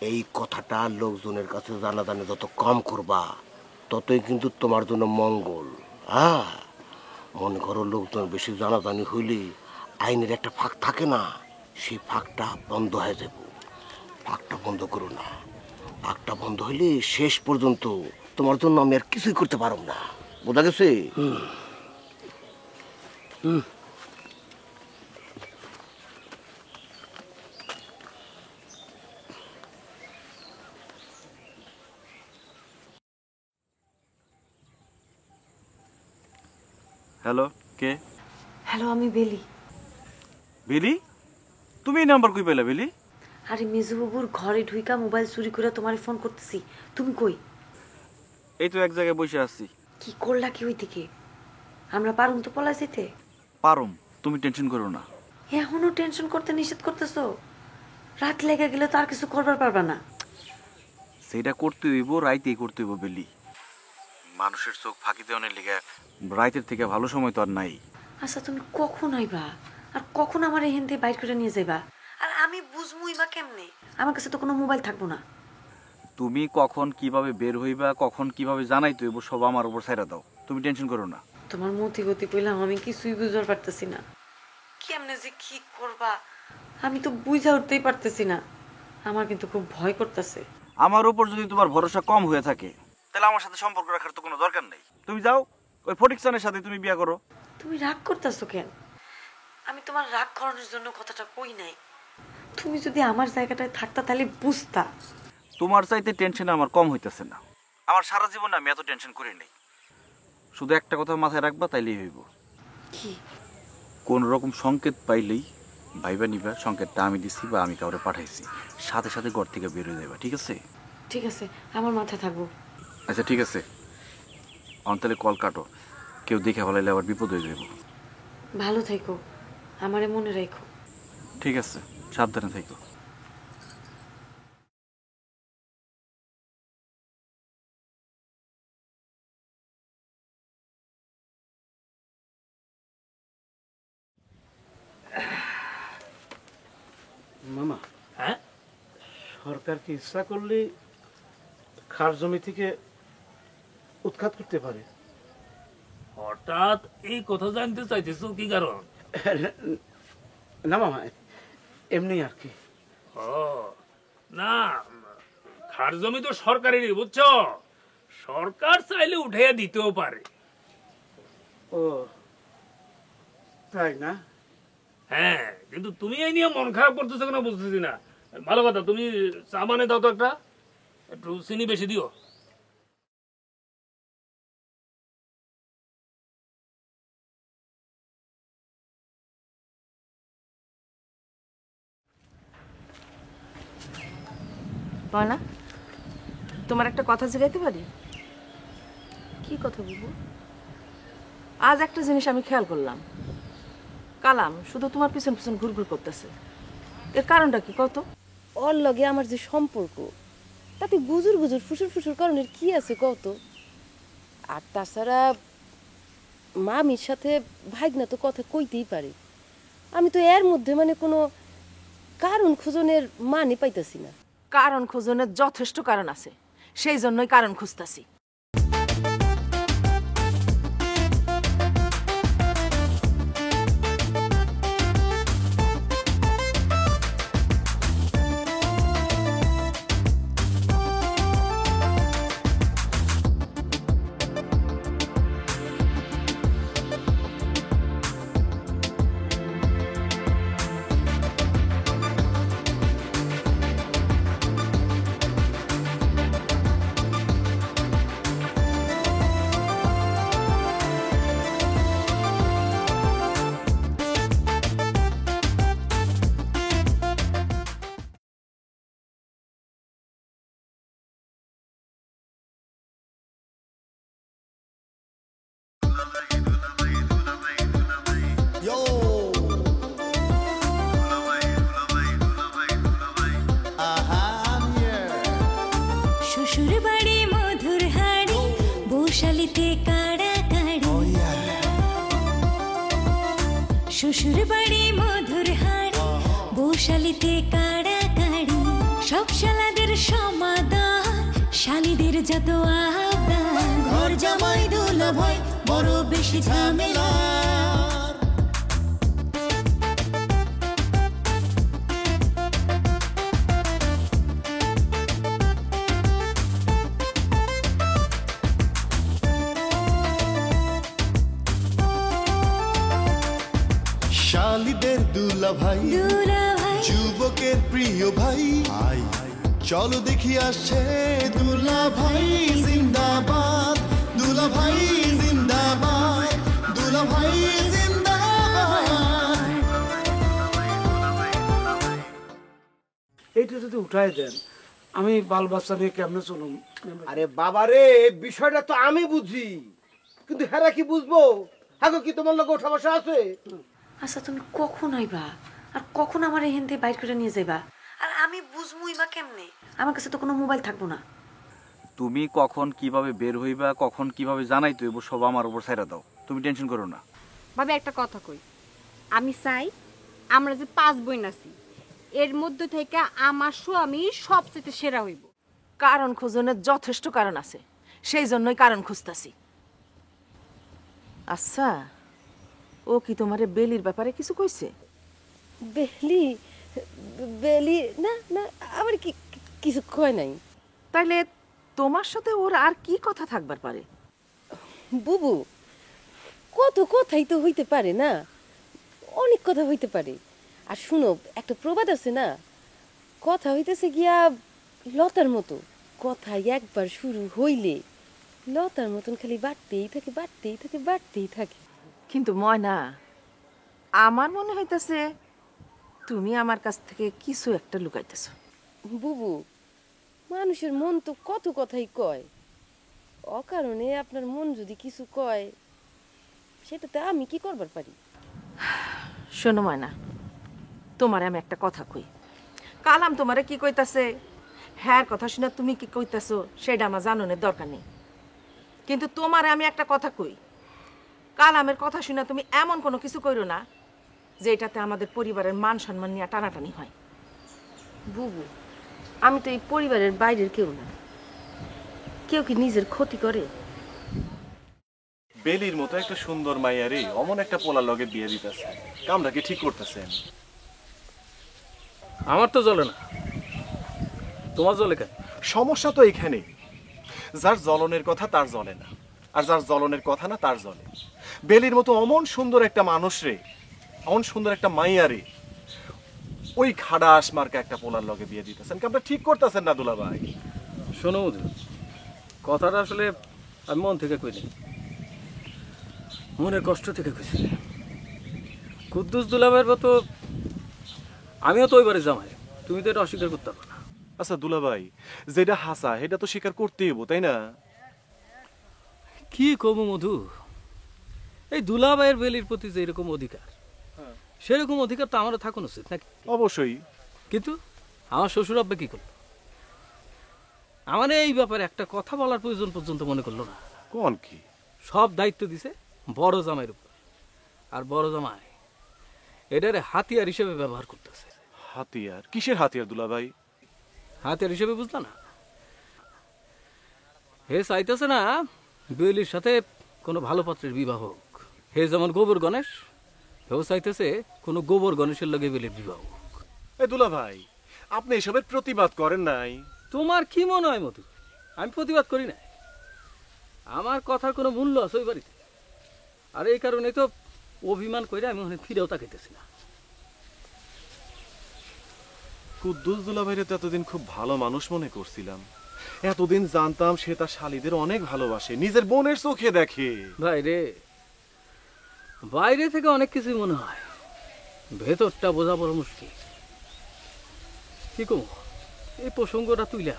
এই কথাটা লোকজনের কাছে জানাজানি যত কম করবা ততই কিন্তু তোমার জন্য মঙ্গল। হ্যাঁ, মনে করো লোকজন বেশি জানাজানি হইলে আইনের একটা ফাঁক থাকে না, সেই ফাঁকটা বন্ধ হয়ে যাব। ফাঁকটা বন্ধ করো না, ফাঁকটা বন্ধ হইলে শেষ পর্যন্ত তোমার জন্য আমি আর কিছুই করতে পারব না। বোঝা গেছে? হ্যালো, কে? হ্যালো, আমি বেলি। বেলি? তুমি এই নাম্বার কই পেলা বেলি? আরে মেজুবাবুর ঘরে ঢুইকা মোবাইল চুরি করে তোমারে ফোন করতেছি। তুমি কই? এই তো এক জায়গায় বসে আছি। কি করলা কি ওই দিকে? আমরা পারুম তো পলা যেতে? পারুম, তুমি টেনশন করো না। এখনো টেনশন করতে নিষেধ করতেছো? রাত লেগে গেলে তো আর কিছু করবার পারবা না। সেটা করতে হইব, রাইতেই করতে হইব বেলি। মানুষের চোখ ফাঁকি দেওয়ার লেগে রাইতের থেকে ভালো সময় তো আর নাই। আচ্ছা তুমি কখন আইবা আর কখন আমার এখান থেকে বাইর করে নিয়ে যাইবা? আর আমি বুঝবই বা কেমনে? আমার কাছে তো কোনো মোবাইল থাকবো না। তুমি কখন কিভাবে বের হইবা, কখন কিভাবে জানাইতে হইব সব আমার উপর ছাইরা দাও, তুমি টেনশন করো না। তোমার মতি গতি কইলাম আমি কিছুই বুঝতে পারতেছি না। কেমনে যে কি করবা আমি তো বুঝা উঠতেই পারতেছি না। আমার কিন্তু খুব ভয় করতেছে। আমার উপর যদি তোমার ভরসা কম হয়ে থাকে তাহলে আমার সাথে সম্পর্ক রাখার তো কোনো দরকার নেই। তুমি যাও ওই ফটিকসনের সাথে তুমি বিয়ে করো। তুমি রাগ করতেছো কেন? আমি তোমার রাগ করানোর জন্য কথাটা কই নাই। তুমি যদি আমার জায়গাটায় থাকতা তাহলে বুঝতা। তোমার চাইতে টেনশন আমার কম হইতেছে না। আমার সারা জীবন আমি এত টেনশন করি নাই। শুধু একটা কথা মাথায় রাখবা, তাইলেই হইব। কি? কোন রকম সংকেত পাইলেই ভাইবা নিবা সংকেতটা আমি দিছি বা আমি কাউরে পাঠাইছি, সাথে সাথে ঘর থেকে বের হয়ে যাবা, ঠিক আছে? ঠিক আছে, আমার মাথায় থাকবো। আচ্ছা ঠিক আছে, তাহলে কল কাটো। কেউ দেখে ফেলাইলে আবার বিপদ হয়ে যাবো। ভালো থাইকো, আমারে মনে রাখো। ঠিক আছে, সাবধানে থাকো। মামা, হ্যাঁ, সরকার কি ইচ্ছা করলে খাস জমি থেকে উৎখাত করতে পারে? হঠাৎ এই কথা জানতে চাইতেছো কি কারণ? না মামা, এমনি আর কি। ও না, খাস জমি তো সরকারেরই, বুঝছো? সরকার চাইলে উঠাইয়া দিতেও পারে। ও তাই না? হ্যাঁ, কিন্তু তুমি এই নিয়ে মন খারাপ করতেছো কেন বুঝতেছি না। ভালো কথা, তুমি চা মানে দাও তো, একটা একটু চিনি বেশি দিও। না তোমার একটা কথা জিজ্ঞাইতে পারি? কি কথা বলবো? আজ একটা জিনিস আমি খেয়াল করলাম, কালাম শুধু তোমার পিছন পিছন ঘুরঘুর করতেছে। এর কারণটা কি কত? ওর লগে আমার যে সম্পর্ক, তাতে গুজুর গুজুর ফুসুর ফুসুর কারণের কি আছে কত? আর তাছাড়া মামির সাথে ভাগনা তো কথা কইতেই পারে। আমি তো এর মধ্যে মানে কোনো কারণ খোঁজনের মানে পাইতেছি না। কারণ খোঁজনের যথেষ্ট কারণ আছে, সেই জন্যই কারণ খুঁজতাছি। শ্বশুর বাড়ি মধুর হাড়ি, বৌশালিতে কাড়া কাড়ি। শ্বশুর বাড়ি মধুর হাড়ি, বৌশালিতে কাড়া কাড়ি। সব শালাদের সমাদর, শালিদের যত আবদার। ঘর জামাই দুলা ভাই বড় বেশি ঝামেলা। শালিদের দুলা ভাই, যুবকের প্রিয় ভাই। চলো দেখি আসছে দুলা ভাই জিন্দাবাদ, দুলা ভাই জিন্দাবাদ, দুলা ভাই জিন্দাবাদ। এইটা যদি উঠাই দেন, আমি বাল বাচ্চা নিয়ে কেমনে চলুন? আরে বাবা রে, বিষয়টা তো আমি বুঝি, কিন্তু হেরা কি বুঝবো? হ্যাঁ কি তোমার লোক ওঠা বসা আছে? আচ্ছা তুমি কখন আইবা আর কখন আমার এখান থেকে বাইর করে নিয়ে যাইবা? আর আমি বুঝমুই বা কেমনে? আমার কাছে তো কোনো মোবাইল থাকবো না। তুমি কখন কিভাবে বের হইবা, কখন কিভাবে জানাইতে হইব সব আমার উপর ছাইরা দাও, তুমি টেনশন করো না। ভাবে একটা কথা কই, আমি চাই আমরা যে 5 বোন আছি এর মধ্যে থেকে আমার স্বামী সবচেয়ে সেরা হইব। কারণ খোঁজনের যথেষ্ট কারণ আছে, সেই জন্যই কারণ খুঁজতাছি। আচ্ছা, ও কি তোমারে বেলির ব্যাপারে কিছু কইছে? বেলি বেলি না না, আমার কি কিছু কয় নাই। তাইলে তোমার সাথে ওর আর কি কথা থাকবার পারে? বুবু, কত কথাই তো হইতে পারে না, অনেক কথা হইতে পারে। আর শুনো, একটা প্রবাদ আছে না, কথা হইতেছে গিয়া লতার মতো, কথা একবার শুরু হইলে লতার মতন খালি বাড়তেই থাকে বাড়তেই থাকে বাড়তেই থাকে। কিন্তু ময়না, আমার মনে হইতেছে তুমি আমার কাছ থেকে কিছু একটা লুকাইতেছ। বুবু, মানুষের মন তো কত কথাই কয়, অকারণে আপনার মন যদি কিছু কয় সেটাতে আমি কি করবার পারি? শোনো ময়না, তোমারে আমি একটা কথা কই। কালাম তোমারে কি কইতাছে, হ্যাঁ কথা শুনে তুমি কি কইতাছো সেটা আমার জানানোর দরকার নেই। কিন্তু তোমারে আমি একটা কথা কই, কালামের কথা শুনে তুমি এমন কোনো কিছু কইরো না যেটাতে আমাদের পরিবারের মান সম্মান নিয়ে টানাটানি হয়। বুবু, আমি তো এই পরিবারের বাইরের কেউ না, কেউ কি নিজের ক্ষতি করে? বেলির মতো একটা সুন্দর মাইয়ারে অমন একটা পোলার লগে বিয়ে দিতেছে, কামটা কি ঠিক করতেছেন? আমার তো জ্বলে না, তোমার জ্বলে কেন? সমস্যা তো এখানে, যার জ্বলনের কথা তার জ্বলে না, আর যার জ্বলনের কথা না তার জ্বলে। বেলির মতো অমন সুন্দর একটা মানুষ রে, অমন সুন্দর একটা মাইয়ারে ওই খাডাস মার্কা একটা পোলার লগে বিয়ে দিতেছেন, কামটা ঠিক করতেছেন না দুলা ভাই। শোনো মধু, কথাটা আসলে আমি মন থেকে কইনি, মনের কষ্ট থেকে কইছি। কুদ্দুস দুলাভাইয়ের মতো আমিও তো ওইবারে জামাই, তুমি তো এটা অস্বীকার করতে পারো না। আচ্ছা দুলা ভাই, যেটা হাসা সেটা তো স্বীকার করতেই হবো, তাই না? কি কমু মধু, এই দুলাভাইয়ের বেলির প্রতি যে এরকম অধিকার, সেরকম অধিকার তো আমারও থাকুন উচিত নাকি? অবশ্যই। কিন্তু আমার শ্বশুর আব্বা কি করলো, আমার এই ব্যাপারে একটা কথা বলার প্রয়োজন পর্যন্ত মনে করলো না। কোন কি? সব দায়িত্ব দিছে বড় জামাইয়ের উপর, আর বড় জামাই এটারে হাতিয়ার হিসেবে ব্যবহার করতেছে। হাতিয়ার? কিসের হাতিয়ার দুলা ভাই? হাতিয়ার হিসেবে বুঝলা না? হে চাইতেছে না বেলির সাথে কোনো ভালো পাত্রের বিবাহ হোক। হে যেমন গোবর গণেশ, হেও চাইতেছে কোনো গোবর গণেশের লগে বেলির বিবাহ হোক। এ দুলা ভাই, আপনি এসবের প্রতিবাদ করেন নাই? তোমার কি মনে হয় মধু আমি প্রতিবাদ করি না? আমার কথার কোনো মূল্য আছে ওই বাড়িতে? আর এই কারণে তো অভিমান করে আমি ওখানে ফিরেও তাকাইতেছি না। কুদ্দুস দুলা ভাইরে তো এতদিন খুব ভালো মানুষ মনে করছিলাম, এতদিন জানতাম সে তার শালীদের অনেক ভালোবাসে, নিজের বোনের চোখে দেখে। ভাই রে, বাইরে থেকে অনেক কিছু মনে হয়, ভেতরটা বোঝা বড় মুশকিল। কি কম এই প্রসঙ্গটা তুইলা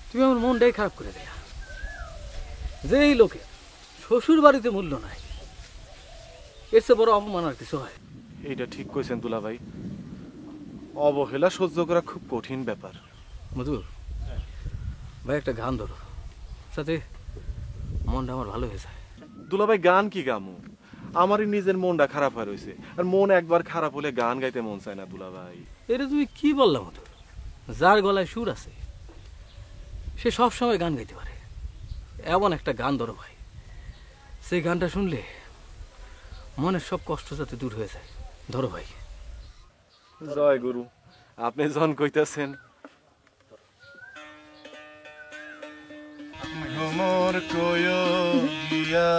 তুমি আমার মনটাই খারাপ করে দেয়া। যে এই লোকের শ্বশুর বাড়িতে মূল্য নাই, এর চেয়ে বড় অপমান আর কিছু হয়? এইটা ঠিক কইছেন দুলা ভাই, অবহেলা সহ্য করা খুব কঠিন ব্যাপার। মধু ভাই, একটা গান ধরো, সাথে মনটা আমার ভালো হয়ে যায়। দুলা ভাই, গান কি গামু? আমারই নিজের মনটা খারাপ হয়ে রয়েছে, আর মন একবার খারাপ হলে গান গাইতে মন চায় না দুলা ভাই। এটা তুমি কি বললাম মধু? যার গলায় সুর আছে সে সব সময় গান গাইতে পারে, এমন একটা গান ধরো ভাই, সেই গানটা শুনলে মনের সব কষ্ট যাতে দূর হয়ে যায়। ধরো ভাই। জয় গুরু, আপনি জন কইতাছেন। ভ্রমর কয় গিয়া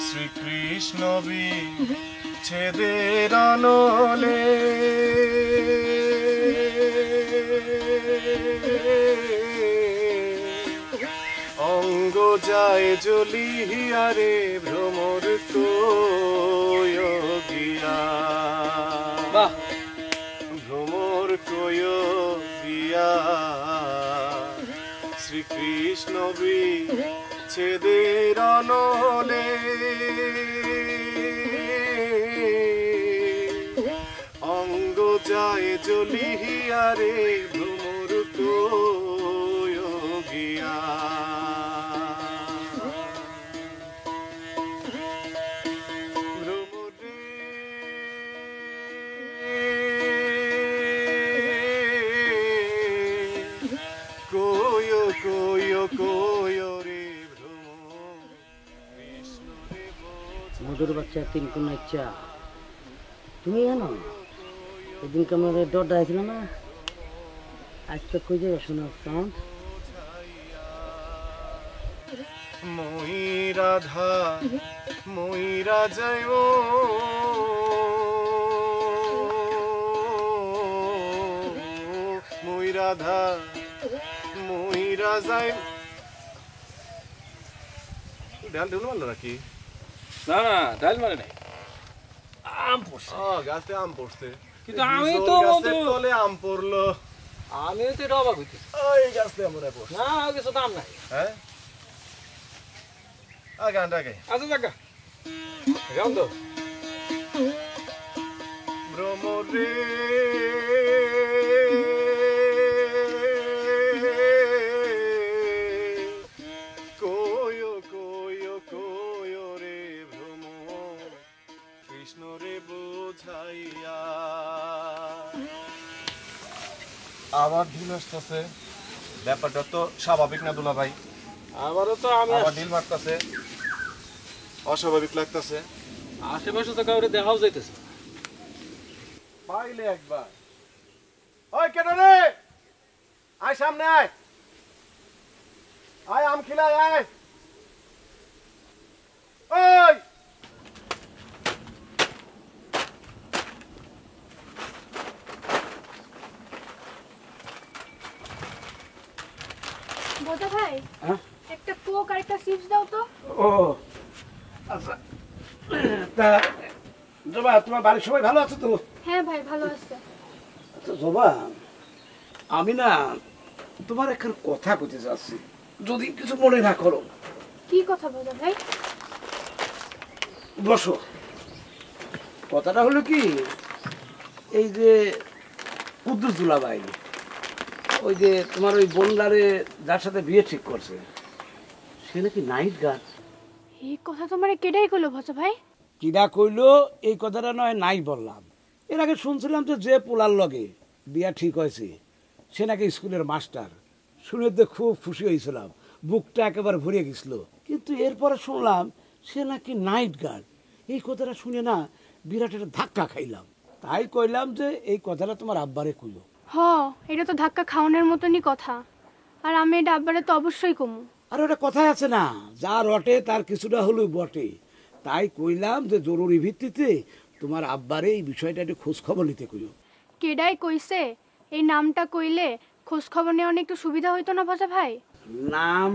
শ্রীকৃষ্ণ বিচ্ছেদের অনলে, অঙ্গ যায় জ্বলিয়া রে ভ্রমর কয় গিয়া, ভ্রমর কয় গিয়া শ্রীকৃষ্ণ বিচ্ছেদের অনলে, গায়ে জ্বলিয়া রে ভ্রমর গিয়া মধুর বাচ্চা তিন কোন ইচ্ছা তুমি জানো এদিনকে আমার ডরটা হয়েছিল না আজ তো কই যাবে শোনো সাউন্ড মই রাধা ময়রা যায় মই রাধা ময়রা যায় ডাল ঢুল মারলো নাকি না না ডাল মানে নাই আম পড়ছে গাছে আম পড়ছে কিন্তু আমি তো তলে আম পড়লো আমি তো এটা অবাক হইতেছি ওই গাছে আম মনে পড়ছে না কিছু দাম নাই হ্যাঁ গানটাকে আচ্ছা দেখা গান তো ভ্রমরে আবার ঢিল আসতেছে ব্যাপারটা তো স্বাভাবিক না দুলা ভাই আমারও তো আমি আবার ঢিল মারতেছে অস্বাভাবিক লাগতেছে আশেপাশে তো কাউরে দেখাও যাইতেছে পাইলে একবার ওই কেন রে আয় সামনে আয় আয় আম খিলাই আয় ওই বোঝা ভাই একটা কোক আর একটা চিপস দাও তো ও আচ্ছা তা জবা তোমার বাড়ির সবাই ভালো আছে তো হ্যাঁ ভাই ভালো আছে আচ্ছা জবা আমি না তোমার একটা কথা কইতে যাচ্ছি যদি কিছু মনে না করো কি কথা বোঝা ভাই বসো কথাটা হলো কি এই যে কুদ্দুস দুলাভাই ওই যে তোমার ওই বোনদারে যার সাথে বিয়ে ঠিক করছে সে নাকি নাইট গার্ড এই কথা তোমারে কেডাই কইলো ভজা ভাই কিরা কইলো এই কথাটা নয় নাই বললাম এর আগে শুনছিলাম যে পোলার লগে বিয়া ঠিক হয়েছে সে নাকি স্কুলের মাস্টার শুনে তো খুব খুশি হয়েছিলাম বুকটা একেবারে ভরে গেছিল কিন্তু এরপরে শুনলাম সে নাকি নাইট গার্ড এই কথাটা শুনে না বিরাট একটা ধাক্কা খাইলাম তাই কইলাম যে এই কথাটা তোমার আব্বারে কইলো হ এটা তো ধাক্কা খাওয়ানোর মতনই কথা আর আমি এটা আব্বারে তো অবশ্যই কমু আর ওটা কথাই আছে না যা রটে তার কিছুটা হলেও বটে তাই কইলাম যে জরুরি ভিত্তিতে তোমার আব্বারে এই বিষয়টা একটু খোঁজ খবর নিতে কইও কেডাই কইছে এই নামটা কইলে খোঁজ খবর নেওয়া অনেক একটু সুবিধা হইতো না ভজা ভাই নাম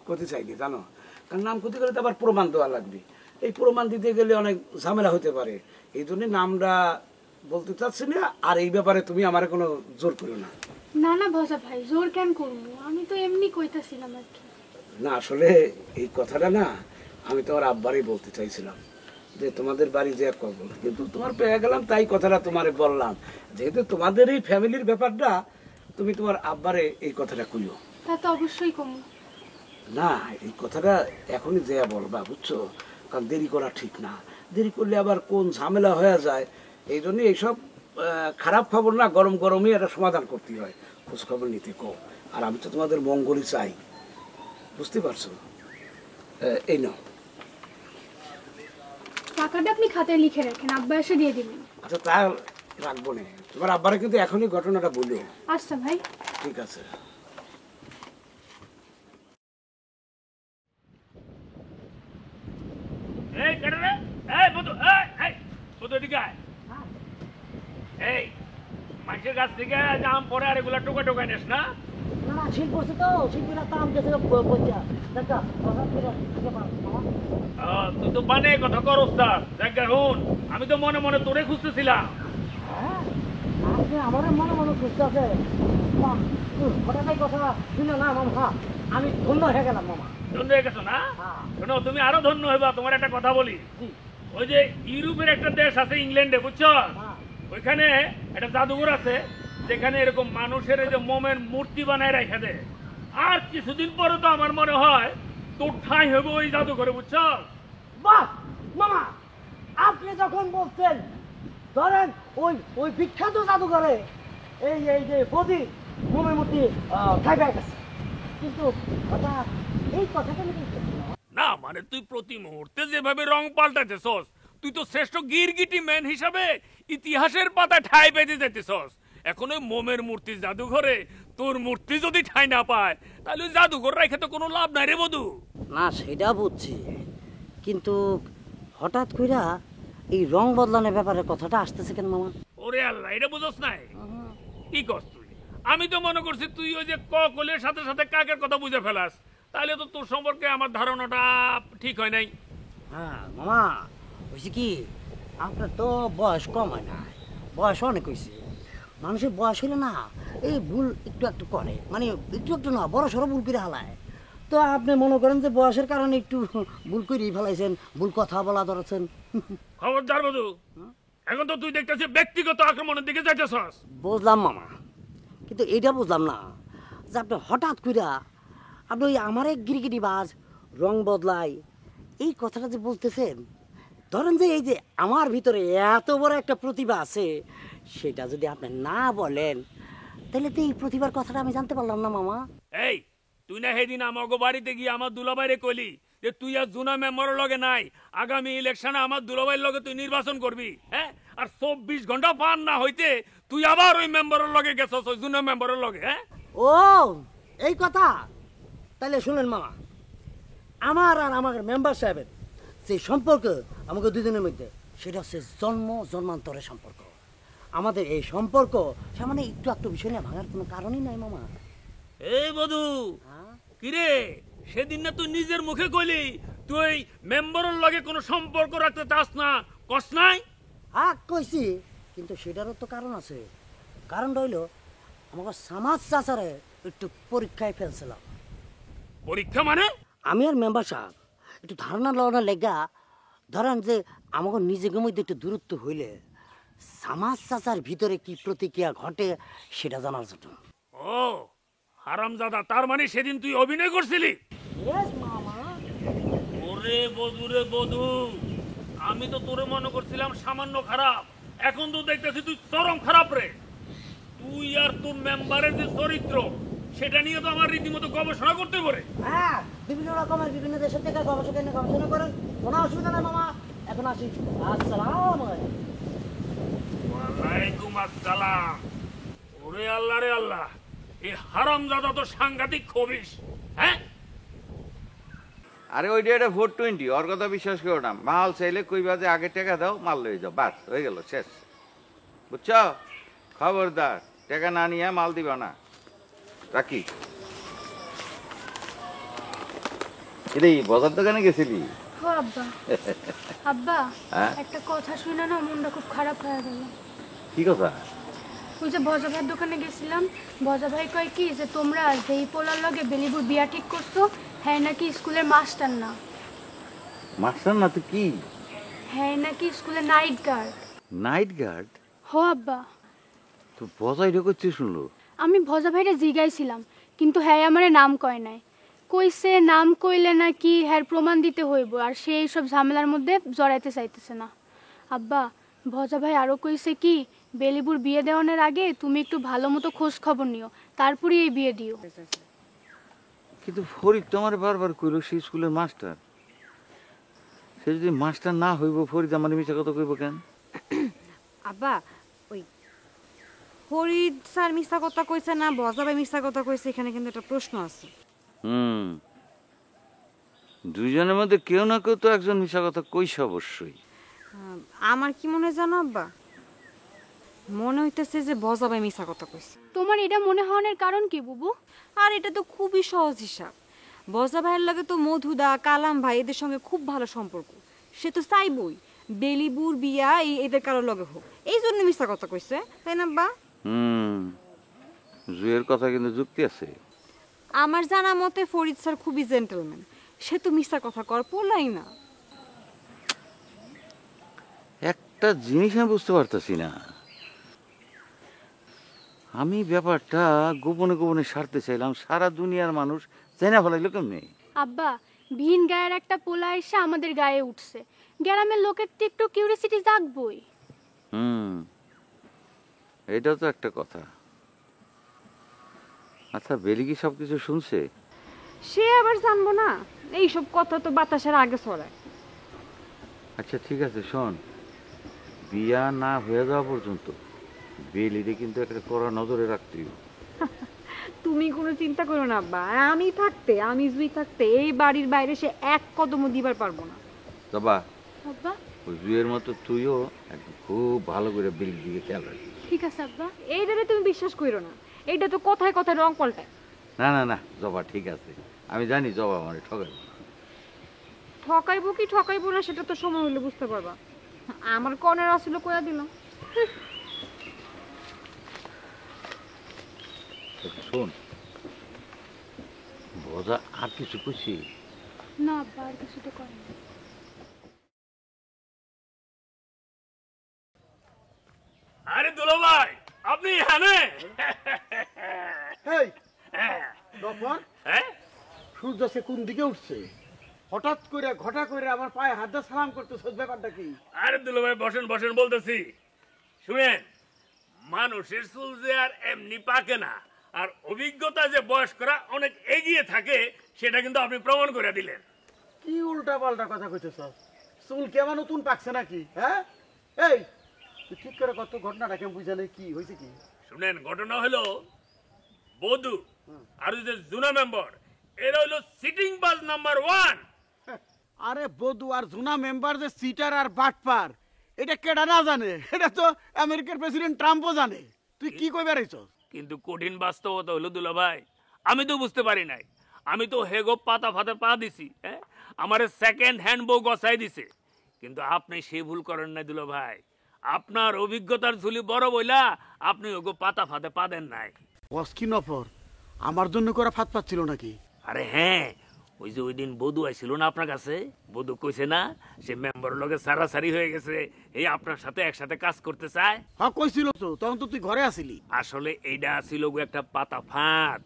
করতে চাইনি জানো কারণ নাম করতে গেলে তো আবার প্রমাণ দেওয়া লাগবে এই প্রমাণ দিতে গেলে অনেক ঝামেলা হতে পারে এই জন্য নামটা বলতে চাচ্ছি না আর এই ব্যাপারে তুমি আমার কোনো জোর করো না না না ভজা ভাই জোর কেন করবো আমি তো এমনি কইতাছিলাম আর কি না আসলে এই কথাটা না আমি তোমার আব্বারই বলতে চাইছিলাম যে তোমাদের বাড়ি যে করবো কিন্তু তোমার পেয়ে গেলাম তাই কথাটা তোমারে বললাম যেহেতু তোমাদের এই ফ্যামিলির ব্যাপারটা তুমি তোমার আব্বারে এই কথাটা কইও তা তো অবশ্যই কমু না এই কথাটা এখনই যে বলবা বুঝছো কারণ দেরি করা ঠিক না দেরি করলে আবার কোন ঝামেলা হয়ে যায় এই জন্য এইসব খারাপ খবর না গরম গরমই একটা সমাধান করতে হয় খোঁজ খবর নিতে কো আর আমি তো তোমাদের মঙ্গলই চাই বুঝতে পারছো এই নাও টাকাটা আপনি খাতায় লিখে রাখেন আব্বা এসে দিয়ে দিবেন আচ্ছা তা রাখবো না তোমার আব্বারে কিন্তু এখনই ঘটনাটা বললো আচ্ছা ভাই ঠিক আছে এই কেটে রে এই বন্ধু এই বন্ধু এদিকে আয় এই মাছের গাছ থেকে আম পড়ে আর এগুলা টোকা টোকা নিস না না ঠিক বলছে তো শিল্পীরা তো আম গেছে বইয়া দেখা তুই তো বানে কথা কর ওস্তাদ দেখা হুন আমি তো মনে মনে তোরে খুঁজতেছিলাম আমার মনে মনে খুঁজতে আছে হঠাৎ কথা শুনে না মামা আমি ধন্য হয়ে গেলাম মামা ধন্য হয়ে গেছো না শোনো তুমি আরো ধন্য হইবা তোমার একটা কথা বলি ওই যে ইউরোপের একটা দেশ আছে ইংল্যান্ডে বুঝছো ওইখানে একটা জাদুঘর আছে যেখানে এরকম মানুষের এই যে মোমের মূর্তি বানায় রেখে দেয়। আর কিছুদিন পরে তো আমার মনে হয় তোর ঠাঁই হবে ওই জাদুঘরে, বুঝছো? বাহ মামা, আপনি যখন বলছেন ধরেন ওই ওই বিখ্যাত জাদুঘরে এই এই যে বদি মোমের মূর্তি ঠাই পেয়ে গেছে, কিন্তু হঠাৎ এই কথাটা আমি না মানে তুই প্রতি মুহূর্তে যেভাবে রং পাল্টাইতেছস, তুই তো শ্রেষ্ঠ গিরগিটি ম্যান হিসাবে ইতিহাসের পাতা ঠাই পেতে যেতেছস। এখন ওই মোমের মূর্তি জাদুঘরে তোর মূর্তি যদি ঠাই না পায় তাহলে ওই জাদুঘর রেখে তো কোনো লাভ নাই রে বধু। না সেটা বুঝছি, কিন্তু হঠাৎ কইরা এই রং বদলানোর ব্যাপারে কথাটা আসতেছে কেন মামা? ওরে আল্লাহ, এটা বুঝছ নাই? কি করছ তুই? আমি তো মনে করছি তুই ওই যে কলের সাথে সাথে কাকের কথা বুঝে ফেলাস, তাহলে তো তোর সম্পর্কে আমার ধারণাটা ঠিক হয় নাই। হ্যাঁ মামা, হয়েছে কি আপনার তো বয়স কম হয় না, বয়স অনেক হয়েছে। মানুষের বয়স হলে না এই ভুল একটু একটু করে, মানে একটু একটু না বড় সড়ো ভুল করে হালায়। তো আপনি মনে করেন যে বয়সের কারণে একটু ভুল করেই ফেলাইছেন, ভুল কথা বলা ধরেছেন। খবরদার বধু, এখন তো তুই দেখতেছিস ব্যক্তিগত আক্রমণের দিকে যাইতেছস। বুঝলাম মামা, কিন্তু এটা বুঝলাম না যে আপনি হঠাৎ কইরা আপনি ওই আমার এক গিরিগিরি বাজ রং বদলাই এই কথাটা যে বলতেছেন। ধরেন যে এই যে আমার ভিতরে এত বড় একটা প্রতিভা আছে, সেটা যদি আপনি না বলেন তাহলে তো এই প্রতিভার কথাটা আমি জানতে পারলাম না মামা। এই তুই না সেদিন আমাকে বাড়িতে গিয়ে আমার দুলাভাইরে কইলি যে তুই আর জুনা মেম্বারের লগে নাই, আগামী ইলেকশনে আমার দুলাভাইয়ের লগে তুই নির্বাচন করবি, হ্যাঁ? আর 24 ঘন্টা পার না হইতে তুই আবার ওই মেম্বারের লগে গেছস, ওই জুনা মেম্বারের লগে। হ্যাঁ ও এই কথা, তাহলে শুনেন মামা, আমার আর আমার মেম্বার সাহেবের যে সম্পর্ক আমাকে দুজনের মধ্যে, সেটা হচ্ছে জন্ম জন্মান্তরের সম্পর্ক। আমাদের এই সম্পর্ক সামান্য একটু একটু বিষয় নিয়ে ভাঙার কোনো কারণই নাই মামা। এই বধু, কিরে সেদিন না তুই নিজের মুখে কইলি তুই মেম্বারের লগে কোনো সম্পর্ক রাখতে চাস না, কস নাই? হ্যাঁ কইছি, কিন্তু সেটারও তো কারণ আছে। কারণটা হইল আমাকে সমাজ চাচারে একটু পরীক্ষায় ফেলছিলাম। পরীক্ষা মানে? আমি আর মেম্বার সাহেব একটু ধারণা লওয়ার লেগা, ধরেন যে আমাকে নিজেকে মধ্যে একটু দূরত্ব হইলে সমাজ চাচার ভিতরে কি প্রতিক্রিয়া ঘটে সেটা জানার জন্য। ও হারামজাদা, তার মানে সেদিন তুই অভিনয় করছিলি? ওরে বধু রে বধু, আমি তো তোরে মনে করছিলাম সামান্য খারাপ, এখন তো দেখতেছি তুই চরম খারাপ রে। তুই আর তোর মেম্বারের যে চরিত্র সেটা নিয়ে তো আমার রীতিমতো গবেষণা করতে পারে। হ্যাঁ, বিভিন্ন রকমের বিভিন্ন দেশের থেকে গবেষণা করেন, কোনো অসুবিধা নাই মামা। এখন আসি, আসসালাম ওয়ালাইকুম আসসালাম। ওরে আল্লাহ রে আল্লাহ, এই হারামজাদা তো সাংঘাতিক খবিস। হ্যাঁ আরে ওইটা এটা 420, ওর কথা বিশ্বাস করো না। মাল চাইলে কইবা যে আগে টাকা দাও, মাল লয়ে যাও, বাস হয়ে গেল, শেষ। বুঝছো? খবরদার টাকা না নিয়ে মাল দিবা না। রাখি। এরে বাজার দোকানে গেছিলি? ও আব্বা, আব্বা হ্যাঁ? একটা কথা শুনে না মনটা খুব খারাপ হয়ে গেল। কি কথা? ওই যে ভজা ভাইয়ের দোকানে গেছিলাম, ভজা ভাই কয় কি যে তোমরা যেই পোলার লগে বেলিবুর বিয়া ঠিক করছো, হ্যাঁ নাকি স্কুলের মাস্টার না। মাস্টার না তো কি? হ্যাঁ নাকি স্কুলের নাইট গার্ড। Night guard? হো আব্বা। তো বজাই ঢুকছি শুনলো? আমি ভজা ভাইরে জিগাইছিলাম, কিন্তু হ্যাঁ আমারে নাম কয় নাই। কইছে নাম কইলে নাকি হ্যার প্রমাণ দিতে হইব, আর সে এইসব ঝামেলার মধ্যে জড়াইতে চাইতেছে না। আব্বা ভজা ভাই আরো কইছে কি বেলিবুর বিয়ে দেওয়ানোর আগে তুমি একটু ভালো মতো খোঁজ খবর নিও, তারপরে এই বিয়ে দিও। কিন্তু ফরিদ তো আমার বারবার কইলো সে স্কুলের মাস্টার। সে যদি মাস্টার না হইব, ফরিদ আমার মিছা কথা কইব কেন? আব্বা ওই ফরিদ স্যার মিথ্যা কথা কইছে না ভজা ভাই মিথ্যা কথা কইছে, এখানে কিন্তু একটা প্রশ্ন আছে। দুইজনের মধ্যে কেউ না কেউ তো একজন মিছা কথা কইছে অবশ্যই। আমার কি মনে হয় জানো আব্বা, মনে হইতেছে যে ভজা ভাই মিথ্যা কথা কইছে। তোমার এটা মনে হওয়ার কারণ কি বুবু? আর এটা তো খুবই সহজ হিসাব। ভজা ভাইয়ের লাগে তো মধুদা কালাম ভাই এদের সঙ্গে খুব ভালো সম্পর্ক, সে তো চাইবই বেলিবুর বিয়া এদের কারো লগে হোক, এই জন্য মিথ্যা কথা কইছে, তাই না আব্বা? জুয়ের কথা কিন্তু যুক্তি আছে। আমার জানা মতে ফরিদ স্যার খুবই জেন্টলম্যান, সে তো মিথ্যা কথা কর পোলাই না। একটা জিনিস আমি বুঝতে পারতেছি না, আমি ব্যাপারটা গোপনে গোপনে সারতে চাইলাম, সারা দুনিয়ার মানুষ জানা ফেলাইলো কেমনি? আব্বা, ভিন গায়ের একটা পোলা এসে আমাদের গায়ে উঠছে, গ্রামের লোকের তো একটু কিউরিসিটি জাগবই। এটাও তো একটা কথা। আচ্ছা, বেলি কি সবকিছু শুনছে? সে আবার জানবো না, এইসব কথা তো বাতাসের আগে ছড়ায়। আচ্ছা ঠিক আছে, শোন, বিয়া না হয়ে যাওয়া পর্যন্ত বেলিরে কিন্তু একটা কড়া নজরে রাখতে হবে। তুমি কোনো চিন্তা করো না আব্বা, আমি জুই থাকতে এই বাড়ির বাইরে সে এক কদমও দিবার পারবো না। তবা আব্বা ওই জুয়ের মতো তুইও একদম খুব ভালো করে বেলির দিকে খেয়াল রাখবি। ঠিক আছে আব্বা। এইটারে তুমি বিশ্বাস করো না, এইটা তো কথায় কথায় রং পাল্টায়। না না না জবা, ঠিক আছে, আমি জানি জবা আমার ঠকাইব। ঠকাইবো কি ঠকাইবো না সেটা তো সময় হলে বুঝতে পারবা। আমার কনের আসলে কইয়া দিলাম। শোন, ভজা আর কিছু কইছি না আব্বা, আর কিছু তো করেন না। আরে দুলো ভাই, আপনি এখানে? এই তখন সূর্য সে কোন দিকে উঠছে? হঠাৎ করে ঘটা করে আমার পায়ে হাত দিয়ে সালাম করতেছ, ব্যাপারটা কি? আরে দুলো ভাই বসেন বসেন বলতেছি। শুনেন, মানুষের চুল যে আর এমনি পাকে না, আর অভিজ্ঞতা যে বয়স্করা অনেক এগিয়ে থাকে সেটা কিন্তু আপনি প্রমাণ করে দিলেন। কি উল্টা পাল্টা কথা কইতেছ? চুল কি আমার নতুন পাকছে নাকি? হ্যাঁ, এই তুই ঠিক করে কত ঘটনাটা কেমন বুঝা নেই, কি হয়েছে কি? শুনেন, ঘটনা হলো বধু আর ওই যে জুনা মেম্বার, এরা হলো সিটিং বাজ নাম্বার 1। আরে বধু আর জুনা মেম্বার যে সিটার আর বাটপার, এটা কেডা না জানে? এটা তো আমেরিকার প্রেসিডেন্ট ট্রাম্পও জানে। তুই কি কই বেড়াইছস? কিন্তু কঠিন বাস্তবতা হলো দুলা ভাই, আমি তো বুঝতে পারি নাই। আমি তো হেগো পাতা ফাতে পা দিছি, হ্যাঁ, আমার সেকেন্ড হ্যান্ড বউ গছাই দিছে। কিন্তু আপনি সেই ভুল করেন নাই দুলা ভাই, আপনার অভিজ্ঞতার ঝুলি বড় বইলা আপনি ওগো পাতা ফাতে পা দেন নাই। বস কি নফর আমার জন্য করে ফাত পাচ্ছিল নাকি? আরে হ্যাঁ, ওই যে ওই দিন বধু আইছিল না আপনার কাছে, বধু কইছে না সে মেম্বার লগে সারাসারি হয়ে গেছে, এই আপনার সাথে একসাথে কাজ করতে চায়। হ্যাঁ কইছিল তো, তখন তো তুই ঘরে আসিলি। আসলে এইটা ছিল একটা পাতা ফাঁদ।